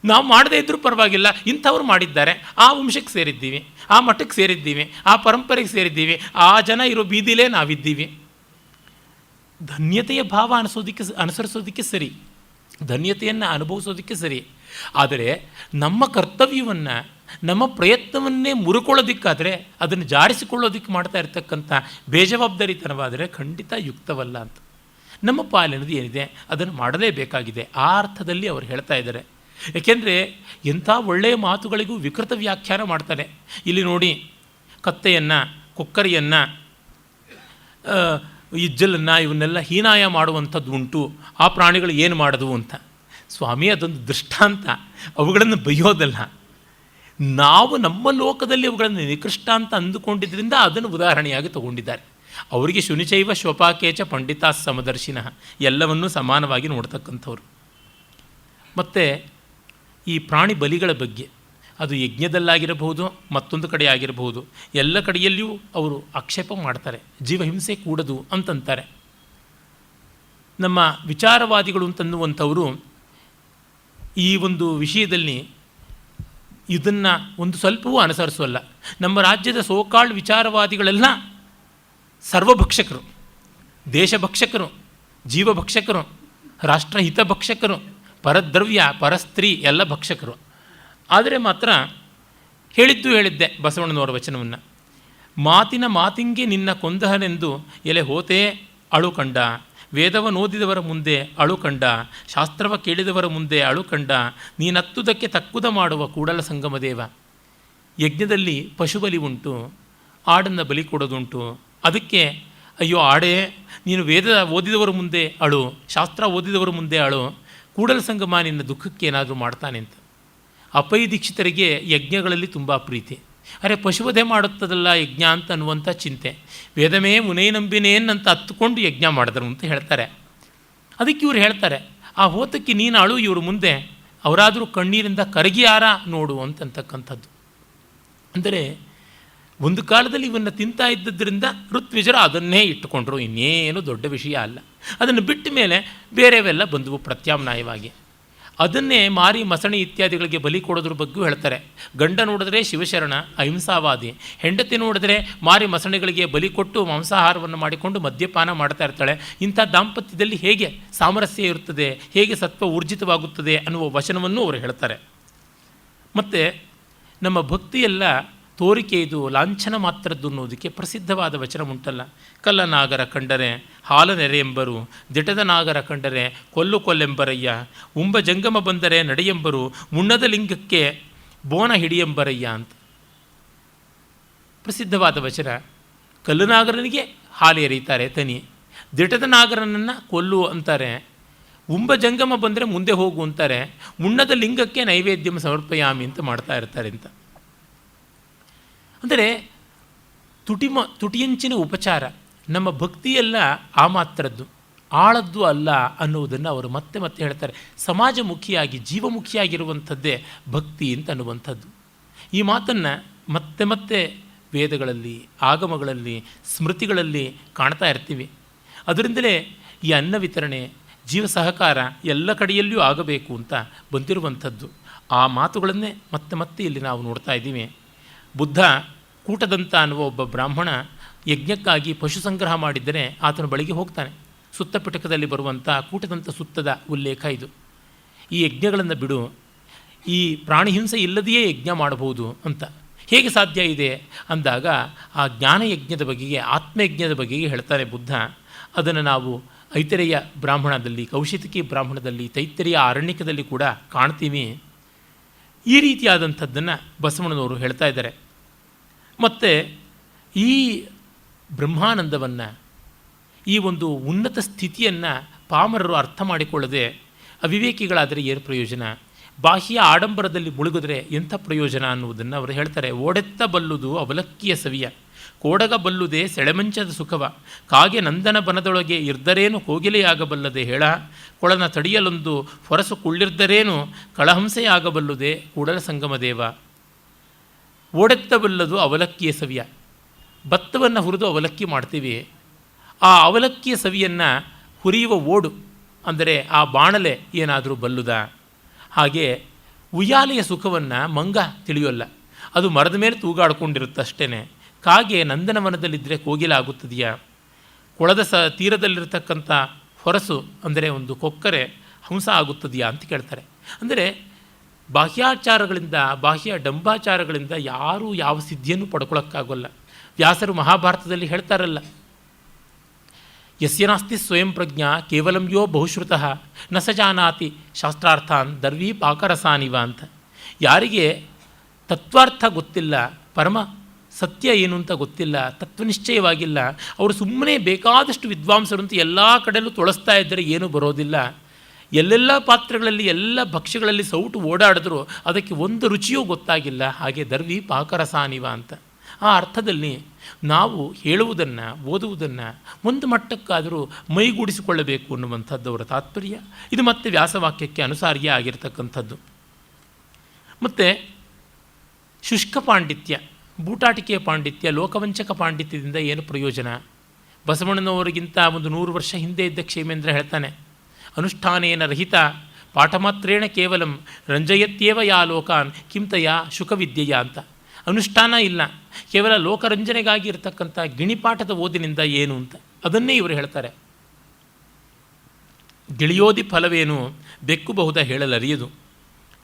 Speaker 1: ನಾವು ಮಾಡದೇ ಇದ್ದರೂ ಪರವಾಗಿಲ್ಲ, ಇಂಥವ್ರು ಮಾಡಿದ್ದಾರೆ, ಆ ವಂಶಕ್ಕೆ ಸೇರಿದ್ದೀವಿ, ಆ ಮಠಕ್ಕೆ ಸೇರಿದ್ದೀವಿ, ಆ ಪರಂಪರೆಗೆ ಸೇರಿದ್ದೀವಿ, ಆ ಜನ ಇರೋ ಬೀದಿಲೇ ನಾವಿದ್ದೀವಿ. ಧನ್ಯತೆಯ ಭಾವ ಅನುಸರಿಸೋದಕ್ಕೆ ಸರಿ, ಧನ್ಯತೆಯನ್ನು ಅನುಭವಿಸೋದಕ್ಕೆ ಸರಿ. ಆದರೆ ನಮ್ಮ ಕರ್ತವ್ಯವನ್ನು, ನಮ್ಮ ಪ್ರಯತ್ನವನ್ನೇ ಮುರುಕೊಳ್ಳೋದಕ್ಕಾದರೆ, ಅದನ್ನು ಜಾರಿಸಿಕೊಳ್ಳೋದಕ್ಕೆ ಮಾಡ್ತಾ ಇರ್ತಕ್ಕಂಥ ಬೇಜವಾಬ್ದಾರಿತನವಾದರೆ ಖಂಡಿತ ಯುಕ್ತವಲ್ಲ ಅಂತ. ನಮ್ಮ ಪಾಲಿನದು ಏನಿದೆ ಅದನ್ನು ಮಾಡಲೇಬೇಕಾಗಿದೆ. ಆ ಅರ್ಥದಲ್ಲಿ ಅವರು ಹೇಳ್ತಾ ಇದ್ದಾರೆ. ಏಕೆಂದರೆ ಎಂಥ ಒಳ್ಳೆಯ ಮಾತುಗಳಿಗೂ ವಿಕೃತ ವ್ಯಾಖ್ಯಾನ ಮಾಡ್ತಾರೆ. ಇಲ್ಲಿ ನೋಡಿ, ಕತ್ತೆಯನ್ನು, ಕೊಕ್ಕರಿಯನ್ನು, ಇಜ್ಜಲನ್ನು ಇವನ್ನೆಲ್ಲ ಹೀನಾಯ ಮಾಡುವಂಥದ್ದು ಉಂಟು. ಆ ಪ್ರಾಣಿಗಳು ಏನು ಮಾಡೋದು ಅಂತ. ಸ್ವಾಮಿ, ಅದೊಂದು ದೃಷ್ಟಾಂತ, ಅವುಗಳನ್ನು ಬೈಯೋದಲ್ಲ. ನಾವು ನಮ್ಮ ಲೋಕದಲ್ಲಿ ಅವುಗಳನ್ನು ನಿಕೃಷ್ಟ ಅಂತ ಅಂದುಕೊಂಡಿದ್ದರಿಂದ ಅದನ್ನು ಉದಾಹರಣೆಯಾಗಿ ತಗೊಂಡಿದ್ದಾರೆ. ಅವರಿಗೆ ಶುನಿಚೈವ ಶ್ವಪಾಕೇಚ ಪಂಡಿತಾ ಸಮದರ್ಶಿನಃ, ಎಲ್ಲವನ್ನೂ ಸಮಾನವಾಗಿ ನೋಡ್ತಕ್ಕಂಥವ್ರು. ಮತ್ತು ಈ ಪ್ರಾಣಿ ಬಲಿಗಳ ಬಗ್ಗೆ, ಅದು ಯಜ್ಞದಲ್ಲಾಗಿರಬಹುದು, ಮತ್ತೊಂದು ಕಡೆ ಆಗಿರಬಹುದು, ಎಲ್ಲ ಕಡೆಯಲ್ಲಿಯೂ ಅವರು ಆಕ್ಷೇಪ ಮಾಡ್ತಾರೆ. ಜೀವಹಿಂಸೆ ಕೂಡದು ಅಂತಂತಾರೆ. ನಮ್ಮ ವಿಚಾರವಾದಿಗಳು ಅಂತನ್ನುವಂಥವರು ಈ ಒಂದು ವಿಷಯದಲ್ಲಿ ಇದನ್ನು ಒಂದು ಸ್ವಲ್ಪವೂ ಅನುಸರಿಸೋಲ್ಲ. ನಮ್ಮ ರಾಜ್ಯದ ಸೋಕಾಳ್ ವಿಚಾರವಾದಿಗಳೆಲ್ಲ ಸರ್ವಭಕ್ಷಕರು, ದೇಶಭಕ್ಷಕರು, ಜೀವಭಕ್ಷಕರು, ರಾಷ್ಟ್ರಹಿತ ಭಕ್ಷಕರು, ಪರದ್ರವ್ಯ ಪರಸ್ತ್ರೀ ಎಲ್ಲ ಭಕ್ಷಕರು. ಆದರೆ ಮಾತ್ರ ಹೇಳಿದ್ದೆ ಬಸವಣ್ಣನವರ ವಚನವನ್ನು, ಮಾತಿನ ಮಾತಿಂಗೆ ನಿನ್ನ ಕೊಂದಹನೆಂದು ಎಲೆ ಹೋತೇ ಅಳು ಕಂಡ, ವೇದವನೋದಿದವರ ಮುಂದೆ ಅಳು ಕಂಡ, ಶಾಸ್ತ್ರವ ಕೇಳಿದವರ ಮುಂದೆ ಅಳು ಕಂಡ, ನೀನತ್ತುದಕ್ಕೆ ತಕ್ಕುದ ಮಾಡುವ ಕೂಡಲ ಸಂಗಮ ದೇವ. ಯಜ್ಞದಲ್ಲಿ ಪಶುಬಲಿ ಉಂಟು, ಆಡನ್ನು ಬಲಿ ಕೊಡೋದುಂಟು. ಅದಕ್ಕೆ ಅಯ್ಯೋ ಆಡೇ, ನೀನು ವೇದ ಓದಿದವರ ಮುಂದೆ ಅಳು, ಶಾಸ್ತ್ರ ಓದಿದವರ ಮುಂದೆ ಅಳು, ಕೂಡಲ ಸಂಗಮ ನಿನ್ನ ದುಃಖಕ್ಕೆ ಏನಾದರೂ ಮಾಡ್ತಾನೆ ಅಂತ. ಅಪೈ ದೀಕ್ಷಿತರಿಗೆ ಯಜ್ಞಗಳಲ್ಲಿ ತುಂಬ ಪ್ರೀತಿ. ಅರೆ, ಪಶುವಧೆ ಮಾಡುತ್ತದಲ್ಲ ಯಜ್ಞ ಅಂತ ಅನ್ನುವಂಥ ಚಿಂತೆ. ವೇದಮೇ ಮುನೇ ನಂಬಿನೇನಂತ ಹತ್ತುಕೊಂಡು ಯಜ್ಞ ಮಾಡಿದ್ರು ಅಂತ ಹೇಳ್ತಾರೆ. ಅದಕ್ಕೆ ಇವರು ಹೇಳ್ತಾರೆ, ಆ ಹೋತಕ್ಕೆ ನೀನು ಅಳು ಇವರು ಮುಂದೆ, ಅವರಾದರೂ ಕಣ್ಣೀರಿಂದ ಕರಗಿಯಾರ ನೋಡು ಅಂತಕ್ಕಂಥದ್ದು. ಅಂದರೆ ಒಂದು ಕಾಲದಲ್ಲಿ ಇವನ್ನು ತಿಂತಾ ಇದ್ದದ್ರಿಂದ ಋತ್ವಿಜರು ಅದನ್ನೇ ಇಟ್ಟುಕೊಂಡ್ರು, ಇನ್ನೇನು ದೊಡ್ಡ ವಿಷಯ ಅಲ್ಲ. ಅದನ್ನು ಬಿಟ್ಟ ಮೇಲೆ ಬೇರೆವೆಲ್ಲ ಬಂದವು ಪ್ರತ್ಯಾಮ್ನಾಯವಾಗಿ. ಅದನ್ನೇ ಮಾರಿ ಮಸಣಿ ಇತ್ಯಾದಿಗಳಿಗೆ ಬಲಿ ಕೊಡೋದ್ರ ಬಗ್ಗೆಯೂ ಹೇಳ್ತಾರೆ. ಗಂಡ ನೋಡಿದ್ರೆ ಶಿವಶರಣ ಅಹಿಂಸಾವಾದಿ, ಹೆಂಡತಿ ನೋಡಿದ್ರೆ ಮಾರಿ ಮಸಣಿಗಳಿಗೆ ಬಲಿ ಕೊಟ್ಟು ಮಾಂಸಾಹಾರವನ್ನು ಮಾಡಿಕೊಂಡು ಮದ್ಯಪಾನ ಮಾಡ್ತಾ ಇರ್ತಾಳೆ. ಇಂಥ ದಾಂಪತ್ಯದಲ್ಲಿ ಹೇಗೆ ಸಾಮರಸ್ಯ ಇರುತ್ತದೆ, ಹೇಗೆ ಸತ್ವ ಊರ್ಜಿತವಾಗುತ್ತದೆ ಅನ್ನುವ ವಚನವನ್ನು ಅವರು ಹೇಳ್ತಾರೆ. ಮತ್ತು ನಮ್ಮ ಭಕ್ತಿಯೆಲ್ಲ ತೋರಿಕೆ, ಇದು ಲಾಂಛನ ಮಾತ್ರದ್ದು ಅನ್ನೋದಕ್ಕೆ ಪ್ರಸಿದ್ಧವಾದ ವಚನ ಉಂಟಲ್ಲ. ಕಲ್ಲನಾಗರ ಕಂಡರೆ ಹಾಲ ನೆರೆಯೆಂಬರು, ದಿಟದ ನಾಗರ ಕಂಡರೆ ಕೊಲ್ಲೆಂಬರಯ್ಯ, ಉಂಬ ಜಂಗಮ ಬಂದರೆ ನಡೆಯೆಂಬರು, ಮುಣ್ಣದ ಲಿಂಗಕ್ಕೆ ಬೋನ ಹಿಡಿಯೆಂಬರಯ್ಯ ಅಂತ ಪ್ರಸಿದ್ಧವಾದ ವಚನ. ಕಲ್ಲುನಾಗರನಿಗೆ ಹಾಲು ಎರೀತಾರೆ ತನಿ, ದಿಟದ ನಾಗರನನ್ನು ಕೊಲ್ಲು ಅಂತಾರೆ, ಉಂಬ ಜಂಗಮ ಬಂದರೆ ಮುಂದೆ ಹೋಗು ಅಂತಾರೆ, ಮುಣ್ಣದ ಲಿಂಗಕ್ಕೆ ನೈವೇದ್ಯಂ ಸಮರ್ಪಯಾಮಿ ಅಂತ ಮಾಡ್ತಾ ಇರ್ತಾರೆ ಅಂತ. ಅಂದರೆ ತುಟಿಯಂಚಿನ ಉಪಚಾರ. ನಮ್ಮ ಭಕ್ತಿಯೆಲ್ಲ ಆ ಮಾತ್ರದ್ದು, ಆಳದ್ದು ಅಲ್ಲ ಅನ್ನುವುದನ್ನು ಅವರು ಮತ್ತೆ ಮತ್ತೆ ಹೇಳ್ತಾರೆ. ಸಮಾಜಮುಖಿಯಾಗಿ ಜೀವಮುಖಿಯಾಗಿರುವಂಥದ್ದೇ ಭಕ್ತಿ ಅಂತ ಅನ್ನುವಂಥದ್ದು. ಈ ಮಾತನ್ನು ಮತ್ತೆ ಮತ್ತೆ ವೇದಗಳಲ್ಲಿ, ಆಗಮಗಳಲ್ಲಿ, ಸ್ಮೃತಿಗಳಲ್ಲಿ ಕಾಣ್ತಾ ಇರ್ತೀವಿ. ಅದರಿಂದಲೇ ಈ ಅನ್ನ ವಿತರಣೆ, ಜೀವ ಸಹಕಾರ ಎಲ್ಲ ಕಡೆಯಲ್ಲಿಯೂ ಆಗಬೇಕು ಅಂತ ಬಂದಿರುವಂಥದ್ದು. ಆ ಮಾತುಗಳನ್ನೇ ಮತ್ತೆ ಮತ್ತೆ ಇಲ್ಲಿ ನಾವು ನೋಡ್ತಾ ಇದ್ದೀವಿ. ಬುದ್ಧ ಕೂಟದಂತ ಅನ್ನುವ ಒಬ್ಬ ಬ್ರಾಹ್ಮಣ ಯಜ್ಞಕ್ಕಾಗಿ ಪಶು ಸಂಗ್ರಹ ಮಾಡಿದ್ದರೆ ಆತನ ಬಳಿಗೆ ಹೋಗ್ತಾನೆ. ಸುತ್ತ ಪಿಟಕದಲ್ಲಿ ಬರುವಂಥ ಕೂಟದಂತ ಸುತ್ತದ ಉಲ್ಲೇಖ ಇದು. ಈ ಯಜ್ಞಗಳನ್ನು ಬಿಡು, ಈ ಪ್ರಾಣಿ ಹಿಂಸೆ ಇಲ್ಲದೆಯೇ ಯಜ್ಞ ಮಾಡಬಹುದು ಅಂತ ಹೇಗೆ ಸಾಧ್ಯ ಇದೆ ಅಂದಾಗ ಆ ಜ್ಞಾನಯಜ್ಞದ ಬಗೆಗೆ, ಆತ್ಮಯಜ್ಞದ ಬಗೆಗೆ ಹೇಳ್ತಾನೆ ಬುದ್ಧ. ಅದನ್ನು ನಾವು ಐತರೇಯ ಬ್ರಾಹ್ಮಣದಲ್ಲಿ, ಕೌಶಿತಕಿ ಬ್ರಾಹ್ಮಣದಲ್ಲಿ, ತೈತ್ತರೀಯ ಆರಣ್ಯಕದಲ್ಲಿ ಕೂಡ ಕಾಣ್ತೀವಿ. ಈ ರೀತಿಯಾದಂಥದ್ದನ್ನು ಬಸವಣ್ಣನವರು ಹೇಳ್ತಾ ಇದ್ದಾರೆ. ಮತ್ತು ಈ ಬ್ರಹ್ಮಾನಂದವನ್ನು, ಈ ಒಂದು ಉನ್ನತ ಸ್ಥಿತಿಯನ್ನು ಪಾಮರರು ಅರ್ಥ ಮಾಡಿಕೊಳ್ಳದೆ ಅವಿವೇಕಿಗಳಾದರೆ ಏನು ಪ್ರಯೋಜನ, ಬಾಹ್ಯ ಆಡಂಬರದಲ್ಲಿ ಮುಳುಗಿದ್ರೆ ಎಂಥ ಪ್ರಯೋಜನ ಅನ್ನುವುದನ್ನು ಅವರು ಹೇಳ್ತಾರೆ. ಓಡೆತ್ತ ಬಲ್ಲುದು ಅವಲಕ್ಕಿಯ ಸವಿಯ, ಕೋಡಗ ಬಲ್ಲುದೇ ಸೆಳೆಮಂಚದ ಸುಖವ, ಕಾಗೆ ನಂದನ ಬನದೊಳಗೆ ಇರ್ದರೇನು ಕೋಗಿಲೆಯಾಗಬಲ್ಲದೆ ಹೇಳ, ಕೊಳನ ತಡಿಯಲೊಂದು ಹೊರಸು ಕುಳ್ಳಿರ್ದರೇನು ಕಳಹಂಸೆಯಾಗಬಲ್ಲುದೇ ಕೂಡಲ ಸಂಗಮ ದೇವ. ಓಡೆತ್ತಬಲ್ಲದು ಅವಲಕ್ಕಿಯ ಸವಿಯ, ಭತ್ತವನ್ನು ಹುರಿದು ಅವಲಕ್ಕಿ ಮಾಡ್ತೀವಿ. ಆ ಅವಲಕ್ಕಿಯ ಸವಿಯನ್ನು ಹುರಿಯುವ ಓಡು ಅಂದರೆ ಆ ಬಾಣಲೆ ಏನಾದರೂ ಬಲ್ಲುದ? ಹಾಗೆ ಉಯ್ಯಾಲೆಯ ಸುಖವನ್ನು ಮಂಗ ತಿಳಿಯೋಲ್ಲ, ಅದು ಮರದ ಮೇಲೆ ತೂಗಾಡ್ಕೊಂಡಿರುತ್ತಷ್ಟೇ. ಕಾಗೆ ನಂದನವನದಲ್ಲಿದ್ದರೆ ಕೋಗಿಲಾಗುತ್ತದೆಯಾ? ಕೊಳದ ತೀರದಲ್ಲಿರ್ತಕ್ಕಂಥ ಹೊರಸು ಅಂದರೆ ಒಂದು ಕೊಕ್ಕರೆ ಹಂಸ ಆಗುತ್ತದೆಯಾ ಅಂತ ಕೇಳ್ತಾರೆ. ಅಂದರೆ ಬಾಹ್ಯಾಚಾರಗಳಿಂದ, ಬಾಹ್ಯ ಡಂಬಾಚಾರಗಳಿಂದ ಯಾರೂ ಯಾವ ಸಿದ್ಧಿಯನ್ನು ಪಡ್ಕೊಳ್ಳೋಕ್ಕಾಗೋಲ್ಲ. ವ್ಯಾಸರು ಮಹಾಭಾರತದಲ್ಲಿ ಹೇಳ್ತಾರಲ್ಲ, ಯಸ್ಯ ನಾಸ್ತಿ ಸ್ವಯಂ ಪ್ರಜ್ಞಾ ಕೇವಲಂ ಯೋ ಬಹುಶ್ರುತಃ ನ ಸ ಜಾನಾತಿ ಶಾಸ್ತ್ರಾರ್ಥಾನ್ ದರ್ವೀ ಪಾಕರಸಾನಿವ ಅಂತ. ಯಾರಿಗೆ ತತ್ವಾರ್ಥ ಗೊತ್ತಿಲ್ಲ, ಪರಮ ಸತ್ಯ ಏನು ಅಂತ ಗೊತ್ತಿಲ್ಲ, ತತ್ವನಿಶ್ಚಯವಾಗಿಲ್ಲ, ಅವರು ಸುಮ್ಮನೆ ಬೇಕಾದಷ್ಟು ವಿದ್ವಾಂಸರು ಅಂತ ಎಲ್ಲ ಕಡೆಯಲ್ಲೂ ತೊಳಸ್ತಾ ಇದ್ದರೆ ಏನೂ ಬರೋದಿಲ್ಲ. ಎಲ್ಲೆಲ್ಲ ಪಾತ್ರೆಗಳಲ್ಲಿ, ಎಲ್ಲ ಭಕ್ಷ್ಯಗಳಲ್ಲಿ ಸೌಟು ಓಡಾಡಿದ್ರು ಅದಕ್ಕೆ ಒಂದು ರುಚಿಯೂ ಗೊತ್ತಾಗಿಲ್ಲ. ಹಾಗೆ ದರ್ವಿ ಪಾಕರಸಾನಿವ ಅಂತ. ಆ ಅರ್ಥದಲ್ಲಿ ನಾವು ಹೇಳುವುದನ್ನು, ಓದುವುದನ್ನು ಒಂದು ಮಟ್ಟಕ್ಕಾದರೂ ಮೈಗೂಡಿಸಿಕೊಳ್ಳಬೇಕು ಅನ್ನುವಂಥದ್ದು ಅವರ ತಾತ್ಪರ್ಯ. ಇದು ಮತ್ತೆ ವ್ಯಾಸವಾಕ್ಯಕ್ಕೆ ಅನುಸಾರಿಯೇ ಆಗಿರತಕ್ಕಂಥದ್ದು. ಮತ್ತು ಶುಷ್ಕ ಪಾಂಡಿತ್ಯ, ಬೂಟಾಟಿಕೆಯ ಪಾಂಡಿತ್ಯ, ಲೋಕವಂಚಕ ಪಾಂಡಿತ್ಯದಿಂದ ಏನು ಪ್ರಯೋಜನ? ಬಸವಣ್ಣನವರಿಗಿಂತ ಒಂದು 100 ವರ್ಷ ಹಿಂದೆ ಇದ್ದ ಕ್ಷೇಮೇಂದ್ರ ಹೇಳ್ತಾನೆ, ಅನುಷ್ಠಾನೇನ ರಹಿತ ಪಾಠಮಾತ್ರೇಣ ಕೇವಲಂ ರಂಜಯತ್ಯೇವ ಯಾ ಲೋಕಾನ್ ಕಿಂತಯ ಶುಕವಿದ್ಯೆಯ ಅಂತ. ಅನುಷ್ಠಾನ ಇಲ್ಲ, ಕೇವಲ ಲೋಕರಂಜನೆಗಾಗಿ ಇರತಕ್ಕಂಥ ಗಿಣಿಪಾಠದ ಓದಿನಿಂದ ಏನು ಅಂತ ಅದನ್ನೇ ಇವರು ಹೇಳ್ತಾರೆ. ಗಿಳಿಯೋದಿ ಫಲವೇನು ಬೆಕ್ಕು ಬಹುದ ಹೇಳಲರಿಯದು,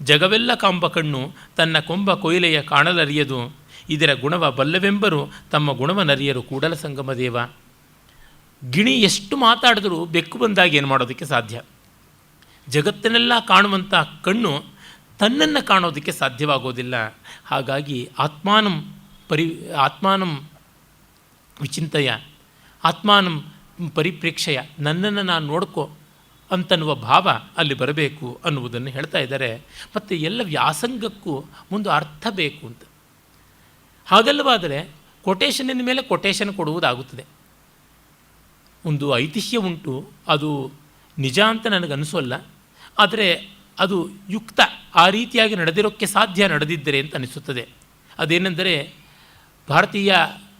Speaker 1: ಜಗವೆಲ್ಲ ಕಾಂಬ ಕಣ್ಣು ತನ್ನ ಕೊಂಬ ಕೊಯ್ಲೆಯ ಕಾಣಲರಿಯದು, ಇದರ ಗುಣವ ಬಲ್ಲವೆಂಬರು ತಮ್ಮ ಗುಣವನರಿಯರು ಕೂಡಲ ಸಂಗಮ ದೇವ. ಗಿಣಿ ಎಷ್ಟು ಮಾತಾಡಿದ್ರೂ ಬೆಕ್ಕು ಬಂದಾಗ ಏನು ಮಾಡೋದಕ್ಕೆ ಸಾಧ್ಯ? ಜಗತ್ತನ್ನೆಲ್ಲ ಕಾಣುವಂಥ ಕಣ್ಣು ತನ್ನನ್ನು ಕಾಣೋದಕ್ಕೆ ಸಾಧ್ಯವಾಗೋದಿಲ್ಲ. ಹಾಗಾಗಿ ಆತ್ಮಾನಂ ವಿಚಿಂತಯ, ಆತ್ಮಾನಂ ಪರಿಪ್ರೇಕ್ಷಯ, ನನ್ನನ್ನು ನಾನು ನೋಡ್ಕೋ ಅಂತನ್ನುವ ಭಾವ ಅಲ್ಲಿ ಬರಬೇಕು ಅನ್ನುವುದನ್ನು ಹೇಳ್ತಾ ಇದ್ದಾರೆ. ಮತ್ತು ಎಲ್ಲ ವ್ಯಾಸಂಗಕ್ಕೂ ಒಂದು ಅರ್ಥ ಬೇಕು ಅಂತ. ಹಾಗಲ್ಲವಾದರೆ ಕೊಟೇಶನಿನ ಮೇಲೆ ಕೊಟೇಶನ್ ಕೊಡುವುದಾಗುತ್ತದೆ. ಒಂದು ಐತಿಹ್ಯ ಉಂಟು, ಅದು ನಿಜ ಅಂತ ನನಗನ್ನಿಸೋಲ್ಲ, ಆದರೆ ಅದು ಯುಕ್ತ, ಆ ರೀತಿಯಾಗಿ ನಡೆದಿರೋಕ್ಕೆ ಸಾಧ್ಯ, ನಡೆದಿದ್ದರೆ ಅಂತ ಅನಿಸುತ್ತದೆ. ಅದೇನೆಂದರೆ, ಭಾರತೀಯ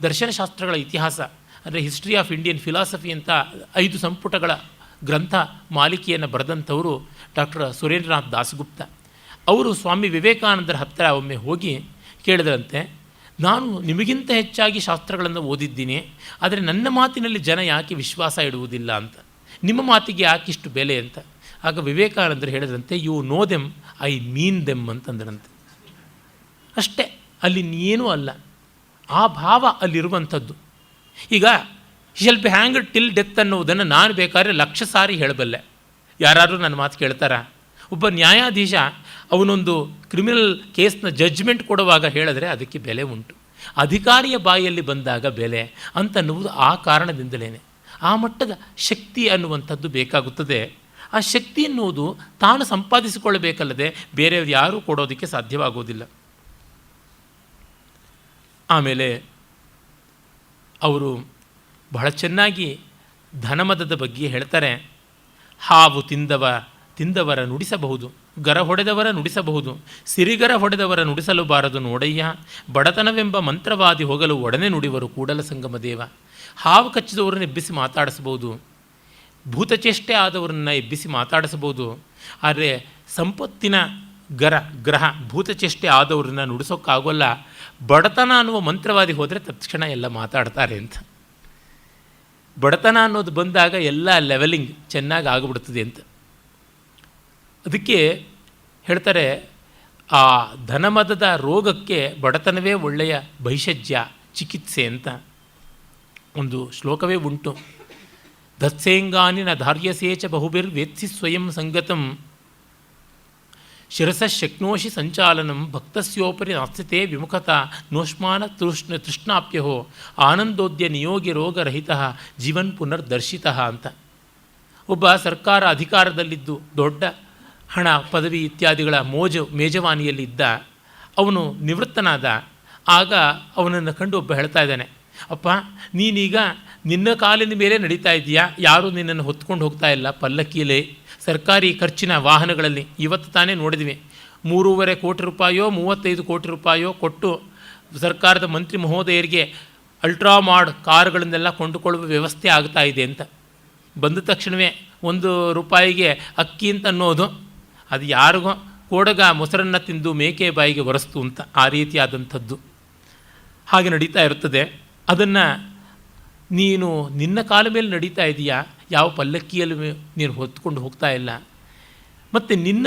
Speaker 1: ದರ್ಶನಶಾಸ್ತ್ರಗಳ ಇತಿಹಾಸ ಅಂದರೆ ಹಿಸ್ಟ್ರಿ ಆಫ್ ಇಂಡಿಯನ್ ಫಿಲಾಸಫಿ ಅಂತ 5 ಸಂಪುಟಗಳ ಗ್ರಂಥ ಮಾಲಿಕೆಯನ್ನು ಬರೆದಂಥವರು ಡಾಕ್ಟರ್ ಸುರೇಂದ್ರನಾಥ್ ದಾಸಗುಪ್ತ. ಅವರು ಸ್ವಾಮಿ ವಿವೇಕಾನಂದರ ಹತ್ತಿರ ಒಮ್ಮೆ ಹೋಗಿ ಕೇಳಿದ್ರಂತೆ, ನಾನು ನಿಮಗಿಂತ ಹೆಚ್ಚಾಗಿ ಶಾಸ್ತ್ರಗಳನ್ನು ಓದಿದ್ದೀನಿ, ಆದರೆ ನನ್ನ ಮಾತಿನಲ್ಲಿ ಜನ ಯಾಕೆ ವಿಶ್ವಾಸ ಇಡುವುದಿಲ್ಲ ಅಂತ, ನಿಮ್ಮ ಮಾತಿಗೆ ಯಾಕೆ ಇಷ್ಟು ಬೆಲೆ ಅಂತ. ಆಗ ವಿವೇಕಾನಂದರು ಹೇಳಿದ್ರಂತೆ, you know them, I mean them ಅಂತಂದ್ರಂತೆ. ಅಷ್ಟೇ, ಅಲ್ಲಿ ಏನೂ ಅಲ್ಲ, ಆ ಭಾವ ಅಲ್ಲಿರುವಂಥದ್ದು. ಈಗ shall be hanged till death ಅನ್ನುವುದನ್ನು ನಾನು ಬೇಕಾದ್ರೆ 1,00,000 ಸಾರಿ ಹೇಳಬಲ್ಲೆ, ಯಾರಾದರೂ ನನ್ನ ಮಾತು ಕೇಳ್ತಾರ? ಒಬ್ಬ ನ್ಯಾಯಾಧೀಶ ಅವನೊಂದು ಕ್ರಿಮಿನಲ್ ಕೇಸ್ನ ಜಡ್ಜ್ಮೆಂಟ್ ಕೊಡುವಾಗ ಹೇಳಿದ್ರೆ ಅದಕ್ಕೆ ಬೆಲೆ ಉಂಟು. ಅಧಿಕಾರಿಯ ಬಾಯಲ್ಲಿ ಬಂದಾಗ ಬೆಲೆ ಅಂತನ್ನುವುದು ಆ ಕಾರಣದಿಂದಲೇ. ಆ ಮಟ್ಟದ ಶಕ್ತಿ ಅನ್ನುವಂಥದ್ದು ಬೇಕಾಗುತ್ತದೆ. ಆ ಶಕ್ತಿ ಎನ್ನುವುದು ತಾನು ಸಂಪಾದಿಸಿಕೊಳ್ಳಬೇಕಲ್ಲದೆ ಬೇರೆಯವರು ಯಾರೂ ಕೊಡೋದಕ್ಕೆ ಸಾಧ್ಯವಾಗುವುದಿಲ್ಲ. ಆಮೇಲೆ ಅವರು ಬಹಳ ಚೆನ್ನಾಗಿ ಧನಮದದ ಬಗ್ಗೆ ಹೇಳ್ತಾರೆ. ಹಾವು ತಿಂದವರ ನುಡಿಸಬಹುದು, ಗರ ಹೊಡೆದವರ ನುಡಿಸಬಹುದು, ಸಿರಿಗರ ಹೊಡೆದವರ ನುಡಿಸಲು ಬಾರದು ನೋಡಯ್ಯ, ಬಡತನವೆಂಬ ಮಂತ್ರವಾದಿ ಹೋಗಲು ಒಡನೆ ನುಡಿವರು ಕೂಡಲ ಸಂಗಮ ದೇವ. ಹಾವು ಕಚ್ಚಿದವರನ್ನು ಎಬ್ಬಿಸಿ ಮಾತಾಡಿಸ್ಬೋದು, ಭೂತಚೇಷ್ಟೆ ಆದವರನ್ನು ಎಬ್ಬಿಸಿ ಮಾತಾಡಿಸ್ಬೋದು, ಆದರೆ ಸಂಪತ್ತಿನ ಗ್ರಹ ಭೂತಚೇಷ್ಟೆ ಆದವ್ರನ್ನ ನುಡಿಸೋಕ್ಕಾಗೋಲ್ಲ. ಬಡತನ ಅನ್ನುವ ಮಂತ್ರವಾದಿ ಹೋದರೆ ತಕ್ಷಣ ಎಲ್ಲ ಮಾತಾಡ್ತಾರೆ ಅಂತ. ಬಡತನ ಅನ್ನೋದು ಬಂದಾಗ ಎಲ್ಲ ಲೆವೆಲಿಂಗ್ ಚೆನ್ನಾಗಿ ಆಗಿಬಿಡ್ತದೆ ಅಂತ. ಅದಕ್ಕೆ ಹೇಳ್ತಾರೆ, ಆ ಧನಮದದ ರೋಗಕ್ಕೆ ಬಡತನವೇ ಒಳ್ಳೆಯ ಭೈಷಜ್ಯ ಚಿಕಿತ್ಸೆ ಅಂತ ಒಂದು ಶ್ಲೋಕವೇ ಉಂಟು. ದತ್ಸೇಂಗಾನಿ ನ ಧಾರ್ಯಸೇಚ ಬಹುಬಿರ್ವೇತ್ಸಿ ಸ್ವಯಂ ಸಂಗತಂ ಶಿರಸ ಶಕ್ನೋಷಿ ಸಂಚಾಲನಂ ಭಕ್ತಸ್ಯೋಪರಿ ನಾಸ್ತಿತೆ ವಿಮುಖತಾ ನೋಷ್ಮಾನ ತೃಷ್ಣಾಪ್ಯಹೋ ಆನಂದೋದ್ಯ ನಿಯೋಗಿ ರೋಗರಹಿತ ಜೀವನ್ ಪುನರ್ದರ್ಶಿತ ಅಂತ. ಒಬ್ಬ ಸರ್ಕಾರ ಅಧಿಕಾರದಲ್ಲಿದ್ದು ದೊಡ್ಡ ಹಣ ಪದವಿ ಇತ್ಯಾದಿಗಳ ಮೇಜವಾನಿಯಲ್ಲಿದ್ದ ಅವನು ನಿವೃತ್ತನಾದ. ಆಗ ಅವನನ್ನು ಕಂಡು ಒಬ್ಬ ಹೇಳ್ತಾ ಇದ್ದಾನೆ, ಅಪ್ಪ ನೀನೀಗ ನಿನ್ನ ಕಾಲಿನ ಮೇಲೆ ನಡೀತಾ ಇದೆಯಾ, ಯಾರೂ ನಿನ್ನನ್ನು ಹೊತ್ಕೊಂಡು ಹೋಗ್ತಾ ಇಲ್ಲ ಪಲ್ಲಕ್ಕಿಯಲ್ಲೇ, ಸರ್ಕಾರಿ ಖರ್ಚಿನ ವಾಹನಗಳಲ್ಲಿ. ಇವತ್ತು ತಾನೇ ನೋಡಿದ್ವಿ, 3.5 ಕೋಟಿ ರೂಪಾಯೋ 35 ಕೋಟಿ ರೂಪಾಯೋ ಕೊಟ್ಟು ಸರ್ಕಾರದ ಮಂತ್ರಿ ಮಹೋದಯರಿಗೆ ಅಲ್ಟ್ರಾಮಾಡ್ ಕಾರುಗಳನ್ನೆಲ್ಲ ಕೊಂಡುಕೊಳ್ಳುವ ವ್ಯವಸ್ಥೆ ಆಗ್ತಾ ಇದೆ ಅಂತ. ಬಂದ ತಕ್ಷಣವೇ ₹1 ಅಕ್ಕಿ ಅಂತ ಅನ್ನೋದು ಅದು ಯಾರಿಗೋ ಕೋಡಗ ಮೊಸರನ್ನು ತಿಂದು ಮೇಕೆ ಬಾಯಿಗೆ ಒರೆಸ್ತು ಅಂತ, ಆ ರೀತಿಯಾದಂಥದ್ದು ಹಾಗೆ ನಡೀತಾ ಇರ್ತದೆ. ಅದನ್ನು ನೀನು ನಿನ್ನ ಕಾಲ ಮೇಲೆ ನಡೀತಾ ಇದೆಯಾ, ಯಾವ ಪಲ್ಲಕ್ಕಿಯಲ್ಲಿ ನೀನು ಹೊತ್ಕೊಂಡು ಹೋಗ್ತಾ ಇಲ್ಲ, ಮತ್ತು ನಿನ್ನ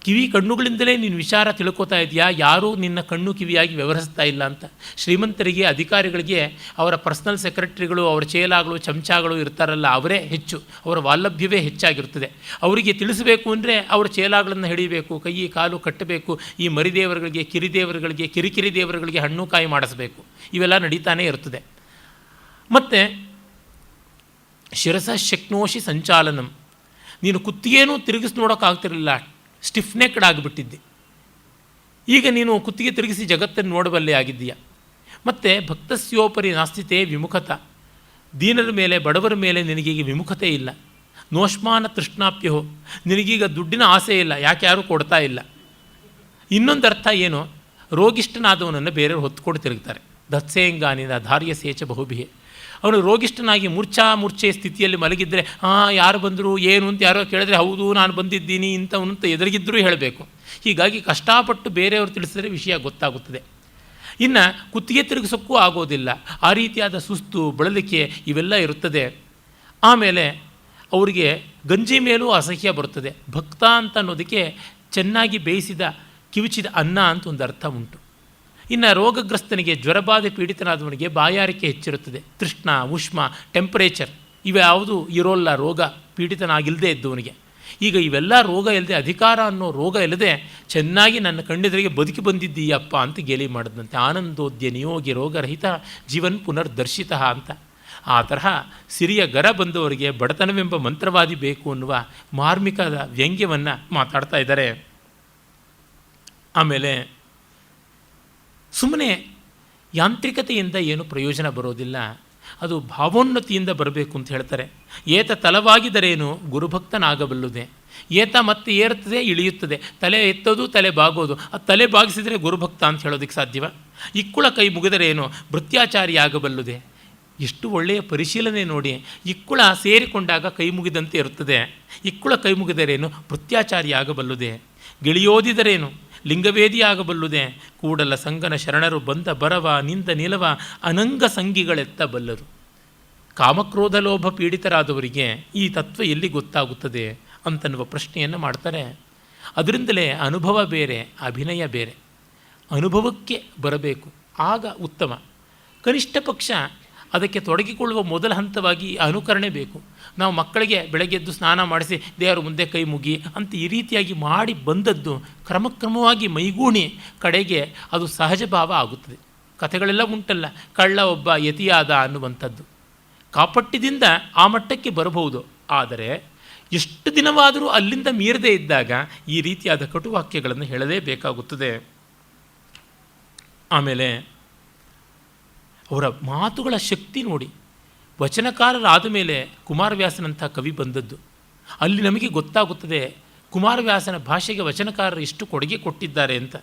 Speaker 1: ಕಿವಿ ಕಣ್ಣುಗಳಿಂದಲೇ ನೀನು ವಿಚಾರ ತಿಳ್ಕೊತಾ ಇದೆಯಾ, ಯಾರೂ ನಿನ್ನ ಕಣ್ಣು ಕಿವಿಯಾಗಿ ವ್ಯವಹರಿಸ್ತಾ ಇಲ್ಲ ಅಂತ. ಶ್ರೀಮಂತರಿಗೆ ಅಧಿಕಾರಿಗಳಿಗೆ ಅವರ ಪರ್ಸನಲ್ ಸೆಕ್ರೆಟರಿಗಳು, ಅವರ ಚೇಲಾಗಳು ಚಮಚಾಗಳು ಇರ್ತಾರಲ್ಲ, ಅವರೇ ಹೆಚ್ಚು, ಅವರ ವಾಲಭ್ಯವೇ ಹೆಚ್ಚಾಗಿರ್ತದೆ. ಅವರಿಗೆ ತಿಳಿಸಬೇಕು ಅಂದರೆ ಅವರ ಚೇಲಾಗಳನ್ನು ಹಿಡಿಯಬೇಕು, ಕೈ ಕಾಲು ಕಟ್ಟಬೇಕು, ಈ ಮರಿದೇವರುಗಳಿಗೆ ಕಿರಿದೇವರುಗಳಿಗೆ ಕಿರಿಕಿರಿ ದೇವರುಗಳಿಗೆ ಹಣ್ಣು ಕಾಯಿ ಮಾಡಿಸಬೇಕು, ಇವೆಲ್ಲ ನಡೀತಾನೇ ಇರ್ತದೆ. ಮತ್ತು ಶಿರಸ ಶಕ್ನೋಷಿ ಸಂಚಾಲನಂ, ನೀನು ಕುತ್ತಿಗೆನೂ ತಿರುಗಿಸಿ ನೋಡೋಕ್ಕಾಗ್ತಿರಲಿಲ್ಲ, ಸ್ಟಿಫ್ ನೆಕ್ಡ್ ಆಗಿಬಿಟ್ಟಿದ್ದೆ. ಈಗ ನೀನು ಕುತ್ತಿಗೆ ತಿರುಗಿಸಿ ಜಗತ್ತನ್ನು ನೋಡಬಲ್ಲೆ ಆಗಿದ್ದೀಯ. ಮತ್ತು ಭಕ್ತಸ್ಯೋಪರಿ ನಾಸ್ತಿತೆ ವಿಮುಖತ, ದೀನರ ಮೇಲೆ ಬಡವರ ಮೇಲೆ ನಿನಗೀಗ ವಿಮುಖತೆ ಇಲ್ಲ. ನೋಷ್ಮಾನ ತೃಷ್ಣಾಪ್ಯಹೋ, ನಿನಗೀಗ ದುಡ್ಡಿನ ಆಸೆ ಇಲ್ಲ, ಯಾಕೆ ಯಾರೂ ಕೊಡ್ತಾ ಇಲ್ಲ. ಇನ್ನೊಂದು ಅರ್ಥ ಏನು, ರೋಗಿಷ್ಠನಾದವನನ್ನು ಬೇರೆಯವರು ಹೊತ್ಕೊಂಡು ತಿರುಗ್ತಾರೆ. ದತ್ಸೇಂಗಾನಿನ ಧಾರ್ಯ ಸೇಚ ಬಹುಬಿಹೆ, ಅವನು ರೋಗಿಷ್ಠನಾಗಿ ಮೂರ್ಛೆ ಸ್ಥಿತಿಯಲ್ಲಿ ಮಲಗಿದ್ದರೆ ಯಾರು ಬಂದರು ಏನು ಅಂತ ಯಾರೋ ಕೇಳಿದ್ರೆ ಹೌದು ನಾನು ಬಂದಿದ್ದೀನಿ ಇಂಥವನಂತ ಎದುರಿಗಿದ್ದರೂ ಹೇಳಬೇಕು. ಹೀಗಾಗಿ ಕಷ್ಟಪಟ್ಟು ಬೇರೆಯವರು ತಿಳಿಸಿದ್ರೆ ವಿಷಯ ಗೊತ್ತಾಗುತ್ತದೆ. ಇನ್ನು ಕುತ್ತಿಗೆ ತಿರುಗಿಸೋಕ್ಕೂ ಆಗೋದಿಲ್ಲ, ಆ ರೀತಿಯಾದ ಸುಸ್ತು ಬಳಲಿಕೆ ಇವೆಲ್ಲ ಇರುತ್ತದೆ. ಆಮೇಲೆ ಅವರಿಗೆ ಗಂಜಿ ಮೇಲೂ ಅಸಹ್ಯ ಬರುತ್ತದೆ. ಭಕ್ತ ಅಂತ ಅನ್ನೋದಕ್ಕೆ ಚೆನ್ನಾಗಿ ಬೇಯಿಸಿದ ಕಿವುಚಿದ ಅನ್ನ ಅಂತ ಒಂದು ಅರ್ಥ ಉಂಟು. ಇನ್ನು ರೋಗಗ್ರಸ್ತನಿಗೆ, ಜ್ವರಬಾಧೆ ಪೀಡಿತನಾದವನಿಗೆ ಬಾಯಾರಿಕೆ ಹೆಚ್ಚಿರುತ್ತದೆ, ತೃಷ್ಣ ಉಷ್ಮ ಟೆಂಪರೇಚರ್ ಇವ್ಯಾವುದು ಇರೋಲ್ಲ ರೋಗ ಪೀಡಿತನಾಗಿಲ್ಲದೆ ಇದ್ದವನಿಗೆ. ಈಗ ಇವೆಲ್ಲ ರೋಗ ಇಲ್ಲದೆ, ಅಧಿಕಾರ ಅನ್ನೋ ರೋಗ ಇಲ್ಲದೆ ಚೆನ್ನಾಗಿ ನನ್ನ ಕಣ್ಣೆದುರಿಗೆ ಬದುಕಿ ಬಂದಿದ್ದೀಯಪ್ಪ ಅಂತ ಗೇಲಿ ಮಾಡಿದಂತೆ. ಆನಂದೋದ್ಯ ನಿಯೋಗಿ ರೋಗರಹಿತ ಜೀವನ್ ಪುನರ್ದರ್ಶಿತ ಅಂತ. ಆ ತರಹ ಸಿರಿಯ ಗರ ಬಂದವರಿಗೆ ಬಡತನವೆಂಬ ಮಂತ್ರವಾದಿ ಬೇಕು ಅನ್ನುವ ಮಾರ್ಮಿಕದ ವ್ಯಂಗ್ಯವನ್ನು ಮಾತಾಡ್ತಾ ಇದ್ದಾರೆ. ಆಮೇಲೆ ಸುಮ್ಮನೆ ಯಾಂತ್ರಿಕತೆಯಿಂದ ಏನು ಪ್ರಯೋಜನ ಬರೋದಿಲ್ಲ, ಅದು ಭಾವೋನ್ನತಿಯಿಂದ ಬರಬೇಕು ಅಂತ ಹೇಳ್ತಾರೆ. ಏತ ತಲವಾಗಿದರೇನು ಗುರುಭಕ್ತನಾಗಬಲ್ಲುದೆ, ಏತ ಮತ್ತೆ ಏರುತ್ತದೆ, ಇಳಿಯುತ್ತದೆ. ತಲೆ ಎತ್ತೋದು, ತಲೆ ಬಾಗೋದು. ಆ ತಲೆ ಬಾಗಿಸಿದರೆ ಗುರುಭಕ್ತ ಅಂತ ಹೇಳೋದಕ್ಕೆ ಸಾಧ್ಯವ? ಇಕ್ಕುಳ ಕೈ ಮುಗಿದರೆ ಏನು ಭೃತ್ಯಾಚಾರಿ ಆಗಬಲ್ಲುದೆ. ಎಷ್ಟು ಒಳ್ಳೆಯ ಪರಿಶೀಲನೆ ನೋಡಿ. ಇಕ್ಕುಳ ಸೇರಿಕೊಂಡಾಗ ಕೈ ಮುಗಿದಂತೆ ಇರುತ್ತದೆ. ಇಕ್ಕುಳ ಕೈ ಮುಗಿದರೇನು ಭೃತ್ಯಾಚಾರಿ ಆಗಬಲ್ಲುದೆ. ಗಿಳಿಯೋದಿದರೇನು ಲಿಂಗವೇದಿ ಆಗಬಲ್ಲುದೆ. ಕೂಡಲ ಸಂಗನ ಶರಣರು ಬಂದ ಬರವ ನಿಂದ ನಿಲವ ಅನಂಗ ಸಂಗಿಗಳೆತ್ತಬಲ್ಲರು. ಕಾಮಕ್ರೋಧ ಲೋಭ ಪೀಡಿತರಾದವರಿಗೆ ಈ ತತ್ವ ಎಲ್ಲಿ ಗೊತ್ತಾಗುತ್ತದೆ ಅಂತನ್ನುವ ಪ್ರಶ್ನೆಯನ್ನು ಮಾಡ್ತಾರೆ. ಅದರಿಂದಲೇ ಅನುಭವ ಬೇರೆ, ಅಭಿನಯ ಬೇರೆ. ಅನುಭವಕ್ಕೆ ಬರಬೇಕು, ಆಗ ಉತ್ತಮ. ಕನಿಷ್ಠ ಪಕ್ಷ ಅದಕ್ಕೆ ತೊಡಗಿಕೊಳ್ಳುವ ಮೊದಲ ಹಂತವಾಗಿ ಅನುಕರಣೆ ಬೇಕು. ನಾವು ಮಕ್ಕಳಿಗೆ ಬೆಳಗ್ಗೆ ಎದ್ದು ಸ್ನಾನ ಮಾಡಿಸಿ ದೇವರ ಮುಂದೆ ಕೈ ಮುಗಿ ಅಂತ ಈ ರೀತಿಯಾಗಿ ಮಾಡಿ ಬಂದದ್ದು ಕ್ರಮಕ್ರಮವಾಗಿ ಮೈಗೂಣಿ ಕಡೆಗೆ ಅದು ಸಹಜ ಭಾವ ಆಗುತ್ತದೆ. ಕಥೆಗಳೆಲ್ಲ ಉಂಟಲ್ಲ, ಕಳ್ಳ ಒಬ್ಬ ಯತಿಯಾದ ಅನ್ನುವಂಥದ್ದು. ಕಾಪಟ್ಯದಿಂದ ಆ ಮಟ್ಟಕ್ಕೆ ಬರಬಹುದು. ಆದರೆ ಎಷ್ಟು ದಿನವಾದರೂ ಅಲ್ಲಿಂದ ಮೀರದೇ ಇದ್ದಾಗ ಈ ರೀತಿಯಾದ ಕಟುವಾಕ್ಯಗಳನ್ನು ಹೇಳಲೇಬೇಕಾಗುತ್ತದೆ. ಆಮೇಲೆ ಅವರ ಮಾತುಗಳ ಶಕ್ತಿ ನೋಡಿ. ವಚನಕಾರರಾದ ಮೇಲೆ ಕುಮಾರವ್ಯಾಸನಂಥ ಕವಿ ಬಂದದ್ದು. ಅಲ್ಲಿ ನಮಗೆ ಗೊತ್ತಾಗುತ್ತದೆ ಕುಮಾರವ್ಯಾಸನ ಭಾಷೆಗೆ ವಚನಕಾರರು ಎಷ್ಟು ಕೊಡುಗೆ ಕೊಟ್ಟಿದ್ದಾರೆ ಅಂತ.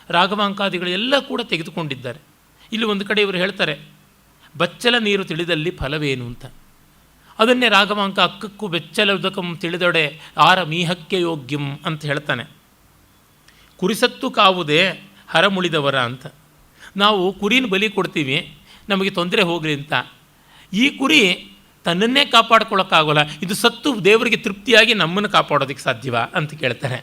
Speaker 1: ರಾಘವಾಂಕಾದಿಗಳೆಲ್ಲ ಕೂಡ ತೆಗೆದುಕೊಂಡಿದ್ದಾರೆ. ಇಲ್ಲಿ ಒಂದು ಕಡೆ ಇವರು ಹೇಳ್ತಾರೆ, ಬಚ್ಚಲ ನೀರು ತಿಳಿದಲ್ಲಿ ಫಲವೇನು ಅಂತ. ಅದನ್ನೇ ರಾಘವಾಂಕ ಅಕ್ಕಕ್ಕೂ ಬೆಚ್ಚಲ ಉದಕಂ ತಿಳಿದೊಡೆ ಆರ ಮೀಹಕ್ಕೆ ಯೋಗ್ಯಂ ಅಂತ ಹೇಳ್ತಾನೆ. ಕುರಿಸತ್ತು ಕಾವುದೇ ಹರಮುಳಿದವರ ಅಂತ. ನಾವು ಕುರಿನ ಬಲಿ ಕೊಡ್ತೀವಿ, ನಮಗೆ ತೊಂದರೆ ಹೋಗಲಿ ಅಂತ. ಈ ಕುರಿ ತನ್ನನ್ನೇ ಕಾಪಾಡ್ಕೊಳ್ಳೋಕ್ಕಾಗೋಲ್ಲ, ಇದು ಸತ್ತು ದೇವರಿಗೆ ತೃಪ್ತಿಯಾಗಿ ನಮ್ಮನ್ನು ಕಾಪಾಡೋದಕ್ಕೆ ಸಾಧ್ಯವಾ ಅಂತ ಕೇಳ್ತಾರೆ.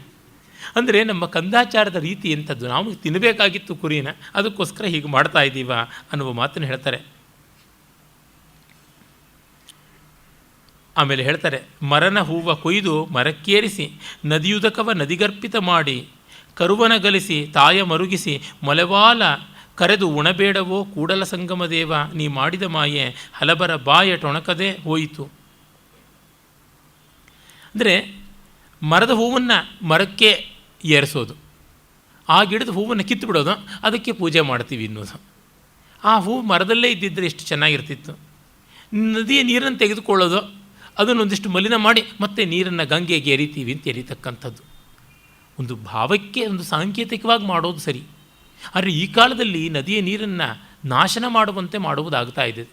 Speaker 1: ಅಂದರೆ ನಮ್ಮ ಕಂದಾಚಾರದ ರೀತಿ ಎಂಥದ್ದು. ನಾವು ತಿನ್ನಬೇಕಾಗಿತ್ತು ಕುರಿನ, ಅದಕ್ಕೋಸ್ಕರ ಹೀಗೆ ಮಾಡ್ತಾ ಇದ್ದೀವ ಅನ್ನುವ ಮಾತನ್ನು ಹೇಳ್ತಾರೆ. ಆಮೇಲೆ ಹೇಳ್ತಾರೆ, ಮರನ ಹೂವ ಕೊಯ್ದು ಮರಕ್ಕೇರಿಸಿ ನದಿಯುದಕವ ನದಿಗರ್ಪಿತ ಮಾಡಿ ಕರುವನ ಗಲಿಸಿ ತಾಯ ಮರುಗಿಸಿ ಮೊಲೆವಾಲ ಕರೆದು ಉಣಬೇಡವೋ ಕೂಡಲ ಸಂಗಮ ದೇವ ನೀ ಮಾಡಿದ ಮಾಯೆ ಹಲಬರ ಬಾಯ ಟೊಣಕದೆ ಹೋಯಿತು. ಅಂದರೆ ಮರದ ಹೂವನ್ನು ಮರಕ್ಕೆ ಏರಿಸೋದು, ಆ ಗಿಡದ ಹೂವನ್ನು ಕಿತ್ತು ಬಿಡೋದು, ಅದಕ್ಕೆ ಪೂಜೆ ಮಾಡ್ತೀವಿ ಅನ್ನೋದು. ಆ ಹೂವು ಮರದಲ್ಲೇ ಇದ್ದಿದ್ದರೆ ಎಷ್ಟು ಚೆನ್ನಾಗಿರ್ತಿತ್ತು. ನದಿಯ ನೀರನ್ನು ತೆಗೆದುಕೊಳ್ಳೋದು, ಅದನ್ನೊಂದಿಷ್ಟು ಮಲಿನ ಮಾಡಿ ಮತ್ತೆ ನೀರನ್ನು ಗಂಗೆಗೆ ಎರಿತೀವಿ ಅಂತ ಎರಿತಕ್ಕಂಥದ್ದು. ಒಂದು ಭಾವಕ್ಕೆ ಒಂದು ಸಾಂಕೇತಿಕವಾಗಿ ಮಾಡೋದು ಸರಿ. ಆದರೆ ಈ ಕಾಲದಲ್ಲಿ ನದಿಯ ನೀರನ್ನು ನಾಶನ ಮಾಡುವಂತೆ ಮಾಡುವುದಾಗ್ತಾ ಇದೆ.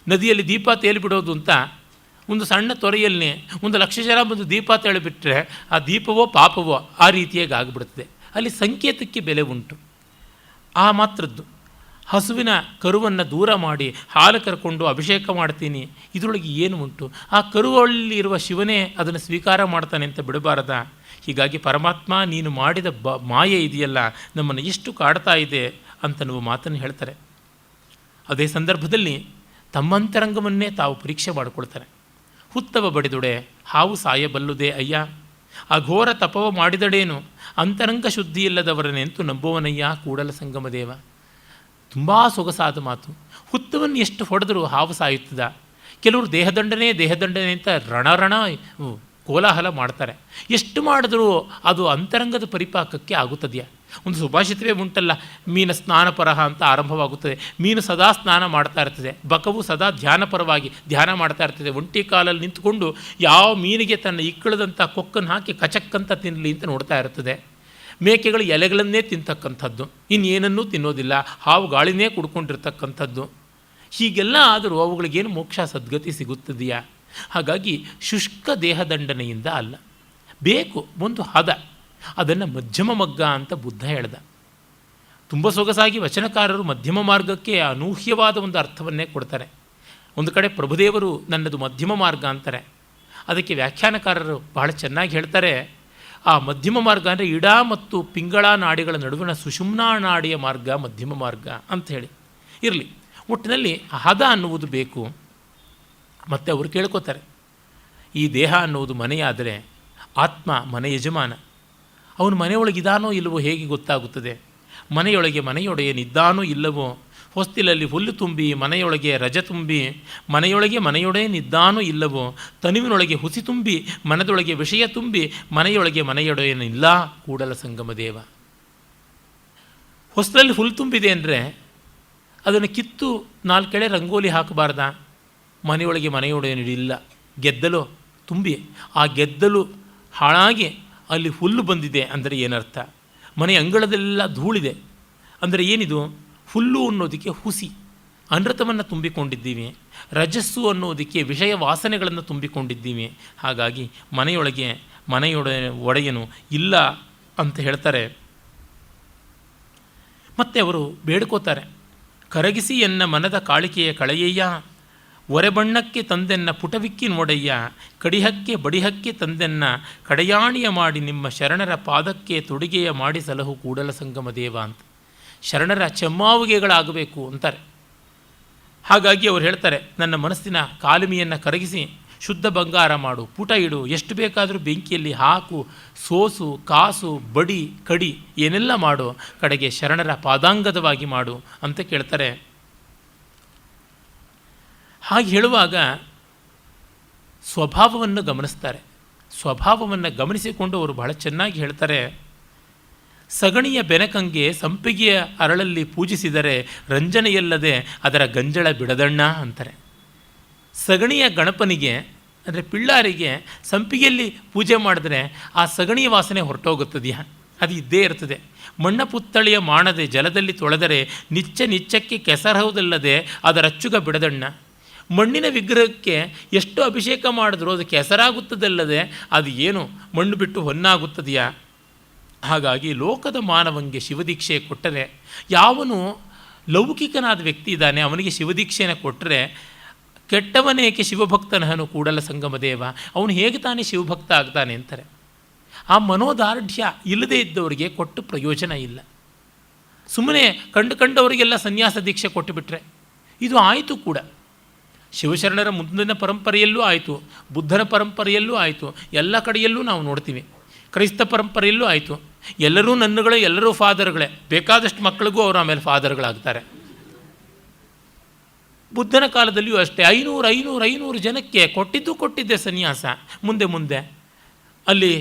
Speaker 1: ನದಿಯಲ್ಲಿ ದೀಪ ತೇಲಿಬಿಡೋದು ಅಂತ ಒಂದು ಸಣ್ಣ ತೊರೆಯಲ್ಲಿ 1,00,000 ಜನ ಬಂದು ದೀಪ ತೇಳಿಬಿಟ್ರೆ ಆ ದೀಪವೋ ಪಾಪವೋ ಆ ರೀತಿಯಾಗಿ ಆಗಿಬಿಡುತ್ತದೆ. ಅಲ್ಲಿ ಸಂಕೇತಕ್ಕೆ ಬೆಲೆ ಉಂಟು. ಆ ಮಾತ್ರದ್ದು ಹಸುವಿನ ಕರುವನ್ನು ದೂರ ಮಾಡಿ ಹಾಲು ಕರ್ಕೊಂಡು ಅಭಿಷೇಕ ಮಾಡ್ತೀನಿ, ಇದರೊಳಗೆ ಏನು ಉಂಟು? ಆ ಕರುವಲ್ಲಿ ಇರುವ ಶಿವನೇ ಅದನ್ನು ಸ್ವೀಕಾರ ಮಾಡ್ತಾನೆ ಅಂತ ಬಿಡಬಾರದ? ಹೀಗಾಗಿ ಪರಮಾತ್ಮ ನೀನು ಮಾಡಿದ ಮಾಯೆ ಇದೆಯಲ್ಲ, ನಮ್ಮನ್ನು ಎಷ್ಟು ಕಾಡ್ತಾ ಇದೆ ಅಂತನ್ನುವ ಮಾತನ್ನು ಹೇಳ್ತಾರೆ. ಅದೇ ಸಂದರ್ಭದಲ್ಲಿ ತಮ್ಮಂತರಂಗವನ್ನೇ ತಾವು ಪರೀಕ್ಷೆ ಮಾಡಿಕೊಳ್ತಾರೆ. ಹುತ್ತವ ಬಡಿದುಡೆ ಹಾವು ಸಾಯಬಲ್ಲುದೇ ಅಯ್ಯ, ಅಘೋರ ತಪವ ಮಾಡಿದಡೇನು ಅಂತರಂಗ ಶುದ್ಧಿಯಿಲ್ಲದವರನೆಂತು ನಂಬುವನಯ್ಯ ಕೂಡಲ ಸಂಗಮ ದೇವ. ತುಂಬ ಸೊಗಸಾದ ಮಾತು. ಹುತ್ತವನ್ನು ಎಷ್ಟು ಹೊಡೆದರೂ ಹಾವು ಸಾಯುತ್ತದ? ಕೆಲವರು ದೇಹದಂಡನೆ ಅಂತ ರಣ ಕೋಲಾಹಲ ಮಾಡ್ತಾರೆ. ಎಷ್ಟು ಮಾಡಿದ್ರೂ ಅದು ಅಂತರಂಗದ ಪರಿಪಾಕಕ್ಕೆ ಆಗುತ್ತದೆಯಾ? ಒಂದು ಸುಭಾಷಿತವೇ ಉಂಟಲ್ಲ, ಮೀನ ಸ್ನಾನಪರಹ ಅಂತ ಆರಂಭವಾಗುತ್ತದೆ. ಮೀನು ಸದಾ ಸ್ನಾನ ಮಾಡ್ತಾ ಇರ್ತದೆ, ಬಕವು ಸದಾ ಧ್ಯಾನಪರವಾಗಿ ಧ್ಯಾನ ಮಾಡ್ತಾ ಇರ್ತದೆ. ಒಂಟಿ ಕಾಲಲ್ಲಿ ನಿಂತುಕೊಂಡು ಯಾವ ಮೀನಿಗೆ ತನ್ನ ಇಕ್ಕಳದಂಥ ಕೊಕ್ಕನ್ನು ಹಾಕಿ ಕಚಕ್ಕಂತ ತಿನ್ನಲಿ ಅಂತ ನೋಡ್ತಾ ಇರ್ತದೆ. ಮೇಕೆಗಳು ಎಲೆಗಳನ್ನೇ ತಿಂತಕ್ಕಂಥದ್ದು, ಇನ್ನೇನನ್ನೂ ತಿನ್ನೋದಿಲ್ಲ, ಹಾವು ಗಾಳಿನೇ ಕುಡ್ಕೊಂಡಿರ್ತಕ್ಕಂಥದ್ದು. ಹೀಗೆಲ್ಲ ಆದರೂ ಅವುಗಳಿಗೇನು ಮೋಕ್ಷ ಸದ್ಗತಿ ಸಿಗುತ್ತದೆಯಾ? ಹಾಗಾಗಿ ಶುಷ್ಕ ದೇಹದಂಡನೆಯಿಂದ ಅಲ್ಲ, ಬೇಕು ಒಂದು ಹದ. ಅದನ್ನು ಮಧ್ಯಮ ಮಗ್ಗ ಅಂತ ಬುದ್ಧ ಹೇಳ್ದ. ತುಂಬ ಸೊಗಸಾಗಿ ವಚನಕಾರರು ಮಧ್ಯಮ ಮಾರ್ಗಕ್ಕೆ ಅನೂಹ್ಯವಾದ ಒಂದು ಅರ್ಥವನ್ನೇ ಕೊಡ್ತಾರೆ. ಒಂದು ಕಡೆ ಪ್ರಭುದೇವರು ನನ್ನದು ಮಧ್ಯಮ ಮಾರ್ಗ ಅಂತಾರೆ. ಅದಕ್ಕೆ ವ್ಯಾಖ್ಯಾನಕಾರರು ಬಹಳ ಚೆನ್ನಾಗಿ ಹೇಳ್ತಾರೆ, ಆ ಮಧ್ಯಮ ಮಾರ್ಗ ಅಂದರೆ ಇಡ ಮತ್ತು ಪಿಂಗಳ ನಾಡಿಗಳ ನಡುವಿನ ಸುಷುಮ್ನಾ ನಾಡಿಯ ಮಾರ್ಗ ಮಧ್ಯಮ ಮಾರ್ಗ ಅಂತ ಹೇಳಿ. ಇರಲಿ, ಒಟ್ಟಿನಲ್ಲಿ ಹದ ಅನ್ನುವುದು ಬೇಕು. ಮತ್ತು ಅವರು ಕೇಳ್ಕೋತಾರೆ, ಈ ದೇಹ ಅನ್ನುವುದು ಮನೆಯಾದರೆ ಆತ್ಮ ಮನೆ ಯಜಮಾನ. ಅವನು ಮನೆಯೊಳಗಿದಾನೋ ಇಲ್ಲವೋ ಹೇಗೆ ಗೊತ್ತಾಗುತ್ತದೆ? ಮನೆಯೊಳಗೆ ಮನೆಯೊಡೆಯನಿದ್ದಾನೋ ಇಲ್ಲವೋ? ಹೊಸ್ತಿಲಲ್ಲಿ ಹುಲ್ಲು ತುಂಬಿ ಮನೆಯೊಳಗೆ ರಜ ತುಂಬಿ ಮನೆಯೊಡೆಯನಿದ್ದಾನೋ ಇಲ್ಲವೋ? ತನುವಿನೊಳಗೆ ಹುಸಿ ತುಂಬಿ ಮನದೊಳಗೆ ವಿಷಯ ತುಂಬಿ ಮನೆಯೊಡೆಯನಿಲ್ಲ ಕೂಡಲ ಸಂಗಮ ದೇವ. ಹೊಸ್ತಿಲಲ್ಲಿ ಹುಲ್ಲು ತುಂಬಿದೆ ಅಂದರೆ ಅದನ್ನು ಕಿತ್ತು 4 ಎಳೆ ರಂಗೋಲಿ ಹಾಕಬಾರ್ದ? ಮನೆಯೊಳಗೆ ಮನೆಯೊಡೆಯನಿಲ್ಲ, ಗೆದ್ದಲು ತುಂಬಿ ಆ ಗೆದ್ದಲು ಹಾಳಾಗಿ ಅಲ್ಲಿ ಹುಲ್ಲು ಬಂದಿದೆ ಅಂದರೆ ಏನರ್ಥ? ಮನೆ ಅಂಗಳದೆಲ್ಲ ಧೂಳಿದೆ ಅಂದರೆ ಏನಿದು? ಹುಲ್ಲು ಅನ್ನೋದಕ್ಕೆ ಹುಸಿ, ಅನೃತವನ್ನು ತುಂಬಿಕೊಂಡಿದ್ದೀವಿ. ರಜಸ್ಸು ಅನ್ನೋದಕ್ಕೆ ವಿಷಯ ವಾಸನೆಗಳನ್ನು ತುಂಬಿಕೊಂಡಿದ್ದೀವಿ. ಹಾಗಾಗಿ ಮನೆಯೊಳಗೆ ಒಡೆಯನು ಇಲ್ಲ ಅಂತ ಹೇಳ್ತಾರೆ. ಮತ್ತು ಅವರು ಬೇಡ್ಕೋತಾರೆ, ಕರಗಿಸಿ ಎನ್ನ ಮನದ ಕಾಳಿಕೆಯ ಕಳೆಯಯ್ಯ, ಒರೆಬಣ್ಣಕ್ಕೆ ತಂದೆನ್ನ ಪುಟವಿಕ್ಕಿ ನೋಡಯ್ಯ, ಕಡಿಹಕ್ಕೆ ಬಡಿಹಕ್ಕೆ ತಂದೆನ್ನ ಕಡೆಯಾಣಿಯ ಮಾಡಿ ನಿಮ್ಮ ಶರಣರ ಪಾದಕ್ಕೆ ತೊಡಿಗೆಯ ಮಾಡಿ ಸಲಹು ಕೂಡಲ ಸಂಗಮ ದೇವ ಅಂತ. ಶರಣರ ಚೆಮ್ಮಾವುಗೆಗಳಾಗಬೇಕು ಅಂತಾರೆ. ಹಾಗಾಗಿ ಅವರು ಹೇಳ್ತಾರೆ, ನನ್ನ ಮನಸ್ಸಿನ ಕಾಲುಮಿಯನ್ನು ಕರಗಿಸಿ ಶುದ್ಧ ಬಂಗಾರ ಮಾಡು, ಪುಟ ಇಡು, ಎಷ್ಟು ಬೇಕಾದರೂ ಬೆಂಕಿಯಲ್ಲಿ ಹಾಕು, ಸೋಸು, ಕಾಸು, ಬಡಿ, ಕಡಿ, ಏನೆಲ್ಲ ಮಾಡು, ಕಡೆಗೆ ಶರಣರ ಪಾದಾಂಗದವಾಗಿ ಮಾಡು ಅಂತ ಕೇಳ್ತಾರೆ. ಹಾಗೆ ಹೇಳುವಾಗ ಸ್ವಭಾವವನ್ನು ಗಮನಿಸ್ತಾರೆ. ಸ್ವಭಾವವನ್ನು ಗಮನಿಸಿಕೊಂಡು ಅವರು ಬಹಳ ಚೆನ್ನಾಗಿ ಹೇಳ್ತಾರೆ. ಸಗಣಿಯ ಬೆನಕಂಗೆ ಸಂಪಿಗೆಯ ಅರಳಲ್ಲಿ ಪೂಜಿಸಿದರೆ ರಂಜನೆಯಲ್ಲದೆ ಅದರ ಗಂಜಳ ಬಿಡದಣ್ಣ ಅಂತಾರೆ. ಸಗಣಿಯ ಗಣಪನಿಗೆ ಅಂದರೆ ಪಿಳ್ಳಾರಿಗೆ ಸಂಪಿಗೆಯಲ್ಲಿ ಪೂಜೆ ಮಾಡಿದ್ರೆ ಆ ಸಗಣಿಯ ವಾಸನೆ ಹೊರಟೋಗುತ್ತದೆಯಾ? ಅದು ಇದ್ದೇ ಇರ್ತದೆ. ಮಣ್ಣ ಪುತ್ತಳಿಯ ಮಾಡದೆ ಜಲದಲ್ಲಿ ತೊಳೆದರೆ ನಿಚ್ಚಕ್ಕೆ ಕೆಸರಹುದಲ್ಲದೆ ಅದರ ಅಚ್ಚುಗ ಬಿಡದಣ್ಣ. ಮಣ್ಣಿನ ವಿಗ್ರಹಕ್ಕೆ ಎಷ್ಟು ಅಭಿಷೇಕ ಮಾಡಿದ್ರೂ ಅದು ಕೆಸರಾಗುತ್ತದಲ್ಲದೆ ಅದು ಏನು ಮಣ್ಣು ಬಿಟ್ಟು ಹೊನ್ನಾಗುತ್ತದೆಯಾ? ಹಾಗಾಗಿ ಲೋಕದ ಮಾನವಂಗೆ ಶಿವದೀಕ್ಷೆ ಕೊಟ್ಟರೆ, ಯಾವನು ಲೌಕಿಕನಾದ ವ್ಯಕ್ತಿ ಇದ್ದಾನೆ ಅವನಿಗೆ ಶಿವದೀಕ್ಷೆಯನ್ನು ಕೊಟ್ಟರೆ, ಕೆಟ್ಟವನೇಕೆ ಶಿವಭಕ್ತನಹನು ಕೂಡಲ ಸಂಗಮ ದೇವ, ಅವನು ಹೇಗೆ ತಾನೇ ಶಿವಭಕ್ತ ಆಗ್ತಾನೆ ಅಂತಾರೆ. ಆ ಮನೋದಾರ್ಢ್ಯ ಇಲ್ಲದೇ ಇದ್ದವರಿಗೆ ಕೊಟ್ಟು ಪ್ರಯೋಜನ ಇಲ್ಲ. ಸುಮ್ಮನೆ ಕಂಡವರಿಗೆಲ್ಲ ಸನ್ಯಾಸ ದೀಕ್ಷೆ ಕೊಟ್ಟುಬಿಟ್ರೆ ಇದು ಆಯಿತು ಕೂಡ. ಶಿವಶರಣರ ಮುಂದಿನ ಪರಂಪರೆಯಲ್ಲೂ ಆಯಿತು, ಬುದ್ಧನ ಪರಂಪರೆಯಲ್ಲೂ ಆಯಿತು, ಎಲ್ಲ ಕಡೆಯಲ್ಲೂ ನಾವು ನೋಡ್ತೀವಿ. ಕ್ರೈಸ್ತ ಪರಂಪರೆಯಲ್ಲೂ ಆಯಿತು. ಎಲ್ಲರೂ ನನ್ನುಗಳೇ, ಎಲ್ಲರೂ ಫಾದರ್ಗಳೇ. ಬೇಕಾದಷ್ಟು ಮಕ್ಕಳಿಗೂ ಅವರು ಆಮೇಲೆ ಫಾದರ್ಗಳಾಗ್ತಾರೆ. ಬುದ್ಧನ ಕಾಲದಲ್ಲಿಯೂ ಅಷ್ಟೇ 500 ಜನಕ್ಕೆ ಕೊಟ್ಟಿದ್ದೆ ಸನ್ಯಾಸ. ಮುಂದೆ ಅಲ್ಲಿ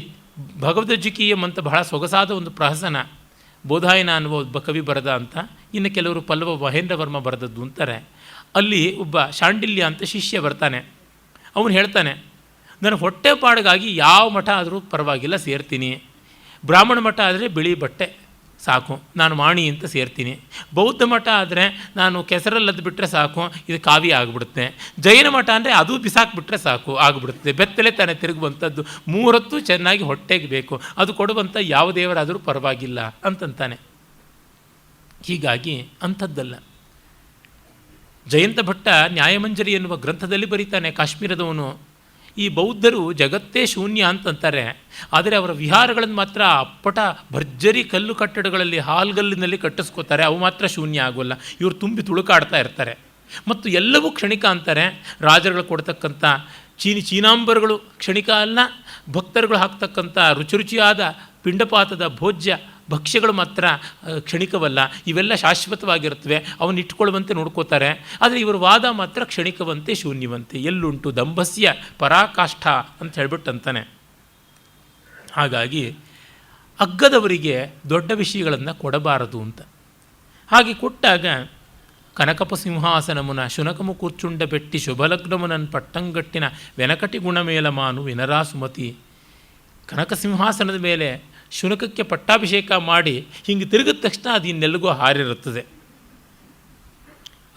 Speaker 1: ಭಗವದ್ಗೀಯಂ ಅಂತ ಬಹಳ ಸೊಗಸಾದ ಒಂದು ಪ್ರಹಸನ ಬೋಧಾಯನ ಅನ್ನುವ ಒಬ್ಬ ಕವಿ ಬರೆದ ಅಂತ, ಇನ್ನು ಕೆಲವರು ಪಲ್ಲವ ಮಹೇಂದ್ರ ವರ್ಮ ಬರೆದದ್ದು ಅಂತಾರೆ. ಅಲ್ಲಿ ಒಬ್ಬ ಶಾಂಡಿಲ್ಯ ಅಂತ ಶಿಷ್ಯ ಬರ್ತಾನೆ. ಅವನು ಹೇಳ್ತಾನೆ, ನಾನು ಹೊಟ್ಟೆಪಾಡಿಗಾಗಿ ಯಾವ ಮಠ ಆದರೂ ಪರವಾಗಿಲ್ಲ ಸೇರ್ತೀನಿ. ಬ್ರಾಹ್ಮಣ ಮಠ ಆದರೆ ಬಿಳಿ ಬಟ್ಟೆ ಸಾಕು, ನಾನು ಮಾಣಿ ಅಂತ ಸೇರ್ತೀನಿ. ಬೌದ್ಧ ಮಠ ಆದರೆ ನಾನು ಕೆಸರಲ್ಲದ್ದು ಬಿಟ್ಟರೆ ಸಾಕು, ಇದು ಕಾವ್ಯ ಆಗಿಬಿಡುತ್ತೆ. ಜೈನ ಮಠ ಅಂದರೆ ಅದು ಬಿಸಾಕ್ಬಿಟ್ರೆ ಸಾಕು, ಆಗಿಬಿಡುತ್ತೆ. ಬೆತ್ತಲೆ ತಾನೇ ತಿರುಗುವಂಥದ್ದು, 3 ಹೊತ್ತು ಚೆನ್ನಾಗಿ ಹೊಟ್ಟೆಗೆ ಬೇಕು, ಅದು ಕೊಡುವಂಥ ಯಾವ ದೇವರಾದರೂ ಪರವಾಗಿಲ್ಲ ಅಂತಂತಾನೆ. ಹೀಗಾಗಿ ಅಂಥದ್ದಲ್ಲ. ಜಯಂತ ಭಟ್ಟ ನ್ಯಾಯಮಂಜರಿ ಎನ್ನುವ ಗ್ರಂಥದಲ್ಲಿ ಬರೀತಾನೆ, ಕಾಶ್ಮೀರದವನು, ಈ ಬೌದ್ಧರು ಜಗತ್ತೇ ಶೂನ್ಯ ಅಂತಂತಾರೆ, ಆದರೆ ಅವರ ವಿಹಾರಗಳನ್ನು ಮಾತ್ರ ಅಪ್ಪಟ ಭರ್ಜರಿ ಕಲ್ಲು ಕಟ್ಟಡಗಳಲ್ಲಿ ಹಾಲ್ಗಲ್ಲಿನಲ್ಲಿ ಕಟ್ಟಿಸ್ಕೋತಾರೆ, ಅವು ಮಾತ್ರ ಶೂನ್ಯ ಆಗೋಲ್ಲ. ಇವರು ತುಂಬಿ ತುಳುಕಾಡ್ತಾ ಇರ್ತಾರೆ. ಮತ್ತು ಎಲ್ಲವೂ ಕ್ಷಣಿಕ ಅಂತಾರೆ. ರಾಜರುಗಳು ಕೊಡ್ತಕ್ಕಂಥ ಚೀನಾಂಬರುಗಳು ಕ್ಷಣಿಕ ಅಲ್ಲ, ಭಕ್ತರುಗಳು ಹಾಕ್ತಕ್ಕಂಥ ರುಚಿಯಾದ ಪಿಂಡಪಾತದ ಭೋಜ್ಯ ಭಕ್ಷ್ಯಗಳು ಮಾತ್ರ ಕ್ಷಣಿಕವಲ್ಲ, ಇವೆಲ್ಲ ಶಾಶ್ವತವಾಗಿರುತ್ತವೆ, ಅವನ್ನ ಇಟ್ಕೊಳ್ಳುವಂತೆ ನೋಡ್ಕೋತಾರೆ. ಆದರೆ ಇವರ ವಾದ ಮಾತ್ರ ಕ್ಷಣಿಕವಂತೆ ಶೂನ್ಯವಂತೆ. ಎಲ್ಲುಂಟು ದಂಭಸ್ಯ ಪರಾಕಾಷ್ಠ ಅಂತ ಹೇಳ್ಬಿಟ್ಟಂತಾನೆ. ಹಾಗಾಗಿ ಅಗ್ಗದವರಿಗೆ ದೊಡ್ಡ ವಿಷಯಗಳನ್ನು ಕೊಡಬಾರದು ಅಂತ. ಹಾಗೆ ಕೊಟ್ಟಾಗ ಕನಕಪ ಸಿಂಹಾಸನಮುನ ಶುನಕಮು ಕೂರ್ಚುಂಡ ಬೆಟ್ಟಿ ಶುಭಲಗ್ನಮುನನ್ ಪಟ್ಟಂಗಟ್ಟಿನ ವೆನಕಟಿ ಗುಣಮೇಲ ಮಾನು ವಿನರಾ ಸುಮತಿ. ಕನಕ ಸಿಂಹಾಸನದ ಮೇಲೆ ಶುನಕಕ್ಕೆ ಪಟ್ಟಾಭಿಷೇಕ ಮಾಡಿ ಹಿಂಗೆ ತಿರುಗಿದ ತಕ್ಷಣ ಅದು ಇನ್ನೆಲ್ಲಿಗೋ ಹಾರಿರುತ್ತದೆ.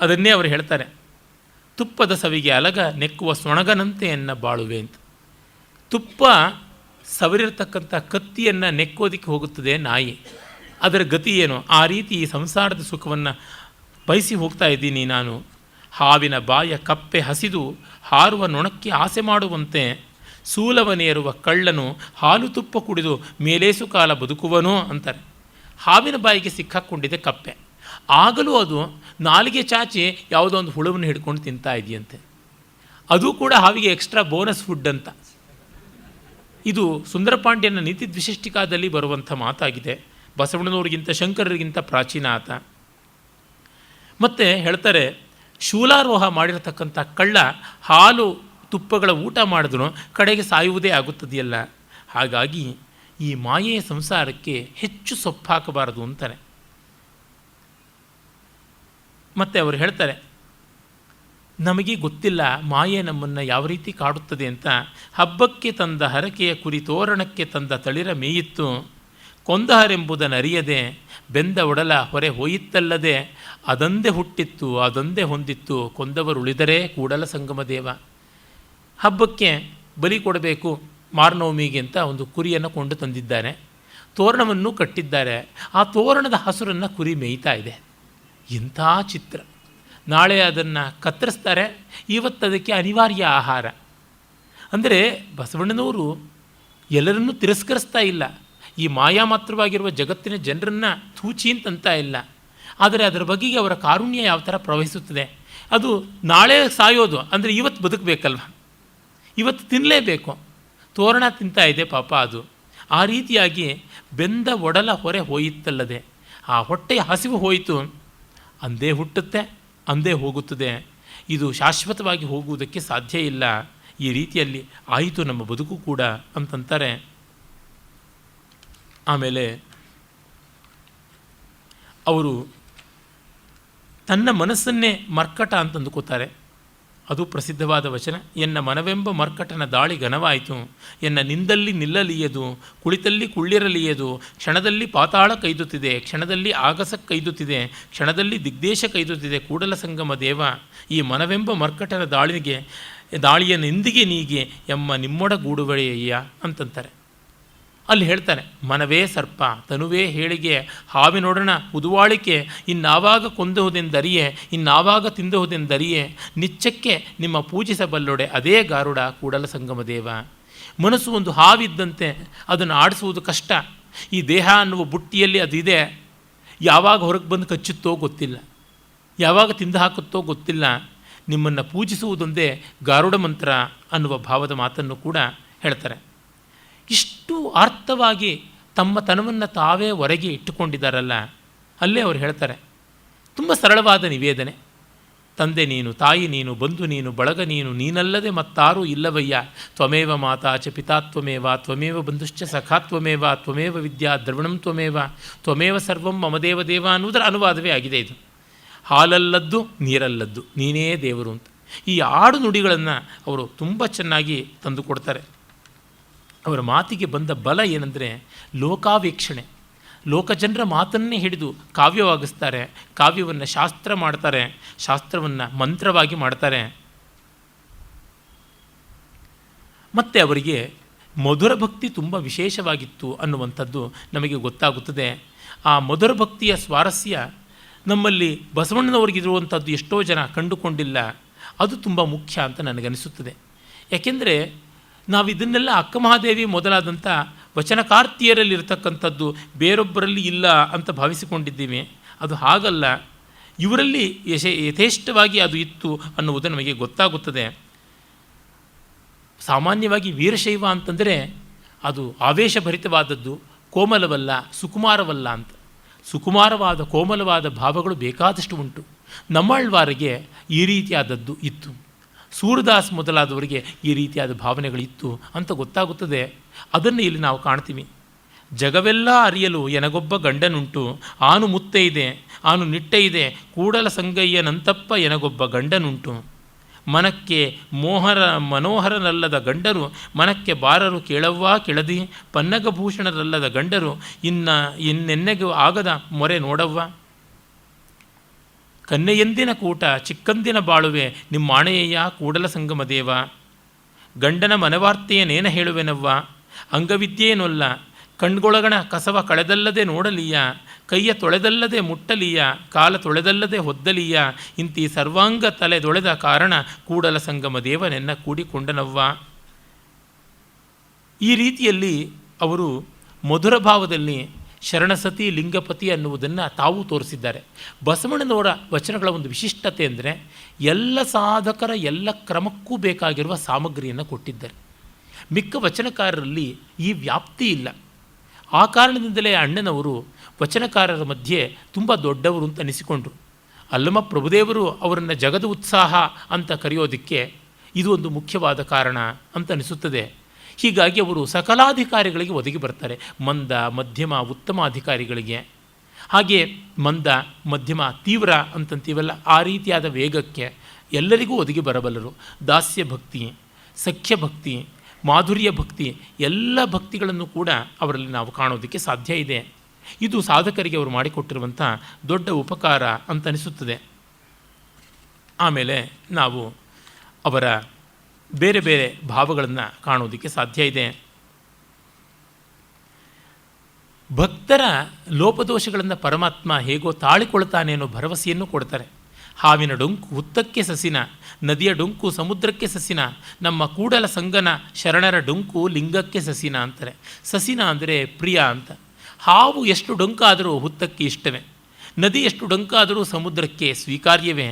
Speaker 1: ಅದನ್ನೇ ಅವರು ಹೇಳ್ತಾರೆ, ತುಪ್ಪದ ಸವಿಗೆ ಅಲಗ ನೆಕ್ಕುವ ಸೊಣಗನಂತೆ ಎನ್ನ ಬಾಳುವೆ ಅಂತ. ತುಪ್ಪ ಸವರಿರ್ತಕ್ಕಂಥ ಕತ್ತಿಯನ್ನು ನೆಕ್ಕೋದಕ್ಕೆ ಹೋಗುತ್ತದೆ ನಾಯಿ, ಅದರ ಗತಿ ಏನು? ಆ ರೀತಿ ಈ ಸಂಸಾರದ ಸುಖವನ್ನು ಬಯಸಿ ಹೋಗ್ತಾ ಇದ್ದೀನಿ ನಾನು. ಹಾವಿನ ಬಾಯ ಕಪ್ಪೆ ಹಸಿದು ಹಾರುವ ನೊಣಕ್ಕೆ ಆಸೆ ಮಾಡುವಂತೆ ಸೂಲವನೇರುವ ಕಳ್ಳನು ಹಾಲು ತುಪ್ಪ ಕುಡಿದು ಮೇಲೇಸು ಕಾಲ ಬದುಕುವನೋ ಅಂತಾರೆ. ಹಾವಿನ ಬಾಯಿಗೆ ಸಿಕ್ಕಾಕ್ಕೊಂಡಿದೆ ಕಪ್ಪೆ, ಆಗಲೂ ಅದು ನಾಲಿಗೆ ಚಾಚಿ ಯಾವುದೋ ಒಂದು ಹುಳವನ್ನು ಹಿಡ್ಕೊಂಡು ತಿಂತಾ ಇದೆಯಂತೆ. ಅದು ಕೂಡ ಹಾವಿಗೆ ಎಕ್ಸ್ಟ್ರಾ ಬೋನಸ್ ಫುಡ್ ಅಂತ. ಇದು ಸುಂದರಪಾಂಡ್ಯನ ನೀತಿ ದ್ವಿಶಿಷ್ಟಿಕಾದಲ್ಲಿ ಬರುವಂಥ ಮಾತಾಗಿದೆ. ಬಸವಣ್ಣನವ್ರಿಗಿಂತ ಶಂಕರರಿಗಿಂತ ಪ್ರಾಚೀನ ಆತ. ಮತ್ತು ಹೇಳ್ತಾರೆ, ಶೂಲಾರೋಹ ಮಾಡಿರತಕ್ಕಂಥ ಕಳ್ಳ ಹಾಲು ತುಪ್ಪಗಳ ಊಟ ಮಾಡಿದ್ರು ಕಡೆಗೆ ಸಾಯುವುದೇ ಆಗುತ್ತದೆಯಲ್ಲ. ಹಾಗಾಗಿ ಈ ಮಾಯೆಯ ಸಂಸಾರಕ್ಕೆ ಹೆಚ್ಚು ಸೊಪ್ಪಾಕಬಾರದು ಅಂತಾರೆ. ಮತ್ತು ಅವರು ಹೇಳ್ತಾರೆ, ನಮಗೆ ಗೊತ್ತಿಲ್ಲ ಮಾಯೆ ನಮ್ಮನ್ನು ಯಾವ ರೀತಿ ಕಾಡುತ್ತದೆ ಅಂತ. ಹಬ್ಬಕ್ಕೆ ತಂದ ಹರಕೆಯ ಕುರಿ ತೋರಣಕ್ಕೆ ತಂದ ತಳಿರ ಮೇಯಿತ್ತು, ಕೊಂದಹರೆಂಬುದನ್ನರಿಯದೆ ಬೆಂದ ಒಡಲ ಹೊರೆ ಹೋಯಿತ್ತಲ್ಲದೆ ಅದೊಂದೇ ಹುಟ್ಟಿತ್ತು ಅದೊಂದೇ ಹೊಂದಿತ್ತು ಕೊಂದವರುಳಿದರೆ ಕೂಡಲ ಸಂಗಮ ದೇವ. ಹಬ್ಬಕ್ಕೆ ಬಲಿ ಕೊಡಬೇಕು ಮಾರ್ನವಮಿಗೆ ಅಂತ ಒಂದು ಕುರಿಯನ್ನು ಕೊಂಡು ತಂದಿದ್ದಾರೆ, ತೋರಣವನ್ನು ಕಟ್ಟಿದ್ದಾರೆ. ಆ ತೋರಣದ ಹಸುರನ್ನು ಕುರಿ ಮೇಯ್ತಾ ಇದೆ. ಇಂಥ ಚಿತ್ರ. ನಾಳೆ ಅದನ್ನು ಕತ್ತರಿಸ್ತಾರೆ, ಇವತ್ತು ಅದಕ್ಕೆ ಅನಿವಾರ್ಯ ಆಹಾರ. ಅಂದರೆ ಬಸವಣ್ಣನವರು ಎಲ್ಲರನ್ನೂ ತಿರಸ್ಕರಿಸ್ತಾ ಇಲ್ಲ, ಈ ಮಾಯಾ ಮಾತ್ರವಾಗಿರುವ ಜಗತ್ತಿನ ಜನರನ್ನು ತೂಚಿ ಅಂತಂತ ಇಲ್ಲ. ಆದರೆ ಅದರ ಬಗೆಗೆ ಅವರ ಕಾರುಣ್ಯ ಯಾವ ಥರ ಪ್ರವಹಿಸುತ್ತದೆ. ಅದು ನಾಳೆ ಸಾಯೋದು ಅಂದರೆ ಇವತ್ತು ಬದುಕಬೇಕಲ್ವ, ಇವತ್ತು ತಿನ್ನಲೇಬೇಕು. ತೋರಣ ತಿಂತಾ ಇದೆ ಪಾಪ ಅದು. ಆ ರೀತಿಯಾಗಿ ಬೆಂದ ಒಡಲ ಹೊರೆ ಹೋಯಿತ್ತಲ್ಲದೆ, ಆ ಹೊಟ್ಟೆಯ ಹಸಿವು ಹೋಯಿತು, ಅಂದೇ ಹುಟ್ಟುತ್ತೆ ಅಂದೇ ಹೋಗುತ್ತದೆ. ಇದು ಶಾಶ್ವತವಾಗಿ ಹೋಗುವುದಕ್ಕೆ ಸಾಧ್ಯ ಇಲ್ಲ. ಈ ರೀತಿಯಲ್ಲಿ ಆಯಿತು ನಮ್ಮ ಬದುಕು ಕೂಡ ಅಂತಂತಾರೆ. ಆಮೇಲೆ ಅವರು ತನ್ನ ಮನಸ್ಸನ್ನೇ ಮರ್ಕಟ ಅಂತಂದುಕೋತಾರೆ. ಅದು ಪ್ರಸಿದ್ಧವಾದ ವಚನ. ಎನ್ನ ಮನವೆಂಬ ಮರ್ಕಟನ ದಾಳಿ ಘನವಾಯಿತು, ಎನ್ನ ನಿಂದಲ್ಲಿ ನಿಲ್ಲಲಿಯದು, ಕುಳಿತಲ್ಲಿ ಕುಳ್ಳಿರಲಿಯದು, ಕ್ಷಣದಲ್ಲಿ ಪಾತಾಳ ಕೈದುತ್ತಿದೆ, ಕ್ಷಣದಲ್ಲಿ ಆಗಸ ಕೈದುತ್ತಿದೆ, ಕ್ಷಣದಲ್ಲಿ ದಿಗ್ದೇಶ ಕೈದುತ್ತಿದೆ ಕೂಡಲ ಸಂಗಮ ದೇವ. ಈ ಮನವೆಂಬ ಮರ್ಕಟನ ದಾಳಿಯ ನಿಂದಿಗೆ ನೀಗೆ ಎಮ್ಮ ನಿಮ್ಮೊಡಗೂಡುವಳೆಯ್ಯ ಅಂತಂತಾರೆ. ಅಲ್ಲಿ ಹೇಳ್ತಾನೆ, ಮನವೇ ಸರ್ಪ ತನುವೇ ಹೇಳಿಗೆ ಹಾವಿನೊಡನ ಉದುವಾಳಿಕೆ, ಇನ್ನಾವಾಗ ಕೊಂದಹುದೆಂದರಿಯೆ ಇನ್ನಾವಾಗ ತಿಂದಹುದೆಂದರಿಯೆ, ನಿಚ್ಚಕ್ಕೆ ನಿಮ್ಮ ಪೂಜಿಸಬಲ್ಲೊಡೆ ಅದೇ ಗಾರುಡ ಕೂಡಲ ಸಂಗಮ ದೇವ. ಮನಸ್ಸು ಒಂದು ಹಾವಿದ್ದಂತೆ, ಅದನ್ನು ಆಡಿಸುವುದು ಕಷ್ಟ. ಈ ದೇಹ ಅನ್ನುವ ಬುಟ್ಟಿಯಲ್ಲಿ ಅದಿದೆ, ಯಾವಾಗ ಹೊರಗೆ ಬಂದು ಕಚ್ಚುತ್ತೋ ಗೊತ್ತಿಲ್ಲ, ಯಾವಾಗ ತಿಂದು ಹಾಕುತ್ತೋ ಗೊತ್ತಿಲ್ಲ. ನಿಮ್ಮನ್ನು ಪೂಜಿಸುವುದೊಂದೇ ಗಾರುಡ ಮಂತ್ರ ಅನ್ನುವ ಭಾವದ ಮಾತನ್ನು ಕೂಡ ಹೇಳ್ತಾರೆ. ಇಷ್ಟು ಅರ್ಥವಾಗಿ ತಮ್ಮ ತನವನ್ನು ತಾವೇ ಹೊರಗೆ ಇಟ್ಟುಕೊಂಡಿದ್ದಾರಲ್ಲ, ಅಲ್ಲೇ ಅವರು ಹೇಳ್ತಾರೆ, ತುಂಬ ಸರಳವಾದ ನಿವೇದನೆ. ತಂದೆ ನೀನು, ತಾಯಿ ನೀನು, ಬಂಧು ನೀನು, ಬಳಗ ನೀನು, ನೀನಲ್ಲದೆ ಮತ್ತಾರೂ ಇಲ್ಲವಯ್ಯ. ತ್ವಮೇವ ಮಾತಾ ಚ ಪಿತಾ ತ್ವಮೇವ, ತ್ವಮೇವ ಬಂಧುಶ್ಚ ಸಖಾ ತ್ವಮೇವ, ತ್ವಮೇವ ವಿದ್ಯಾ ದ್ರವಣಂ ತ್ವಮೇವ, ತ್ವಮೇವ ಸರ್ವಂ ಮಮದೇವ ದೇವ ಅನ್ನುವುದರ ಅನುವಾದವೇ ಆಗಿದೆ ಇದು. ಹಾಲಲ್ಲದ್ದು ನೀರಲ್ಲದ್ದು ನೀನೇ ದೇವರು ಅಂತ ಈ ಆಡು ನುಡಿಗಳನ್ನು ಅವರು ತುಂಬ ಚೆನ್ನಾಗಿ ತಂದುಕೊಡ್ತಾರೆ. ಅವರ ಮಾತಿಗೆ ಬಂದ ಬಲ ಏನಂದರೆ ಲೋಕಾವೀಕ್ಷಣೆ. ಲೋಕಜನರ ಮಾತನ್ನೇ ಹಿಡಿದು ಕಾವ್ಯವಾಗಿಸ್ತಾರೆ, ಕಾವ್ಯವನ್ನು ಶಾಸ್ತ್ರ ಮಾಡ್ತಾರೆ, ಶಾಸ್ತ್ರವನ್ನು ಮಂತ್ರವಾಗಿ ಮಾಡ್ತಾರೆ. ಮತ್ತು ಅವರಿಗೆ ಮಧುರ ಭಕ್ತಿ ತುಂಬ ವಿಶೇಷವಾಗಿತ್ತು ಅನ್ನುವಂಥದ್ದು ನಮಗೆ ಗೊತ್ತಾಗುತ್ತದೆ. ಆ ಮಧುರ ಭಕ್ತಿಯ ಸ್ವಾರಸ್ಯ ನಮ್ಮಲ್ಲಿ ಬಸವಣ್ಣನವ್ರಿಗಿರುವಂಥದ್ದು ಎಷ್ಟೋ ಜನ ಕಂಡುಕೊಂಡಿಲ್ಲ. ಅದು ತುಂಬ ಮುಖ್ಯ ಅಂತ ನನಗನಿಸುತ್ತದೆ. ಯಾಕೆಂದರೆ ನಾವು ಇದನ್ನೆಲ್ಲ ಅಕ್ಕಮಹಾದೇವಿ ಮೊದಲಾದಂಥ ವಚನಕಾರ್ತಿಯರಲ್ಲಿರ್ತಕ್ಕಂಥದ್ದು ಬೇರೊಬ್ಬರಲ್ಲಿ ಇಲ್ಲ ಅಂತ ಭಾವಿಸಿಕೊಂಡಿದ್ದೀವಿ. ಅದು ಹಾಗಲ್ಲ, ಇವರಲ್ಲಿ ಯಥೇಷ್ಟವಾಗಿ ಅದು ಇತ್ತು ಅನ್ನುವುದು ನಮಗೆ ಗೊತ್ತಾಗುತ್ತದೆ. ಸಾಮಾನ್ಯವಾಗಿ ವೀರಶೈವ ಅಂತಂದರೆ ಅದು ಆವೇಶಭರಿತವಾದದ್ದು, ಕೋಮಲವಲ್ಲ, ಸುಕುಮಾರವಲ್ಲ ಅಂತ. ಸುಕುಮಾರವಾದ ಕೋಮಲವಾದ ಭಾವಗಳು ಬೇಕಾದಷ್ಟು ಉಂಟು. ನಮ್ಮಳ್ವಾರಿಗೆ ಈ ರೀತಿಯಾದದ್ದು ಇತ್ತು, ಸೂರದಾಸ್ ಮೊದಲಾದವರಿಗೆ ಈ ರೀತಿಯಾದ ಭಾವನೆಗಳಿತ್ತು ಅಂತ ಗೊತ್ತಾಗುತ್ತದೆ. ಅದನ್ನು ಇಲ್ಲಿ ನಾವು ಕಾಣ್ತೀವಿ. ಜಗವೆಲ್ಲ ಅರಿಯಲು ಎನಗೊಬ್ಬ ಗಂಡನುಂಟು, ಆನು ಮುತ್ತೆ ಇದೆ ಆನು ನಿಟ್ಟೆ ಇದೆ, ಕೂಡಲ ಸಂಗಯ್ಯನಂತಪ್ಪ ಎನಗೊಬ್ಬ ಗಂಡನುಂಟು. ಮನಕ್ಕೆ ಮನೋಹರನಲ್ಲದ ಗಂಡರು, ಮನಕ್ಕೆ ಬಾರರು ಕೇಳವ್ವಾ ಕೆಳದಿ, ಪನ್ನಗಭೂಷಣರಲ್ಲದ ಗಂಡರು ಇನ್ನೆನ್ನೆಗೂ ಆಗದ ಮೊರೆ ನೋಡವ್ವ. ಕನ್ನೆಯೆಂದಿನ ಕೂಟ ಚಿಕ್ಕಂದಿನ ಬಾಳುವೆ ನಿಮ್ಮಾಣೆಯಯ್ಯ ಕೂಡಲ ಸಂಗಮ ದೇವ. ಗಂಡನ ಮನವಾರ್ತೆಯನೇನ ಹೇಳುವೆನವ್ವ, ಅಂಗವಿದ್ಯೇನೊಲ್ಲ ಕಣ್ಗೊಳಗಣ ಕಸವ ಕಳೆದಲ್ಲದೆ ನೋಡಲೀಯ, ಕೈಯ ತೊಳೆದಲ್ಲದೆ ಮುಟ್ಟಲೀಯ, ಕಾಲ ತೊಳೆದಲ್ಲದೆ ಹೊದ್ದಲೀಯ, ಇಂತಿ ಸರ್ವಾಂಗ ತಲೆದೊಳೆದ ಕಾರಣ ಕೂಡಲ ಸಂಗಮ ದೇವನೆನ್ನ ಕೂಡಿಕೊಂಡನವ್ವ. ಈ ರೀತಿಯಲ್ಲಿ ಅವರು ಮಧುರ ಭಾವದಲ್ಲಿ ಶರಣಸತಿ ಲಿಂಗಪತಿ ಅನ್ನುವುದನ್ನು ತಾವು ತೋರಿಸಿದ್ದಾರೆ. ಬಸವಣ್ಣನವರ ವಚನಗಳ ಒಂದು ವಿಶಿಷ್ಟತೆ ಅಂದರೆ ಎಲ್ಲ ಸಾಧಕರ ಎಲ್ಲ ಕ್ರಮಕ್ಕೂ ಬೇಕಾಗಿರುವ ಸಾಮಗ್ರಿಯನ್ನು ಕೊಟ್ಟಿದ್ದಾರೆ. ಮಿಕ್ಕ ವಚನಕಾರರಲ್ಲಿ ಈ ವ್ಯಾಪ್ತಿ ಇಲ್ಲ. ಆ ಕಾರಣದಿಂದಲೇ ಅಣ್ಣನವರು ವಚನಕಾರರ ಮಧ್ಯೆ ತುಂಬ ದೊಡ್ಡವರು ಅಂತ ಅನಿಸಿಕೊಂಡ್ರು. ಅಲ್ಲಮ ಪ್ರಭುದೇವರು ಅವರನ್ನು ಜಗದ ಉತ್ಸಾಹ ಅಂತ ಕರೆಯೋದಕ್ಕೆ ಇದು ಒಂದು ಮುಖ್ಯವಾದ ಕಾರಣ ಅಂತ ಅನಿಸುತ್ತದೆ. ಹೀಗಾಗಿ ಅವರು ಸಕಲಾಧಿಕಾರಿಗಳಿಗೆ ಒದಗಿ ಬರ್ತಾರೆ. ಮಂದ, ಮಧ್ಯಮ, ಉತ್ತಮ ಅಧಿಕಾರಿಗಳಿಗೆ, ಹಾಗೆ ಮಂದ, ಮಧ್ಯಮ, ತೀವ್ರ ಅಂತಂತೀವಲ್ಲ, ಆ ರೀತಿಯಾದ ವೇಗಕ್ಕೆ ಎಲ್ಲರಿಗೂ ಒದಗಿ ಬರಬಲ್ಲರು. ದಾಸ್ಯ ಭಕ್ತಿ, ಸಖ್ಯ ಭಕ್ತಿ, ಮಾಧುರ್ಯ ಭಕ್ತಿ ಎಲ್ಲ ಭಕ್ತಿಗಳನ್ನು ಕೂಡ ಅವರಲ್ಲಿ ನಾವು ಕಾಣೋದಕ್ಕೆ ಸಾಧ್ಯ ಇದೆ. ಇದು ಸಾಧಕರಿಗೆ ಅವರು ಮಾಡಿಕೊಟ್ಟಿರುವಂಥ ದೊಡ್ಡ ಉಪಕಾರ ಅಂತ ಅನಿಸುತ್ತದೆ. ಆಮೇಲೆ ನಾವು ಅವರ ಬೇರೆ ಬೇರೆ ಭಾವಗಳನ್ನು ಕಾಣೋದಕ್ಕೆ ಸಾಧ್ಯ ಇದೆ. ಭಕ್ತರ ಲೋಪದೋಷಗಳನ್ನು ಪರಮಾತ್ಮ ಹೇಗೋ ತಾಳಿಕೊಳ್ತಾನೆ ಅನ್ನೋ ಭರವಸೆಯನ್ನು ಕೊಡ್ತಾರೆ. ಹಾವಿನ ಡೊಂಕು ಹುತ್ತಕ್ಕೆ ಸಸಿನ, ನದಿಯ ಡೊಂಕು ಸಮುದ್ರಕ್ಕೆ ಸಸಿನ, ನಮ್ಮ ಕೂಡಲ ಸಂಗನ ಶರಣರ ಡೊಂಕು ಲಿಂಗಕ್ಕೆ ಸಸಿನ ಅಂತಾರೆ. ಸಸಿನ ಅಂದರೆ ಪ್ರಿಯ ಅಂತ. ಹಾವು ಎಷ್ಟು ಡೊಂಕಾದರೂ ಹುತ್ತಕ್ಕೆ ಇಷ್ಟವೇ, ನದಿ ಎಷ್ಟು ಡೊಂಕಾದರೂ ಸಮುದ್ರಕ್ಕೆ ಸ್ವೀಕಾರ್ಯವೇ.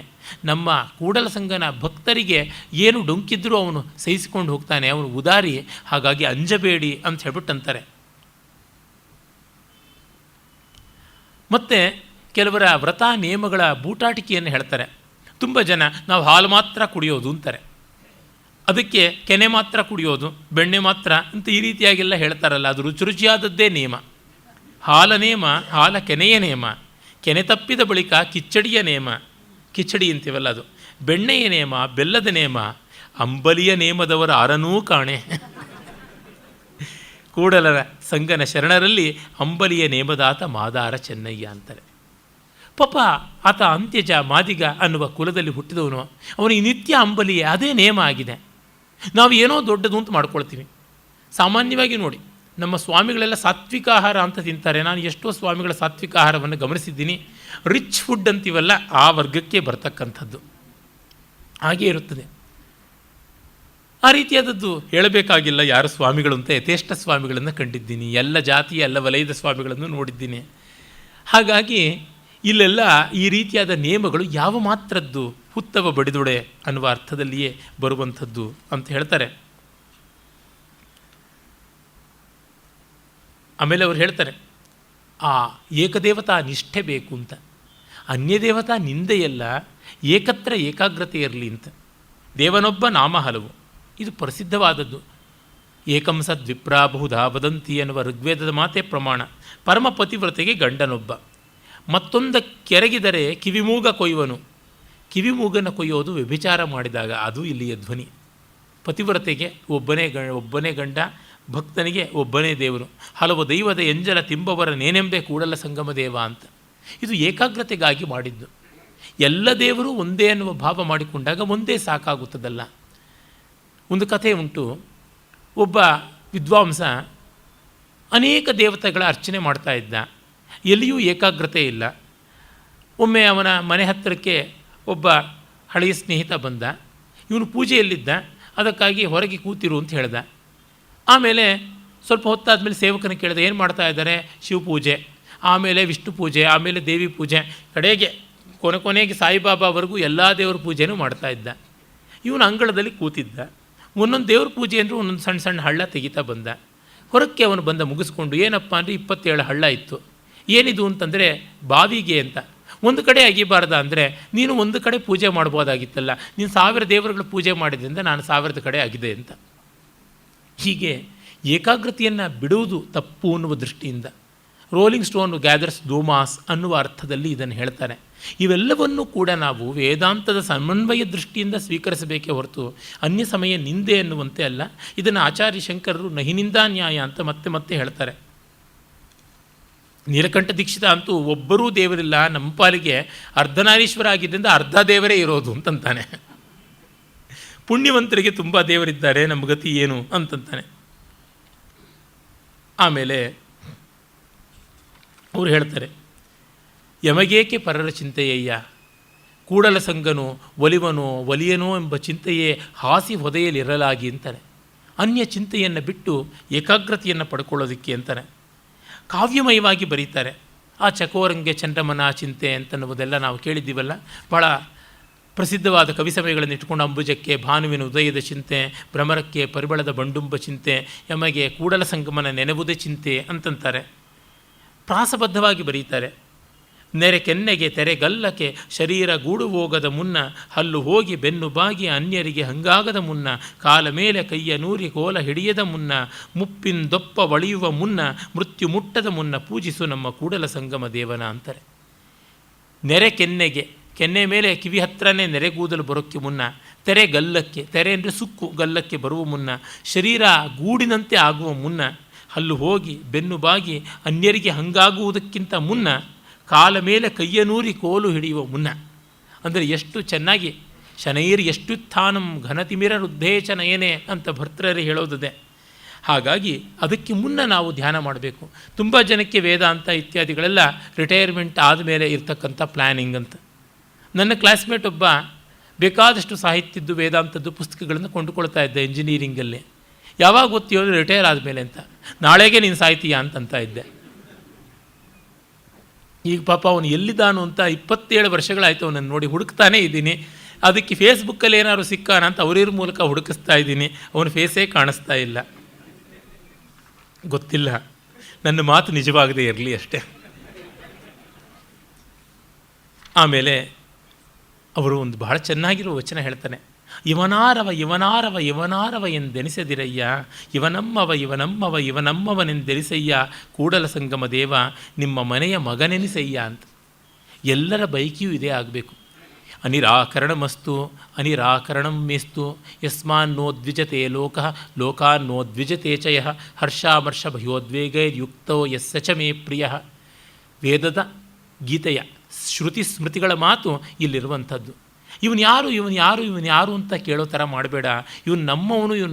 Speaker 1: ನಮ್ಮ ಕೂಡಲ ಸಂಗನ ಭಕ್ತರಿಗೆ ಏನು ಡೊಂಕಿದ್ರೂ ಅವನು ಸಹಿಸಿಕೊಂಡು ಹೋಗ್ತಾನೆ, ಅವನು ಉದಾರಿ, ಹಾಗಾಗಿ ಅಂಜಬೇಡಿ ಅಂತ ಹೇಳ್ಬಿಟ್ಟಂತಾರೆ. ಮತ್ತು ಕೆಲವರ ವ್ರತ ನಿಯಮಗಳ ಬೂಟಾಟಿಕೆಯನ್ನು ಹೇಳ್ತಾರೆ. ತುಂಬ ಜನ ನಾವು ಹಾಲು ಮಾತ್ರ ಕುಡಿಯೋದು ಅಂತಾರೆ, ಅದಕ್ಕೆ ಕೆನೆ ಮಾತ್ರ ಕುಡಿಯೋದು, ಬೆಣ್ಣೆ ಮಾತ್ರ ಅಂತ ಈ ರೀತಿಯಾಗೆಲ್ಲ ಹೇಳ್ತಾರಲ್ಲ, ಅದು ರುಚಿ ರುಚಿಯಾದದ್ದೇ ನಿಯಮ. ಹಾಲ ನೇಮ, ಹಾಲ ಕೆನೆಯ ನೇಮ, ಕೆನೆ ತಪ್ಪಿದ ಬಳಿಕ ಕಿಚ್ಚಡಿಯ ನೇಮ, ಕಿಚ್ಚಡಿ ಅಂತೀವಲ್ಲ ಅದು, ಬೆಣ್ಣೆಯ ನೇಮ, ಬೆಲ್ಲದ ನೇಮ, ಅಂಬಲಿಯ ನೇಮದವರ ಆರನೂ ಕಾಣೆ. ಕೂಡಲರ ಸಂಗನ ಶರಣರಲ್ಲಿ ಅಂಬಲಿಯ ನೇಮದಾತ ಮಾದಾರ ಚೆನ್ನಯ್ಯ ಅಂತಾರೆ. ಪಾಪ ಆತ ಅಂತ್ಯಜ ಮಾದಿಗ ಅನ್ನುವ ಕುಲದಲ್ಲಿ ಹುಟ್ಟಿದವನು, ಅವನಿಗೆ ನಿತ್ಯ ಅಂಬಲಿಯೇ ಅದೇ ನೇಮ ಆಗಿದೆ. ನಾವು ಏನೋ ದೊಡ್ಡದು ಅಂತ ಮಾಡ್ಕೊಳ್ತೀವಿ. ಸಾಮಾನ್ಯವಾಗಿ ನೋಡಿ, ನಮ್ಮ ಸ್ವಾಮಿಗಳೆಲ್ಲ ಸಾತ್ವಿಕ ಆಹಾರ ಅಂತ ತಿಂತಾರೆ. ನಾನು ಎಷ್ಟೋ ಸ್ವಾಮಿಗಳ ಸಾತ್ವಿಕ ಆಹಾರವನ್ನು ಗಮನಿಸಿದ್ದೀನಿ. ರಿಚ್ ಫುಡ್ ಅಂತೀವಲ್ಲ, ಆ ವರ್ಗಕ್ಕೆ ಬರ್ತಕ್ಕಂಥದ್ದು ಹಾಗೇ ಇರುತ್ತದೆ. ಆ ರೀತಿಯಾದದ್ದು ಹೇಳಬೇಕಾಗಿಲ್ಲ. ಯಾರು ಸ್ವಾಮಿಗಳು ಅಂತ ಯಥೇಷ್ಟ ಸ್ವಾಮಿಗಳನ್ನು ಕಂಡಿದ್ದೀನಿ, ಎಲ್ಲ ಜಾತಿಯ ಎಲ್ಲ ವಲಯದ ಸ್ವಾಮಿಗಳನ್ನು ನೋಡಿದ್ದೀನಿ. ಹಾಗಾಗಿ ಇಲ್ಲೆಲ್ಲ ಈ ರೀತಿಯಾದ ನಿಯಮಗಳು ಯಾವ ಮಾತ್ರದ್ದು, ಹುತ್ತವ ಬಡಿದೊಡೆ ಅನ್ನುವ ಅರ್ಥದಲ್ಲಿಯೇ ಬರುವಂಥದ್ದು ಅಂತ ಹೇಳ್ತಾರೆ. ಆಮೇಲೆ ಅವರು ಹೇಳ್ತಾರೆ, ಆ ಏಕದೇವತಾ ನಿಷ್ಠೆ ಬೇಕು ಅಂತ. ಅನ್ಯದೇವತಾ ನಿಂದೆಯಲ್ಲ, ಏಕತ್ರ ಏಕಾಗ್ರತೆ ಇರಲಿ ಅಂತ. ದೇವನೊಬ್ಬ ನಾಮ ಹಲವು, ಇದು ಪ್ರಸಿದ್ಧವಾದದ್ದು. ಏಕಂ ಸದ್ವಿಪ್ರಾ ಬಹುಧಾ ವದಂತಿ ಎನ್ನುವ ಋಗ್ವೇದದ ಮಾತೇ ಪ್ರಮಾಣ. ಪರಮ ಪತಿವ್ರತೆಗೆ ಗಂಡನೊಬ್ಬ, ಮತ್ತೊಂದ ಕೆರಗಿದರೆ ಕಿವಿಮೂಗ ಕೊಯ್ಯುವನು. ಕಿವಿಮೂಗನ ಕೊಯ್ಯೋದು ವ್ಯಭಿಚಾರ ಮಾಡಿದಾಗ, ಅದು ಇಲ್ಲಿಯ ಧ್ವನಿ. ಪತಿವ್ರತೆಗೆ ಒಬ್ಬನೇ ಗಂಡ, ಭಕ್ತನಿಗೆ ಒಬ್ಬನೇ ದೇವರು. ಹಲವು ದೈವದ ಎಂಜಲ ತಿಂಬವರ ನೇನೆಂಬೆ ಕೂಡಲ ಸಂಗಮ ದೇವ ಅಂತ. ಇದು ಏಕಾಗ್ರತೆಗಾಗಿ ಮಾಡಿದ್ದು. ಎಲ್ಲ ದೇವರು ಒಂದೇ ಅನ್ನುವ ಭಾವ ಮಾಡಿಕೊಂಡಾಗ ಒಂದೇ ಸಾಕಾಗುತ್ತದಲ್ಲ. ಒಂದು ಕಥೆ ಉಂಟು. ಒಬ್ಬ ವಿದ್ವಾಂಸ ಅನೇಕ ದೇವತೆಗಳ ಅರ್ಚನೆ ಮಾಡ್ತಾ ಇದ್ದ, ಎಲ್ಲಿಯೂ ಏಕಾಗ್ರತೆ ಇಲ್ಲ. ಒಮ್ಮೆ ಅವನ ಮನೆ ಹತ್ತಿರಕ್ಕೆ ಒಬ್ಬ ಹಳೆಯ ಸ್ನೇಹಿತ ಬಂದ. ಇವನು ಪೂಜೆಯಲ್ಲಿದ್ದ, ಅದಕ್ಕಾಗಿ ಹೊರಗೆ ಕೂತಿರು ಅಂತ ಹೇಳ್ದ. ಆಮೇಲೆ ಸ್ವಲ್ಪ ಹೊತ್ತಾದಮೇಲೆ ಸೇವಕನ ಕೇಳಿದೆ, ಏನು ಮಾಡ್ತಾ ಇದ್ದಾರೆ? ಶಿವಪೂಜೆ, ಆಮೇಲೆ ವಿಷ್ಣು ಪೂಜೆ, ಆಮೇಲೆ ದೇವಿ ಪೂಜೆ, ಕಡೆಗೆ ಕೊನೆಗೆ ಸಾಯಿಬಾಬಾವರೆಗೂ ಎಲ್ಲ ದೇವ್ರ ಪೂಜೆನೂ ಮಾಡ್ತಾ ಇದ್ದ. ಇವನು ಅಂಗಳದಲ್ಲಿ ಕೂತಿದ್ದ. ಒಂದೊಂದು ದೇವ್ರ ಪೂಜೆ ಅಂದರೂ ಒಂದೊಂದು ಸಣ್ಣ ಸಣ್ಣ ಹಳ್ಳ ತೆಗಿತಾ ಬಂದ. ಹೊರಕ್ಕೆ ಅವನು ಬಂದ ಮುಗಿಸ್ಕೊಂಡು, ಏನಪ್ಪ ಅಂದರೆ 27 ಹಳ್ಳ ಇತ್ತು. ಏನಿದು ಅಂತಂದರೆ ಬಾವಿಗೆ ಅಂತ. ಒಂದು ಕಡೆ ಅಗಿಬಾರ್ದ ಅಂದರೆ, ನೀನು ಒಂದು ಕಡೆ ಪೂಜೆ ಮಾಡ್ಬೋದಾಗಿತ್ತಲ್ಲ, ನೀನು 1000 ದೇವರುಗಳ ಪೂಜೆ ಮಾಡಿದ್ರಿಂದ ನಾನು 1000 ಕಡೆ ಆಗಿದೆ ಅಂತ. ಹೀಗೆ ಏಕಾಗ್ರತೆಯನ್ನು ಬಿಡುವುದು ತಪ್ಪು ಅನ್ನುವ ದೃಷ್ಟಿಯಿಂದ ರೋಲಿಂಗ್ ಸ್ಟೋನ್ ಗ್ಯಾದರ್ಸ್ ದೋಮಾಸ್ ಅನ್ನುವ ಅರ್ಥದಲ್ಲಿ ಇದನ್ನು ಹೇಳ್ತಾರೆ. ಇವೆಲ್ಲವನ್ನೂ ಕೂಡ ನಾವು ವೇದಾಂತದ ಸಮನ್ವಯ ದೃಷ್ಟಿಯಿಂದ ಸ್ವೀಕರಿಸಬೇಕೇ ಹೊರತು ಅನ್ಯ ಸಮಯ ನಿಂದೆ ಅನ್ನುವಂತೆ ಅಲ್ಲ. ಇದನ್ನು ಆಚಾರ್ಯ ಶಂಕರರು ನಹಿನಿಂದಾ ನ್ಯಾಯ ಅಂತ ಮತ್ತೆ ಮತ್ತೆ ಹೇಳ್ತಾರೆ. ನೀಲಕಂಠ ದೀಕ್ಷಿತ ಅಂತೂ ಒಬ್ಬರೂ ದೇವರಿಲ್ಲ, ನಮ್ಮ ಪಾಲಿಗೆ ಅರ್ಧನಾರೀಶ್ವರ ಆಗಿದ್ದರಿಂದ ಅರ್ಧ ದೇವರೇ ಇರೋದು ಅಂತಂತಾನೆ. ಪುಣ್ಯವಂತರಿಗೆ ತುಂಬ ದೇವರಿದ್ದಾರೆ, ನಮ್ಮ ಗತಿ ಏನು ಅಂತಂತಾನೆ. ಆಮೇಲೆ ಅವರು ಹೇಳ್ತಾರೆ, ಯಮಗೇಕೆ ಪರರ ಚಿಂತೆಯಯ್ಯ, ಕೂಡಲ ಸಂಗನು ಒಲಿವನೋ ಒಲಿಯನೋ ಎಂಬ ಚಿಂತೆಯೇ ಹಾಸಿ ಹೊದೆಯಲ್ಲಿರಲಾಗಿ ಅಂತಾರೆ. ಅನ್ಯ ಚಿಂತೆಯನ್ನು ಬಿಟ್ಟು ಏಕಾಗ್ರತೆಯನ್ನು ಪಡ್ಕೊಳ್ಳೋದಕ್ಕೆ ಅಂತಾರೆ. ಕಾವ್ಯಮಯವಾಗಿ ಬರೀತಾರೆ. ಆ ಚಕೋರಂಗೆ ಚಂದ್ರಮನ ಚಿಂತೆ ಅಂತನ್ನುವುದೆಲ್ಲ ನಾವು ಕೇಳಿದ್ದೀವಲ್ಲ. ಭಾಳ ಪ್ರಸಿದ್ಧವಾದ ಕವಿ ಸಮಯಗಳನ್ನು ಇಟ್ಕೊಂಡು ಅಂಬುಜಕ್ಕೆ ಭಾನುವಿನ ಉದಯದ ಚಿಂತೆ, ಭ್ರಮರಕ್ಕೆ ಪರಿಮಳದ ಬಂಡುಂಬ ಚಿಂತೆ, ಯಮಗೆ ಕೂಡಲ ಸಂಗಮನ ನೆನವುದೇ ಚಿಂತೆ ಅಂತಂತಾರೆ. ಪ್ರಾಸಬದ್ಧವಾಗಿ ಬರೀತಾರೆ. ನೆರೆ ಕೆನ್ನೆಗೆ ತೆರೆಗಲ್ಲಕ್ಕೆ ಶರೀರ ಗೂಡು ಹೋಗದ ಮುನ್ನ, ಹಲ್ಲು ಹೋಗಿ ಬೆನ್ನು ಬಾಗಿ ಅನ್ಯರಿಗೆ ಹಂಗಾಗದ ಮುನ್ನ, ಕಾಲ ಮೇಲೆ ಕೈಯ ನೂರಿ ಕೋಲ ಹಿಡಿಯದ ಮುನ್ನ, ಮುಪ್ಪಿಂದೊಪ್ಪ ಒಳೆಯುವ ಮುನ್ನ, ಮೃತ್ಯು ಮುಟ್ಟದ ಮುನ್ನ ಪೂಜಿಸು ನಮ್ಮ ಕೂಡಲ ಸಂಗಮ ದೇವನ ಅಂತಾರೆ. ನೆರೆ ಕೆನ್ನೆಗೆ ಕೆನ್ನೆ ಮೇಲೆ ಕಿವಿ ಹತ್ರನೇ ನೆರೆಗೂದಲು ಬರೋಕ್ಕೆ ಮುನ್ನ, ತೆರೆ ಗಲ್ಲಕ್ಕೆ, ತೆರೆ ಅಂದರೆ ಸುಕ್ಕು, ಗಲ್ಲಕ್ಕೆ ಬರುವ ಮುನ್ನ, ಶರೀರ ಗೂಡಿನಂತೆ ಆಗುವ ಮುನ್ನ, ಹಲ್ಲು ಹೋಗಿ ಬೆನ್ನು ಬಾಗಿ ಅನ್ಯರಿಗೆ ಹಂಗಾಗುವುದಕ್ಕಿಂತ ಮುನ್ನ, ಕಾಲ ಮೇಲೆ ಕೈಯನೂರಿ ಕೋಲು ಹಿಡಿಯುವ ಮುನ್ನ. ಅಂದರೆ ಎಷ್ಟು ಚೆನ್ನಾಗಿ ಶನೈರ್ ಎಷ್ಟುತ್ಥಾನಂ ಘನತಿಮಿರ ರುದ್ಧೇಚ ನಯನೆ ಅಂತ ಭರ್ತೃರು ಹೇಳೋದಿದೆ. ಹಾಗಾಗಿ ಅದಕ್ಕೆ ಮುನ್ನ ನಾವು ಧ್ಯಾನ ಮಾಡಬೇಕು. ತುಂಬ ಜನಕ್ಕೆ ವೇದಾಂತ ಇತ್ಯಾದಿಗಳೆಲ್ಲ ರಿಟೈರ್ಮೆಂಟ್ ಆದಮೇಲೆ ಇರ್ತಕ್ಕಂಥ ಪ್ಲ್ಯಾನಿಂಗ್ ಅಂತ. ನನ್ನ ಕ್ಲಾಸ್ಮೇಟ್ ಒಬ್ಬ ಬೇಕಾದಷ್ಟು ಸಾಹಿತ್ಯದ್ದು ವೇದಾಂತದ್ದು ಪುಸ್ತಕಗಳನ್ನು ಕೊಂಡುಕೊಳ್ತಾ ಇದ್ದೆ ಇಂಜಿನಿಯರಿಂಗಲ್ಲಿ. ಯಾವಾಗ ಗೊತ್ತೀಯೋ ರಿಟೈರ್ ಆದಮೇಲೆ ಅಂತ. ನಾಳೆಗೆ ನೀನು ಸಾಹಿತ್ಯ ಅಂತಂತ ಇದ್ದೆ. ಈಗ ಪಾಪ ಅವನು ಎಲ್ಲಿದ್ದಾನು ಅಂತ 27 ವರ್ಷಗಳಾಯಿತು ಅವನನ್ನು ನೋಡಿ ಹುಡುಕ್ತಾನೇ ಇದ್ದೀನಿ. ಅದಕ್ಕೆ ಫೇಸ್ಬುಕ್ಕಲ್ಲಿ ಏನಾದ್ರು ಸಿಕ್ಕಾನ ಅಂತ ಅವರಿರ ಮೂಲಕ ಹುಡುಕಿಸ್ತಾ ಇದ್ದೀನಿ. ಅವನ ಫೇಸೇ ಕಾಣಿಸ್ತಾ ಇಲ್ಲ. ಗೊತ್ತಿಲ್ಲ, ನನ್ನ ಮಾತು ನಿಜವಾಗದೇ ಇರಲಿ ಅಷ್ಟೇ. ಆಮೇಲೆ ಅವರು ಒಂದು ಬಹಳ ಚೆನ್ನಾಗಿರೋ ವಚನ ಹೇಳ್ತಾನೆ. ಇವನಾರವ ಇವನಾರವ ಇವನಾರವ ಎಂದೆನಿಸದಿರಯ್ಯ, ಇವನಮ್ಮವ ಇವನಮ್ಮವ ಇವನಮ್ಮವನೆಂದೆನಿಸಯ್ಯ, ಕೂಡಲ ಸಂಗಮ ದೇವ ನಿಮ್ಮ ಮನೆಯ ಮಗನೆನಿಸಯ್ಯ ಅಂತ. ಎಲ್ಲರ ಬೈಕಿಯೂ ಇದೇ ಆಗಬೇಕು. ಅನಿರಾಕರಣಮಸ್ತು ಅನಿರಾಕರಣಂ ಮೇಸ್ತು ಯಸ್ಮಾನ್ನೋದ್ವಿಜತೆ ಲೋಕಃ ಲೋಕಾನ್ನೋದ್ವಿಜತೆ ಚ ಯಃ ಹರ್ಷಾಮರ್ಷ ಭಯೋದ್ವೇಗೈರ್ಯುಕ್ತೋ ಯಸ್ಸ ಚ ಮೇ ಪ್ರಿಯ. ವೇದದ ಗೀತೆಯ ಶ್ರುತಿ ಸ್ಮೃತಿಗಳ ಮಾತು ಇಲ್ಲಿರುವಂಥದ್ದು. ಇವನು ಯಾರು ಅಂತ ಕೇಳೋ ಥರ ಮಾಡಬೇಡ. ಇವನು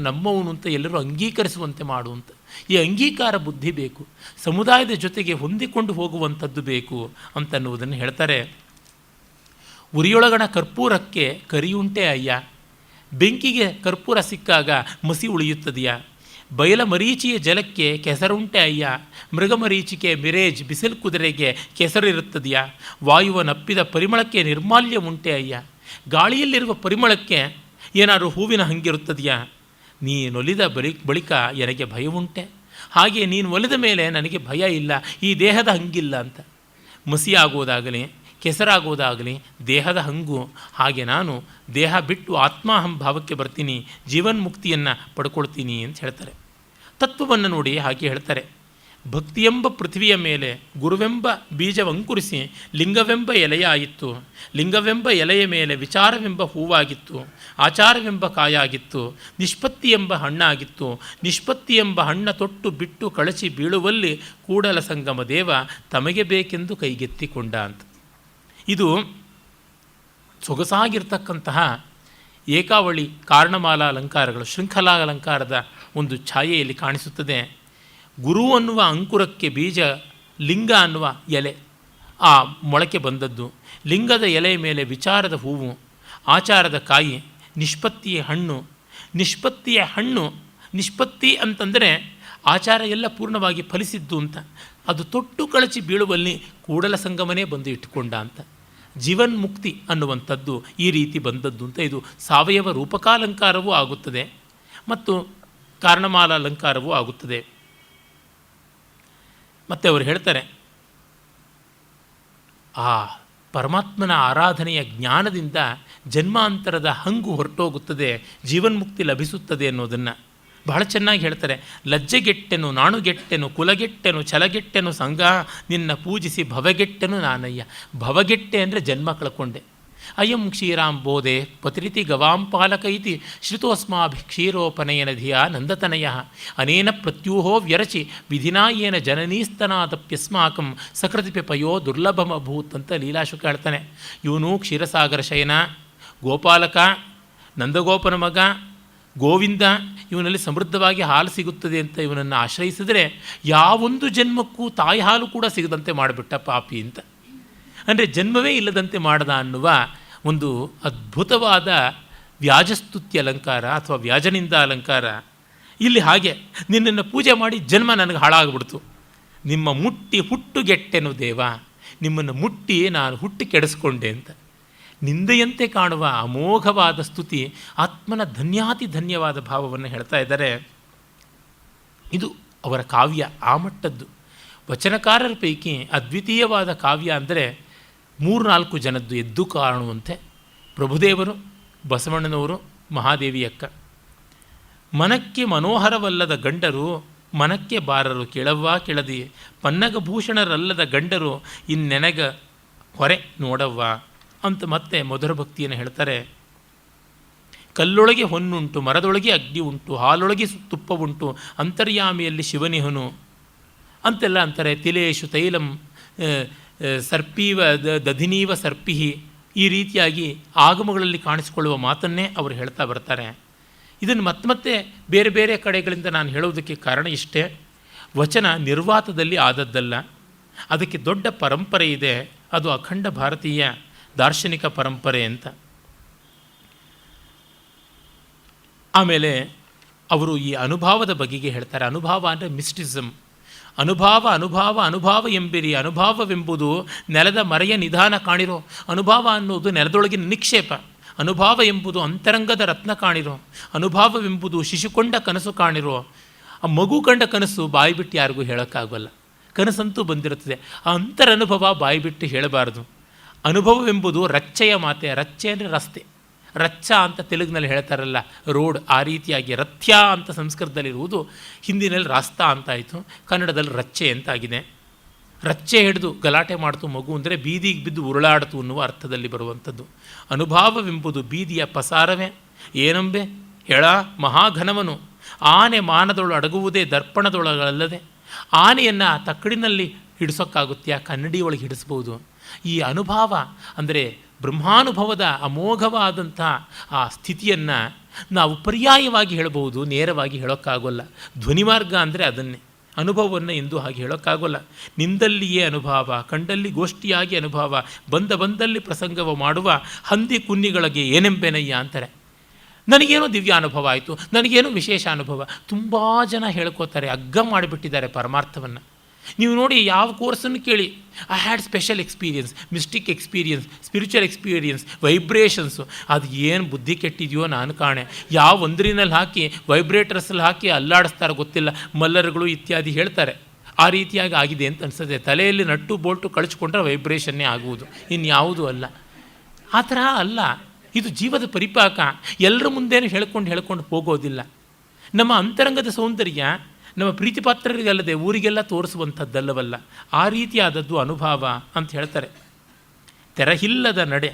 Speaker 1: ನಮ್ಮವನು ಅಂತ ಎಲ್ಲರೂ ಅಂಗೀಕರಿಸುವಂತೆ ಮಾಡು ಅಂತ. ಈ ಅಂಗೀಕಾರ ಬುದ್ಧಿ ಬೇಕು, ಸಮುದಾಯದ ಜೊತೆಗೆ ಹೊಂದಿಕೊಂಡು ಹೋಗುವಂಥದ್ದು ಬೇಕು ಅಂತನ್ನುವುದನ್ನು ಹೇಳ್ತಾರೆ. ಉರಿಯೊಳಗಣ ಕರ್ಪೂರಕ್ಕೆ ಕರಿಯುಂಟೆ ಅಯ್ಯ, ಬೆಂಕಿಗೆ ಕರ್ಪೂರ ಸಿಕ್ಕಾಗ ಮಸಿ ಉಳಿಯುತ್ತದೆಯಾ? ಬಯಲ ಮರೀಚಿಯ ಜಲಕ್ಕೆ ಕೆಸರುಂಟೆ ಅಯ್ಯ, ಮೃಗಮರೀಚಿಕೆ ಮಿರೇಜ್ ಬಿಸಿಲು ಕುದುರೆಗೆ ಕೆಸರಿರುತ್ತದೆಯಾ? ವಾಯುವ ನಪ್ಪಿದ ಪರಿಮಳಕ್ಕೆ ನಿರ್ಮಾಲ್ಯ ಉಂಟೆ ಅಯ್ಯ, ಗಾಳಿಯಲ್ಲಿರುವ ಪರಿಮಳಕ್ಕೆ ಏನಾದರೂ ಹೂವಿನ ಹಂಗಿರುತ್ತದೆಯಾ? ನೀನೊಲಿದ ಬಳಿಕ ನನಗೆ ಭಯವುಂಟೆ, ಹಾಗೆ ನೀನು ಒಲಿದ ಮೇಲೆ ನನಗೆ ಭಯ ಇಲ್ಲ, ಈ ದೇಹದ ಹಂಗಿಲ್ಲ ಅಂತ. ಮಸಿಯಾಗೋದಾಗಲಿ ಕೆಸರಾಗೋದಾಗಲಿ ದೇಹದ ಹಂಗು. ಹಾಗೆ ನಾನು ದೇಹ ಬಿಟ್ಟು ಆತ್ಮಾಹಂ ಭಾವಕ್ಕೆ ಬರ್ತೀನಿ, ಜೀವನ್ಮುಕ್ತಿಯನ್ನು ಪಡ್ಕೊಳ್ತೀನಿ ಅಂತ ಹೇಳ್ತಾರೆ. ತತ್ವವನ್ನು ನೋಡಿ ಹಾಗೆ ಹೇಳ್ತಾರೆ. ಭಕ್ತಿಯೆಂಬ ಪೃಥ್ವಿಯ ಮೇಲೆ ಗುರುವೆಂಬ ಬೀಜವಂಕುರಿಸಿ ಲಿಂಗವೆಂಬ ಎಲೆಯಾಯಿತು, ಲಿಂಗವೆಂಬ ಎಲೆಯ ಮೇಲೆ ವಿಚಾರವೆಂಬ ಹೂವಾಗಿತ್ತು, ಆಚಾರವೆಂಬ ಕಾಯಾಗಿತ್ತು, ನಿಷ್ಪತ್ತಿ ಎಂಬ ಹಣ್ಣಾಗಿತ್ತು, ನಿಷ್ಪತ್ತಿ ಎಂಬ ಹಣ್ಣ ತೊಟ್ಟು ಬಿಟ್ಟು ಕಳಚಿ ಬೀಳುವಲ್ಲಿ ಕೂಡಲ ಸಂಗಮ ದೇವ ತಮಗೆ ಬೇಕೆಂದು ಕೈಗೆತ್ತಿಕೊಂಡ ಅಂತ. ಇದು ಸೊಗಸಾಗಿರ್ತಕ್ಕಂತಹ ಏಕಾವಳಿ ಕಾರಣಮಾಲಾ ಅಲಂಕಾರಗಳು, ಶೃಂಖಲಾ ಅಲಂಕಾರದ ಒಂದು ಛಾಯೆಯಲ್ಲಿ ಕಾಣಿಸುತ್ತದೆ. ಗುರು ಅನ್ನುವ ಅಂಕುರಕ್ಕೆ ಬೀಜ, ಲಿಂಗ ಅನ್ನುವ ಎಲೆ ಆ ಮೊಳಕೆ ಬಂದದ್ದು, ಲಿಂಗದ ಎಲೆಯ ಮೇಲೆ ವಿಚಾರದ ಹೂವು, ಆಚಾರದ ಕಾಯಿ, ನಿಷ್ಪತ್ತಿಯ ಹಣ್ಣು. ನಿಷ್ಪತ್ತಿ ಅಂತಂದರೆ ಆಚಾರ ಎಲ್ಲ ಪೂರ್ಣವಾಗಿ ಫಲಿಸಿದ್ದು ಅಂತ. ಅದು ತೊಟ್ಟು ಕಳಚಿ ಬೀಳುವಲ್ಲಿ ಕೂಡಲ ಸಂಗಮನೇ ಬಂದು ಇಟ್ಟುಕೊಂಡ ಅಂತ. ಜೀವನ್ಮುಕ್ತಿ ಅನ್ನುವಂಥದ್ದು ಈ ರೀತಿ ಬಂದದ್ದು ಅಂತ. ಇದು ಸಾವಯವ ರೂಪಕಾಲಂಕಾರವೂ ಆಗುತ್ತದೆ ಮತ್ತು ಕಾರಣಮಾಲ ಅಲಂಕಾರವೂ ಆಗುತ್ತದೆ. ಮತ್ತು ಅವರು ಹೇಳ್ತಾರೆ, ಆ ಪರಮಾತ್ಮನ ಆರಾಧನೆಯ ಜ್ಞಾನದಿಂದ ಜನ್ಮಾಂತರದ ಹಂಗು ಹೊರಟೋಗುತ್ತದೆ, ಜೀವನ್ಮುಕ್ತಿ ಲಭಿಸುತ್ತದೆ ಅನ್ನೋದನ್ನು ಬಹಳ ಚೆನ್ನಾಗಿ ಹೇಳ್ತಾರೆ. ಲಜ್ಜೆಗೆಟ್ಟೆನು ನಾಣುಗೆಟ್ಟೆನು ಕುಲಗೆಟ್ಟೆನು ಛಲಗೆಟ್ಟೆನು ಸಂಘ ನಿನ್ನ ಪೂಜಿಸಿ ಭವಗೆಟ್ಟೆನು ನಾನಯ್ಯ. ಭವಗೆಟ್ಟೆ ಅಂದರೆ ಜನ್ಮ ಕಳ್ಕೊಂಡೆ. ಅಯಂ ಕ್ಷೀರಾಂಬೋಧೆ ಪತಿರಿತಿ ಗವಾಂ ಪಾಲಕ ಇತಿ ಶ್ರುತೋಸ್ಮಾಭಿ ಕ್ಷೀರೋಪನಯನ ಧಿಯಾ ನಂದತನಯ ಅನೇನ ಪ್ರತ್ಯೂಹೋ ವ್ಯರಚಿ ವಿಧಿನಾ ಏನ ಜನನೀಸ್ತನಾದಪ್ಯಸ್ಮಾಕಂ ಸಕೃತಿಪೆ ಪಯೋ ದುರ್ಲಭಮಭೂತ್ ಅಂತ ಲೀಲಾಶುಕ ಹೇಳ್ತಾನೆ. ಇವನು ಕ್ಷೀರಸಾಗರ ಶಯನ, ಗೋಪಾಲಕ, ನಂದಗೋಪನ ಮಗ, ಗೋವಿಂದ, ಇವನಲ್ಲಿ ಸಮೃದ್ಧವಾಗಿ ಹಾಲು ಸಿಗುತ್ತದೆ ಅಂತ ಇವನನ್ನು ಆಶ್ರಯಿಸಿದರೆ ಯಾವೊಂದು ಜನ್ಮಕ್ಕೂ ತಾಯಿ ಹಾಲು ಕೂಡ ಸಿಗದಂತೆ ಮಾಡಿಬಿಟ್ಟ ಪಾಪಿ ಅಂತ. ಅಂದರೆ ಜನ್ಮವೇ ಇಲ್ಲದಂತೆ ಮಾಡದ ಅನ್ನುವ ಒಂದು ಅದ್ಭುತವಾದ ವ್ಯಾಜಸ್ತುತ್ಯ ಅಲಂಕಾರ ಅಥವಾ ವ್ಯಾಜನಿಂದ ಅಲಂಕಾರ. ಇಲ್ಲಿ ಹಾಗೆ ನಿನ್ನನ್ನು ಪೂಜೆ ಮಾಡಿ ಜನ್ಮ ನನಗೆ ಹಾಳಾಗ್ಬಿಡ್ತು, ನಿಮ್ಮ ಮುಟ್ಟಿ ಹುಟ್ಟುಗೆಟ್ಟೆನು ದೇವ, ನಿಮ್ಮನ್ನು ಮುಟ್ಟಿ ನಾನು ಹುಟ್ಟಿ ಕೆಡಿಸ್ಕೊಂಡೆ ಅಂತ ನಿಂದೆಯಂತೆ ಕಾಣುವ ಅಮೋಘವಾದ ಸ್ತುತಿ, ಆತ್ಮನ ಧನ್ಯಾತಿ ಧನ್ಯವಾದ ಭಾವವನ್ನು ಹೇಳ್ತಾ ಇದ್ದಾರೆ. ಇದು ಅವರ ಕಾವ್ಯ ಆ ಮಟ್ಟದ್ದು. ವಚನಕಾರರ ಪೈಕಿ ಅದ್ವಿತೀಯವಾದ ಕಾವ್ಯ ಅಂದರೆ 3-4 ಜನದ್ದು ಎದ್ದು ಕಾಣುವಂತೆ. ಪ್ರಭುದೇವರು, ಬಸವಣ್ಣನವರು, ಮಹಾದೇವಿಯಕ್ಕ. ಮನಕ್ಕೆ ಮನೋಹರವಲ್ಲದ ಗಂಡರು ಮನಕ್ಕೆ ಬಾರರು ಕೆಳವ್ವ ಕೆಳದಿ, ಪನ್ನಗಭೂಷಣರಲ್ಲದ ಗಂಡರು ಇನ್ನೆನಗ ಹೊರೆ ನೋಡವ್ವ. ಅಂತ ಮತ್ತೆ ಮಧುರ ಭಕ್ತಿಯನ್ನು ಹೇಳ್ತಾರೆ. ಕಲ್ಲೊಳಗೆ ಹೊನ್ನುಂಟು, ಮರದೊಳಗೆ ಅಗ್ನಿ ಉಂಟು, ಹಾಲೊಳಗೆ ತುಪ್ಪ ಉಂಟು, ಅಂತರ್ಯಾಮಿಯಲ್ಲಿ ಶಿವನಿಹನು ಅಂತೆಲ್ಲ ಅಂತಾರೆ. ತಿಲೇಶು ತೈಲಂ ಸರ್ಪೀವ ದಧಿನೀವ ಸರ್ಪಿಹಿ, ಈ ರೀತಿಯಾಗಿ ಆಗಮಗಳಲ್ಲಿ ಕಾಣಿಸಿಕೊಳ್ಳುವ ಮಾತನ್ನೇ ಅವರು ಹೇಳ್ತಾ ಬರ್ತಾರೆ. ಇದನ್ನು ಮತ್ತೆ ಬೇರೆ ಬೇರೆ ಕಡೆಗಳಿಂದ ನಾನು ಹೇಳೋದಕ್ಕೆ ಕಾರಣ ಇಷ್ಟೇ. ವಚನ ನಿರ್ವಾತದಲ್ಲಿ ಆದದ್ದಲ್ಲ, ಅದಕ್ಕೆ ದೊಡ್ಡ ಪರಂಪರೆ ಇದೆ. ಅದು ಅಖಂಡ ಭಾರತೀಯ ದಾರ್ಶನಿಕ ಪರಂಪರೆ ಅಂತ. ಆಮೇಲೆ ಅವರು ಈ ಅನುಭಾವದ ಬಗೆಗೆ ಹೇಳ್ತಾರೆ. ಅನುಭಾವ ಅಂದರೆ ಮಿಸ್ಟಿಸಮ್. ಅನುಭಾವ ಅನುಭಾವ ಅನುಭಾವ ಎಂಬಿರಿ, ಅನುಭಾವವೆಂಬುದು ನೆಲದ ಮರೆಯ ನಿಧಾನ ಕಾಣಿರೋ. ಅನುಭಾವ ಅನ್ನೋದು ನೆಲದೊಳಗಿನ ನಿಕ್ಷೇಪ. ಅನುಭಾವ ಎಂಬುದು ಅಂತರಂಗದ ರತ್ನ ಕಾಣಿರೋ. ಅನುಭಾವವೆಂಬುದು ಶಿಶುಕೊಂಡ ಕನಸು ಕಾಣಿರೋ. ಆ ಮಗು ಕಂಡ ಕನಸು ಬಾಯಿ ಬಿಟ್ಟು ಯಾರಿಗೂ ಹೇಳೋಕ್ಕಾಗೋಲ್ಲ, ಕನಸಂತೂ ಬಂದಿರುತ್ತದೆ. ಆ ಅಂತರನುಭವ ಬಾಯಿ ಬಿಟ್ಟು ಹೇಳಬಾರದು. ಅನುಭವವೆಂಬುದು ರಚ್ಚೆಯ ಮಾತೆ. ರಚ್ಚೆ ಅಂದರೆ ರಸ್ತೆ, ರಚ್ಚ ಅಂತ ತೆಲುಗಿನಲ್ಲಿ ಹೇಳ್ತಾರಲ್ಲ ರೋಡ್, ಆ ರೀತಿಯಾಗಿ ರಥ್ಯ ಅಂತ ಸಂಸ್ಕೃತದಲ್ಲಿರುವುದು ಹಿಂದಿನಲ್ಲಿ ರಾಸ್ತಾ ಅಂತಾಯಿತು, ಕನ್ನಡದಲ್ಲಿ ರಚ್ಚೆ ಅಂತಾಗಿದೆ. ರಚ್ಚೆ ಹಿಡಿದು ಗಲಾಟೆ ಮಾಡ್ತು ಮಗು ಅಂದರೆ ಬೀದಿಗೆ ಬಿದ್ದು ಉರುಳಾಡ್ತು ಅನ್ನುವ ಅರ್ಥದಲ್ಲಿ ಬರುವಂಥದ್ದು. ಅನುಭಾವವೆಂಬುದು ಬೀದಿಯ ಪಸಾರವೇ. ಏನಂಬೆ ಹೇಳ ಮಹಾಘನವನು, ಆನೆ ಮಾನದೊಳು ಅಡಗುವುದೇ ದರ್ಪಣದೊಳಗಲ್ಲದೆ. ಆನೆಯನ್ನು ತಕ್ಕಡಿನಲ್ಲಿ ಹಿಡಿಸೋಕ್ಕಾಗುತ್ತೆಯಾ? ಕನ್ನಡಿಯೊಳಗೆ ಹಿಡಿಸ್ಬೋದು. ಈ ಅನುಭವ ಅಂದರೆ ಬ್ರಹ್ಮಾನುಭವದ ಅಮೋಘವಾದಂಥ ಆ ಸ್ಥಿತಿಯನ್ನು ನಾವು ಪರ್ಯಾಯವಾಗಿ ಹೇಳಬಹುದು, ನೇರವಾಗಿ ಹೇಳೋಕ್ಕಾಗೋಲ್ಲ. ಧ್ವನಿಮಾರ್ಗ ಅಂದರೆ ಅದನ್ನೇ. ಅನುಭವವನ್ನು ಎಂದೂ ಹಾಗೆ ಹೇಳೋಕ್ಕಾಗೋಲ್ಲ. ನಿಂದಲ್ಲಿಯೇ ಅನುಭವ, ಕಂಡಲ್ಲಿ ಗೋಷ್ಠಿಯಾಗಿ ಅನುಭವ, ಬಂದಲ್ಲಿ ಪ್ರಸಂಗವ ಮಾಡುವ ಹಂದಿ ಕುನ್ನಿಗಳಿಗೆ ಏನೆಂಬೆನಯ್ಯ ಅಂತಾರೆ. ನನಗೇನೋ ದಿವ್ಯ ಅನುಭವ ಆಯಿತು, ನನಗೇನೋ ವಿಶೇಷ ಅನುಭವ. ತುಂಬ ಜನ ಹೇಳ್ಕೋತಾರೆ, ಅಗ್ಗ ಮಾಡಿಬಿಟ್ಟಿದ್ದಾರೆ ಪರಮಾರ್ಥವನ್ನು. ನೀವು ನೋಡಿ, ಯಾವ ಕೋರ್ಸನ್ನು ಕೇಳಿ, I had special experience, mistake experience, spiritual experience, vibrations. ಅದು ಏನು ಬುದ್ಧಿ ಕೆಟ್ಟಿದೆಯೋ ನಾನು ಕಾಣೆ. ಯಾವ ಒಂದರಿನಲ್ಲಿ ಹಾಕಿ ವೈಬ್ರೇಟರ್ಸಲ್ಲಿ ಹಾಕಿ ಅಲ್ಲಾಡಿಸ್ತಾರೆ ಗೊತ್ತಿಲ್ಲ, ಮಲ್ಲರುಗಳು ಇತ್ಯಾದಿ ಹೇಳ್ತಾರೆ. ಆ ರೀತಿಯಾಗಿ ಆಗಿದೆ ಅಂತ ಅನಿಸುತ್ತೆ. ತಲೆಯಲ್ಲಿ ನಟ್ಟು ಬೋಲ್ಟು ಕಳಿಸ್ಕೊಂಡ್ರೆ ವೈಬ್ರೇಷನ್ನೇ ಆಗುವುದು, ಇನ್ಯಾವುದೂ ಅಲ್ಲ. ಆ ಥರ ಅಲ್ಲ, ಇದು ಜೀವದ ಪರಿಪಾಕ. ಎಲ್ಲರ ಮುಂದೇನು ಹೇಳ್ಕೊಂಡು ಹೋಗೋದಿಲ್ಲ. ನಮ್ಮ ಅಂತರಂಗದ ಸೌಂದರ್ಯ ನಮ್ಮ ಪ್ರೀತಿಪಾತ್ರರಿಗಲ್ಲದೆ ಊರಿಗೆಲ್ಲ ತೋರಿಸುವಂಥದ್ದಲ್ಲವಲ್ಲ. ಆ ರೀತಿಯಾದದ್ದು ಅನುಭವ ಅಂತ ಹೇಳ್ತಾರೆ. ತೆರಹಿಲ್ಲದ ನಡೆ,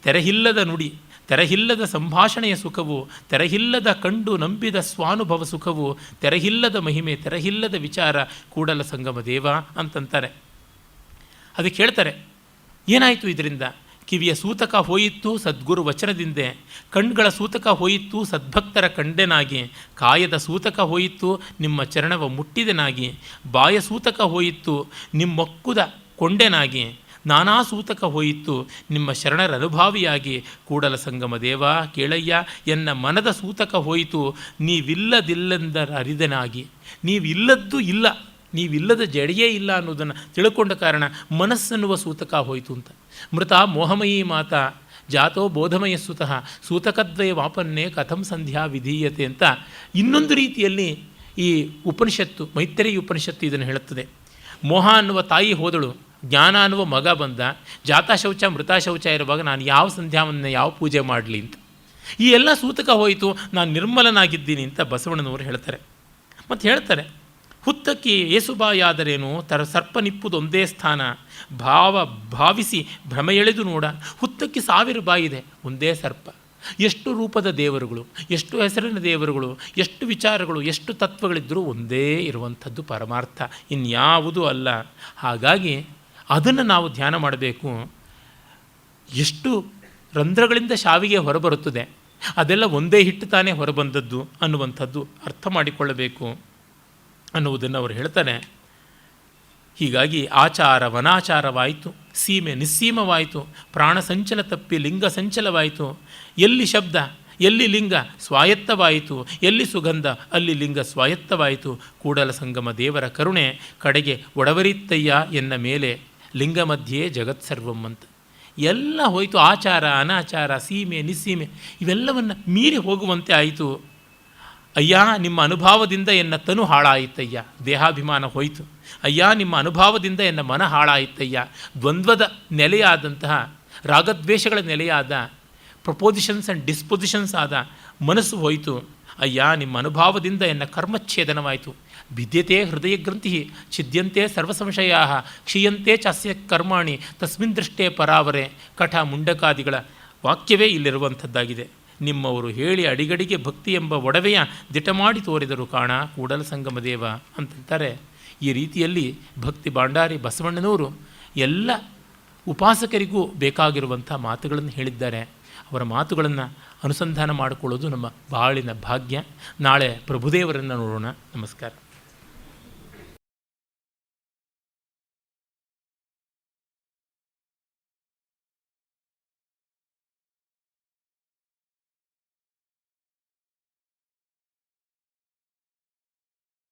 Speaker 1: ತೆರಹಿಲ್ಲದ ನುಡಿ, ತೆರಹಿಲ್ಲದ ಸಂಭಾಷಣೆಯ ಸುಖವು, ತೆರಹಿಲ್ಲದ ಕಂಡು ನಂಬಿದ ಸ್ವಾನುಭವ ಸುಖವು, ತೆರಹಿಲ್ಲದ ಮಹಿಮೆ, ತೆರಹಿಲ್ಲದ ವಿಚಾರ ಕೂಡಲ ಸಂಗಮ ದೇವ ಅಂತಂತಾರೆ. ಅದಕ್ಕೆ ಹೇಳ್ತಾರೆ, ಏನಾಯಿತು ಇದರಿಂದ? ಕಿವಿಯ ಸೂತಕ ಹೋಯಿತು ಸದ್ಗುರು ವಚನದಿಂದೆ, ಕಣ್ಗಳ ಸೂತಕ ಹೋಯಿತು ಸದ್ಭಕ್ತರ ಕಂಡೆನಾಗಿ, ಕಾಯದ ಸೂತಕ ಹೋಯಿತು ನಿಮ್ಮ ಚರಣವ ಮುಟ್ಟಿದೆನಾಗಿ, ಬಾಯ ಸೂತಕ ಹೋಯಿತು ನಿಮ್ಮೊಕ್ಕುದ ಕೊಂಡೆನಾಗಿ, ನಾನಾ ಸೂತಕ ಹೋಯಿತು ನಿಮ್ಮ ಶರಣರ ಅನುಭಾವಿಯಾಗಿ, ಕೂಡಲ ಸಂಗಮ ದೇವ ಕೇಳಯ್ಯ ಎನ್ನ ಮನದ ಸೂತಕ ಹೋಯಿತು ನೀವಿಲ್ಲದಿಲ್ಲೆಂದರ ಅರಿದನಾಗಿ. ನೀವಿಲ್ಲದ್ದು ಇಲ್ಲ, ನೀವಿಲ್ಲದ ಜಡೆಯೇ ಇಲ್ಲ ಅನ್ನೋದನ್ನು ತಿಳ್ಕೊಂಡ ಕಾರಣ ಮನಸ್ಸನ್ನುವ ಸೂತಕ ಹೋಯಿತು ಅಂತ. ಮೃತ ಮೋಹಮಯೀ ಮಾತಾ ಜಾತೋ ಬೋಧಮಯ ಸುತಃ ಸೂತಕದ್ವಯ ವಾಪನ್ನೇ ಕಥಂ ಸಂಧ್ಯಾ ವಿಧೀಯತೆ ಅಂತ ಇನ್ನೊಂದು ರೀತಿಯಲ್ಲಿ ಈ ಉಪನಿಷತ್ತು, ಮೈತ್ರೇಯಿ ಉಪನಿಷತ್ತು ಇದನ್ನು ಹೇಳುತ್ತದೆ. ಮೋಹ ಅನ್ನುವ ತಾಯಿ ಹೋದಳು, ಜ್ಞಾನ ಅನ್ನುವ ಮಗ ಬಂದ. ಜಾತ ಶೌಚ ಮೃತ ಶೌಚ ಇರುವಾಗ ನಾನು ಯಾವ ಸಂಧ್ಯಾವನ್ನು ಯಾವ ಪೂಜೆ ಮಾಡಲಿ ಅಂತ. ಈ ಎಲ್ಲ ಸೂತಕ ಹೋಯಿತು, ನಾನು ನಿರ್ಮಲನಾಗಿದ್ದೀನಿ ಅಂತ ಬಸವಣ್ಣನವರು ಹೇಳ್ತಾರೆ. ಮತ್ತು ಹೇಳ್ತಾರೆ, ಹುತ್ತಕ್ಕೆ ಏಸುಬಾಯಾದರೇನು ಸರ್ಪನಿಪ್ಪುದು ಒಂದೇ ಸ್ಥಾನ, ಭಾವಿಸಿ ಭ್ರಮ ಎಳೆದು ನೋಡ. ಹುತ್ತಕ್ಕೆ 1000 ಬಾಯಿದೆ, ಒಂದೇ ಸರ್ಪ. ಎಷ್ಟು ರೂಪದ ದೇವರುಗಳು, ಎಷ್ಟು ಹೆಸರಿನ ದೇವರುಗಳು, ಎಷ್ಟು ವಿಚಾರಗಳು, ಎಷ್ಟು ತತ್ವಗಳಿದ್ದರೂ ಒಂದೇ ಇರುವಂಥದ್ದು ಪರಮಾರ್ಥ, ಇನ್ಯಾವುದೂ ಅಲ್ಲ. ಹಾಗಾಗಿ ಅದನ್ನು ನಾವು ಧ್ಯಾನ ಮಾಡಬೇಕು. ಎಷ್ಟು ರಂಧ್ರಗಳಿಂದ ಶಾವಿಗೆ ಹೊರಬರುತ್ತದೆ, ಅದೆಲ್ಲ ಒಂದೇ ಹಿಟ್ಟು ತಾನೇ ಹೊರಬಂದದ್ದು ಅನ್ನುವಂಥದ್ದು ಅರ್ಥ ಮಾಡಿಕೊಳ್ಳಬೇಕು ಅನ್ನುವುದನ್ನು ಅವರು ಹೇಳ್ತಾರೆ. ಹೀಗಾಗಿ ಆಚಾರ ವನಾಚಾರವಾಯಿತು, ಸೀಮೆ ನಿಸ್ಸೀಮವಾಯಿತು, ಪ್ರಾಣ ಸಂಚಲ ತಪ್ಪಿ ಲಿಂಗ ಸಂಚಲವಾಯಿತು. ಎಲ್ಲಿ ಶಬ್ದ ಎಲ್ಲಿ ಲಿಂಗ ಸ್ವಾಯತ್ತವಾಯಿತು, ಎಲ್ಲಿ ಸುಗಂಧ ಅಲ್ಲಿ ಲಿಂಗ ಸ್ವಾಯತ್ತವಾಯಿತು. ಕೂಡಲ ಸಂಗಮ ದೇವರ ಕರುಣೆ ಕಡೆಗೆ ಒಡವರಿತ್ತಯ್ಯ ಎನ್ನ ಮೇಲೆ, ಲಿಂಗ ಮಧ್ಯೆ ಜಗತ್ಸರ್ವಂ ಅಂತ. ಎಲ್ಲ ಹೋಯಿತು. ಆಚಾರ ಅನಾಚಾರ ಸೀಮೆ ನಿಸ್ಸೀಮೆ ಇವೆಲ್ಲವನ್ನು ಮೀರಿ ಹೋಗುವಂತೆ ಆಯಿತು. ಅಯ್ಯ ನಿಮ್ಮ ಅನುಭಾವದಿಂದ ಎನ್ನ ತನು ಹಾಳಾಯಿತಯ್ಯ, ದೇಹಾಭಿಮಾನ ಹೋಯಿತು. ಅಯ್ಯ ನಿಮ್ಮ ಅನುಭಾವದಿಂದ ಎನ್ನ ಮನ ಹಾಳಾಯಿತಯ್ಯ, ದ್ವಂದ್ವದ ನೆಲೆಯಾದಂತಹ ರಾಗದ್ವೇಷಗಳ ನೆಲೆಯಾದ ಪ್ರಪೋಸಿಷನ್ಸ್ ಆ್ಯಂಡ್ ಡಿಸ್ಪೊಸಿಷನ್ಸ್ ಆದ ಮನಸ್ಸು ಹೋಯಿತು. ಅಯ್ಯ ನಿಮ್ಮ ಅನುಭಾವದಿಂದ ಎನ್ನ ಕರ್ಮಚ್ಛೇದನವಾಯಿತು, ಭಿದ್ಯತೆ ಹೃದಯ ಗ್ರಂಥಿ ಛಿದ್ಯಂತೆ ಸರ್ವಸಂಶಯಾ ಕ್ಷೀಯಂತೆ ಚಾಸ್ಯ ಕರ್ಮಾಣಿ ತಸ್ಮಿನ್ ದೃಷ್ಟೇ ಪರಾವರೆ ಕಠ ಮುಂಡಕಾದಿಗಳ ವಾಕ್ಯವೇ ಇಲ್ಲಿರುವಂಥದ್ದಾಗಿದೆ. ನಿಮ್ಮವರು ಹೇಳಿ ಅಡಿಗಡಿಗೆ ಭಕ್ತಿ ಎಂಬ ಒಡವೆಯ ದಿಟ ಮಾಡಿ ತೋರಿದರು ಕಾಣ ಕೂಡಲ ಸಂಗಮ ದೇವ ಅಂತಂತಾರೆ. ಈ ರೀತಿಯಲ್ಲಿ ಭಕ್ತಿ ಭಾಂಡಾರಿ ಬಸವಣ್ಣನವರು ಎಲ್ಲ ಉಪಾಸಕರಿಗೂ ಬೇಕಾಗಿರುವಂಥ ಮಾತುಗಳನ್ನು ಹೇಳಿದ್ದಾರೆ. ಅವರ ಮಾತುಗಳನ್ನು ಅನುಸಂಧಾನ ಮಾಡಿಕೊಳ್ಳೋದು ನಮ್ಮ ಬಾಳಿನ ಭಾಗ್ಯ. ನಾಳೆ ಪ್ರಭುದೇವರನ್ನು ನೋಡೋಣ. ನಮಸ್ಕಾರ.